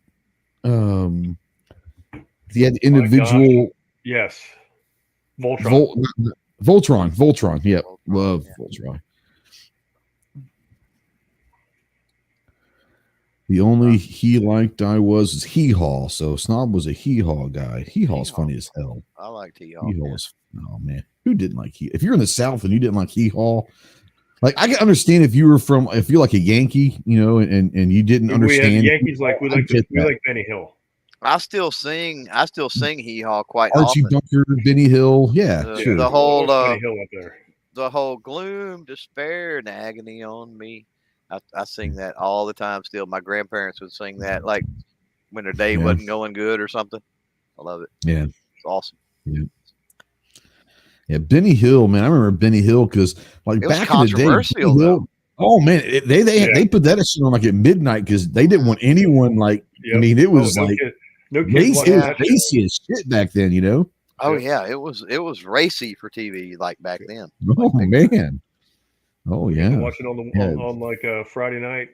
they had individual yes. Voltron. Voltron. Yep. Love Voltron. The only he liked I was Hee-Haw. So Snob was a Hee-Haw guy. Hee-Haw's funny as hell. I liked Hee-Haw. Oh man. Who didn't like Hee-Haw? If you're in the South and you didn't like Hee-Haw, like I can understand if you're like a Yankee, and you didn't understand. Yankees we like Benny Hill. I still sing Hee-Haw quite Archie often. Bunker, Benny Hill, sure. The whole Benny Hill up there. The whole gloom, despair, and agony on me. I sing that all the time still. My grandparents would sing that like when their day wasn't going good or something. I love it. Yeah. It's awesome. Yeah, Benny Hill, man. I remember Benny Hill because like back in the day, Benny Hill, oh man, they put that shit on like at midnight because they didn't want anyone like. Yep. I mean, it was racy as shit back then, Oh yeah, it was racy for TV like back then. Oh man. Oh yeah. Watch it on like Friday night,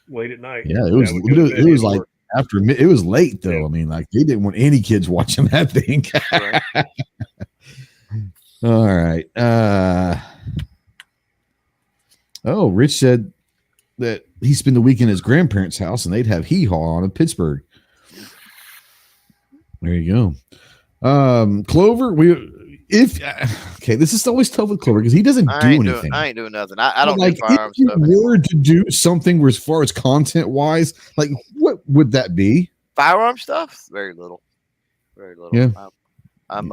late at night. Yeah, it was like after it was late though. Yeah. I mean, like they didn't want any kids watching that thing. Right. All right. Rich said that he spent the weekend at his grandparents' house and they'd have Hee-Haw on in Pittsburgh. There you go. Clover, this is always tough with Clover because he doesn't do anything. I ain't doing nothing. I don't like do firearms. If you were to do something where, as far as content wise, like what would that be? Firearm stuff? Very little. Yeah. I'm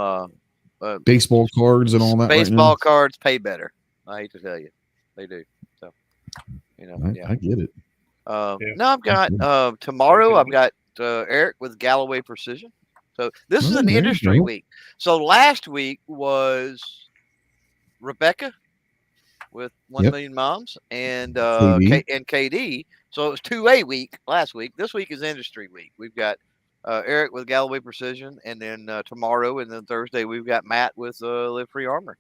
baseball cards and all that. Baseball cards pay better. I hate to tell you, they do. So, I get it. No, I've got tomorrow. I've got Eric with Galloway Precision. So this is an industry week. So last week was Rebecca with 1 Million Moms and KD. So it was 2A week last week. This week is industry week. We've got Eric with Galloway Precision, and then tomorrow and then Thursday we've got Matt with Live Free Armor.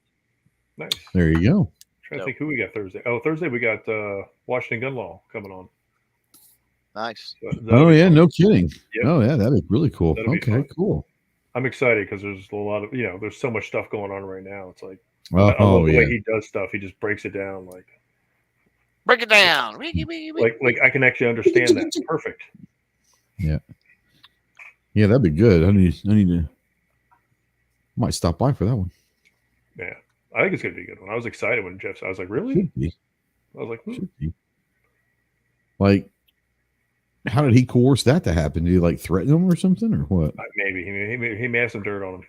Nice. There you go. Trying to think who we got Thursday. Oh, Thursday we got Washington Gun Law coming on. Nice. No kidding. Yep. Oh yeah, that'd be really cool. Okay, cool. I'm excited because there's a lot of there's so much stuff going on right now. It's like I love the way he does stuff. He just breaks it down like break it down. Like I can actually understand that. Perfect. Yeah. Yeah, that'd be good. I need to. Might stop by for that one. Yeah, I think it's gonna be a good one. I was excited when Jeff. I was like, really? Should be. I was like, Should be. Like, how did he coerce that to happen? Did he like threaten him or something, or what? Maybe he may have some dirt on him.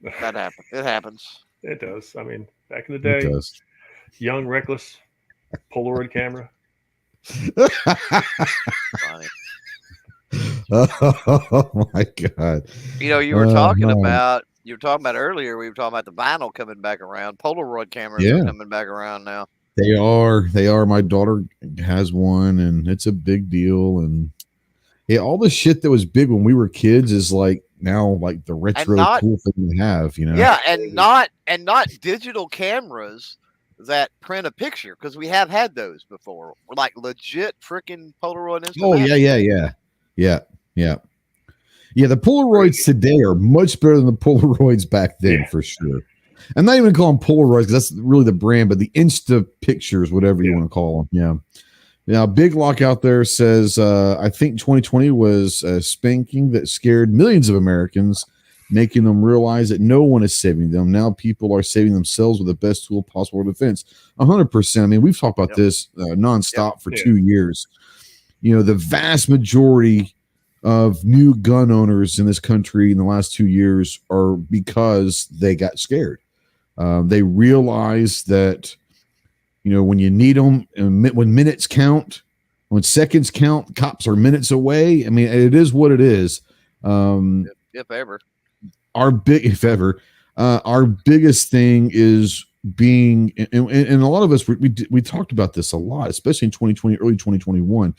That happens. It happens. It does. I mean, back in the day, young, reckless, Polaroid camera. Funny. Oh my God! You were talking about earlier. We were talking about the vinyl coming back around. Polaroid cameras are coming back around now. They are. My daughter has one, and it's a big deal. And yeah, all the shit that was big when we were kids is like now like the retro cool thing to have. Yeah, and not digital cameras that print a picture, because we have had those before. Like legit freaking Polaroid instant. Oh yeah. The Polaroids today are much better than the Polaroids back then, for sure. I'm not even calling them Polaroids because that's really the brand, but the Insta pictures, whatever you want to call them. Yeah. Now, Big Lock out there says, I think 2020 was a spanking that scared millions of Americans, making them realize that no one is saving them. Now people are saving themselves with the best tool possible for defense. 100%. I mean, we've talked about this nonstop for 2 years. The vast majority of new gun owners in this country in the last 2 years are because they got scared. They realize that, when you need them, when minutes count, when seconds count, cops are minutes away. I mean, it is what it is. If ever. Our biggest thing is being, and a lot of us, we talked about this a lot, especially in 2020, early 2021.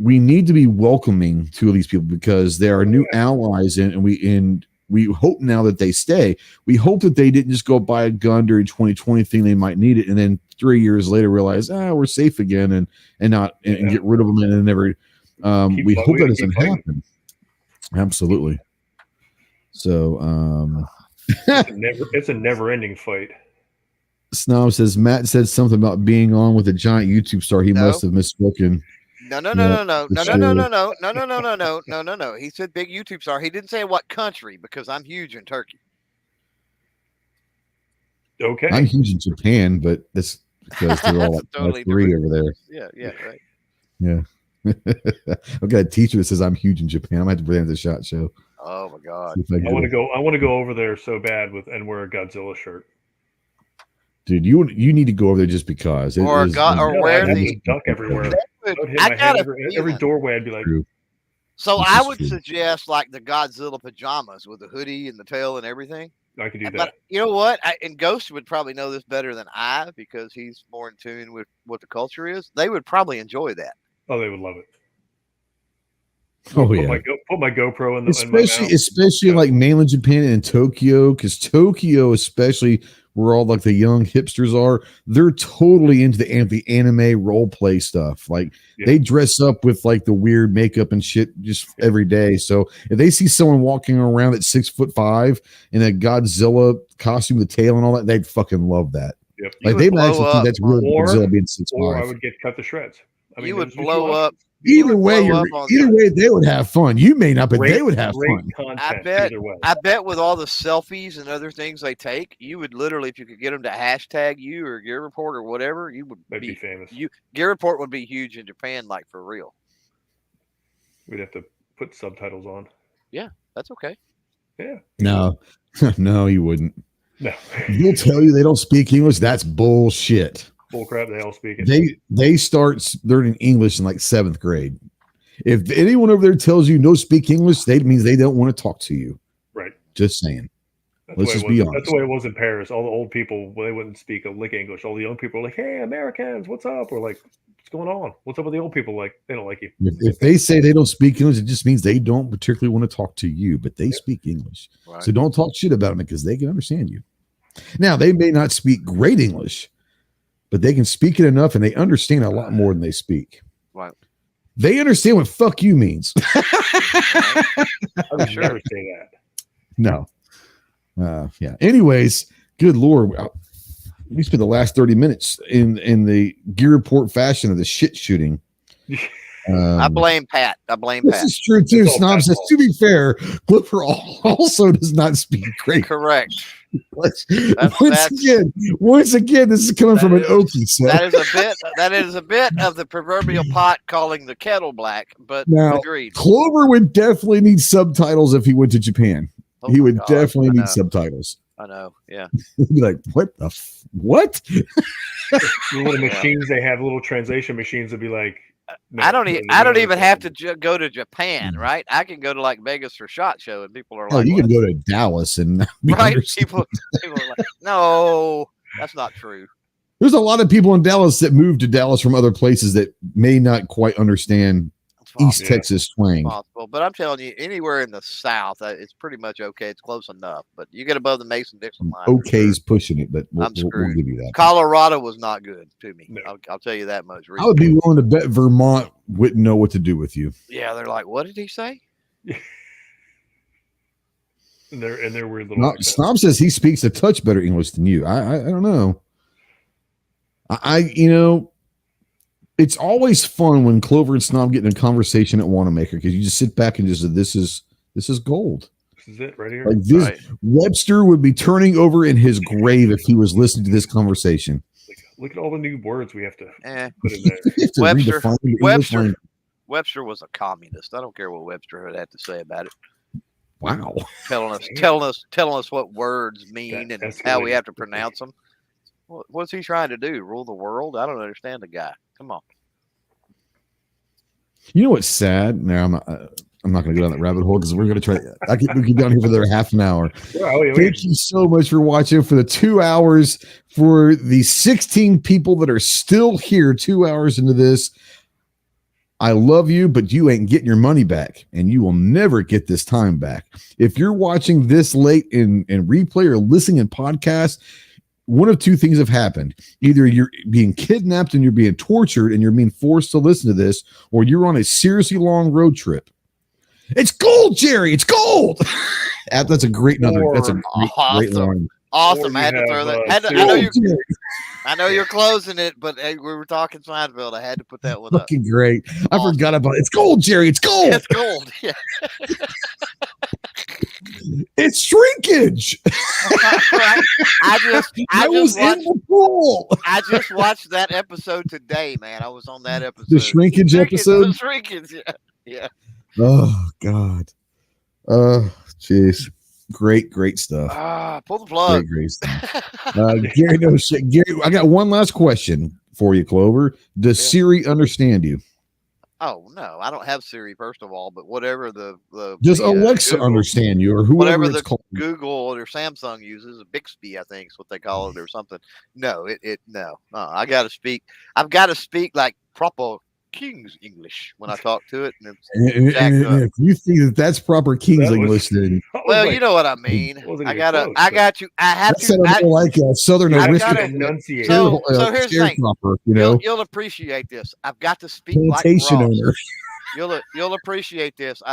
We need to be welcoming to these people because they are new allies, and we hope now that they stay. We hope that they didn't just go buy a gun during 2020, think they might need it, and then 3 years later realize, we're safe again, and get rid of them and never. We hope that doesn't happen. Absolutely. So it's a never-ending fight. Snob says Matt said something about being on with a giant YouTube star. He must have misspoken. No. He said big YouTube star. He didn't say what country, because I'm huge in Turkey. Okay. I'm huge in Japan, but that's because they're all like three over there. Yeah, right. Yeah. I've got a teacher that says I'm huge in Japan. I might have to bring the SHOT Show. Oh my God. I want to go over there so bad and wear a Godzilla shirt. Dude, you need to go over there just because. Wear the duck everywhere. Every doorway, I'd be like. So I would suggest like the Godzilla pajamas with the hoodie and the tail and everything. I could do that. But you know what? And Ghost would probably know this better than I, because he's more in tune with what the culture is. They would probably enjoy that. Oh, they would love it. Oh, put my GoPro in the especially like mainland Japan and Tokyo, because Tokyo, especially where all like the young hipsters are, they're totally into the anime role play stuff. Like they dress up with like the weird makeup and shit just every day. So if they see someone walking around at 6'5" in a Godzilla costume, the tail and all that, they'd fucking love that. Yep. Like they might actually think that's really Godzilla being 6'5". Or I would get cut to shreds. I mean, you would blow up. Either way, they would have fun. You may not, but they would have fun. I bet with all the selfies and other things they take, you would literally, if you could get them to hashtag you or Gear Report or whatever, you would be famous. Gear Report would be huge in Japan, like for real. We'd have to put subtitles on. Yeah, that's okay. Yeah. No, no, you wouldn't. No. They'll tell you they don't speak English. That's bullshit. Bullcrap, they all speak it. They start learning English in like 7th grade. If anyone over there tells you no speak English, that means they don't want to talk to you. Right. Just saying. Let's just be honest. That's the way it was in Paris. All the old people, they wouldn't speak a lick English. All the young people were like, "Hey, Americans, what's up?" Or like, "What's going on? What's up with the old people?" Like, they don't like you. If they say they don't speak English, it just means they don't particularly want to talk to you, but they speak English. Right. So don't talk shit about them because they can understand you. Now, they may not speak great English, but they can speak it enough and they understand a lot more than they speak. Right. They understand what fuck you means. I would never say that. No. Yeah. Anyways, good Lord. We spent the last 30 minutes in the gear report fashion of the shit shooting. I blame Pat. This is true too. Snob says, to be fair, Clipper also does not speak great. Correct. Once again, this is coming from an Okie. So That is a bit of the proverbial pot calling the kettle black, but now, agreed. Clover would definitely need subtitles if he went to Japan. He would definitely need subtitles. I know. Yeah. He'd be like, what the what? The little machines they have, little translation machines would be like, no, I don't even have to go to Japan, right? I can go to like Vegas for SHOT Show, and people are like, you can go to Dallas and right? People are like, no, that's not true. There's a lot of people in Dallas that moved to Dallas from other places that may not quite understand East Texas twang. Possible, but I'm telling you, anywhere in the South, it's pretty much okay. It's close enough, but you get above the Mason-Dixon line. Okay's pushing it, but we'll give you that. Colorado was not good to me. No. I'll tell you that much. I would be willing to bet Vermont wouldn't know what to do with you. Yeah, they're like, what did he say? and they're weird little. Snob says he speaks a touch better English than you. I don't know. It's always fun when Clover and Snob get in a conversation at Wanamaker because you just sit back and just say, this is gold. This is it right here. Like this, right. Webster would be turning over in his grave if he was listening to this conversation. Look at all the new words we have to put in there. Webster was a communist. I don't care what Webster had to say about it. Wow. Telling us what words mean and how we have to pronounce them. What's he trying to do? Rule the world? I don't understand the guy. Come on. You know what's sad? Now I'm not going to go down that rabbit hole because we're going to try. We keep down here for another half an hour. Thank you so much for watching for the 2 hours. For the 16 people that are still here 2 hours into this, I love you, but you ain't getting your money back, and you will never get this time back. If you're watching this late in replay or listening in podcast, one of two things have happened. Either you're being kidnapped and you're being tortured and you're being forced to listen to this, or you're on a seriously long road trip. It's gold, Jerry. It's gold. That's a great number. That's a great line. Awesome. I had to throw that. I know you're closing it, but we were talking Seinfeld. I had to put that one up. Fucking great. I forgot about it. It's gold, Jerry. It's gold. It's gold. Yeah. It's shrinkage. I just watched that episode today, man. I was on that episode. The shrinkage episode? The shrinkage, yeah. Oh, God. Oh, jeez. Great stuff. Pull the plug. Great stuff. Gary, no shit. Gary, I got one last question for you, Clover. Does Siri understand you? Oh no, I don't have Siri first of all, but whatever the does Alexa Google, understand you or whoever whatever it's called? Google or Samsung uses, Bixby, I think is what they call it or something. No, I gotta speak. I've got to speak like proper King's English when I talk to it. And if you think that's proper King's English, then you know what I mean. I got you. I have to like a Southern enunciate. So here's the thing. You'll appreciate this. I've got to speak like Ross. You'll appreciate this. I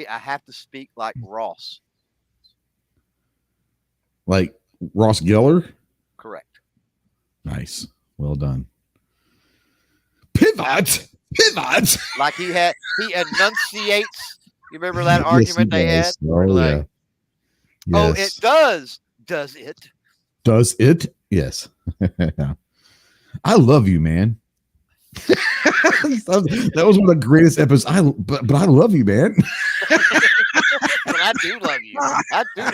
have to speak like Ross. Like Ross Geller? Correct. Nice. Well done. Pivot. Like he enunciates. You remember that argument they had? It does. Does it? Does it? Yes. I love you, man. That was one of the greatest episodes. But I love you, man. But I do love you. I do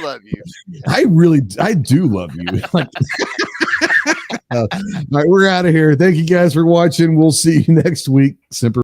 love you. All right, we're out of here. Thank you guys for watching. We'll see you next week. Semper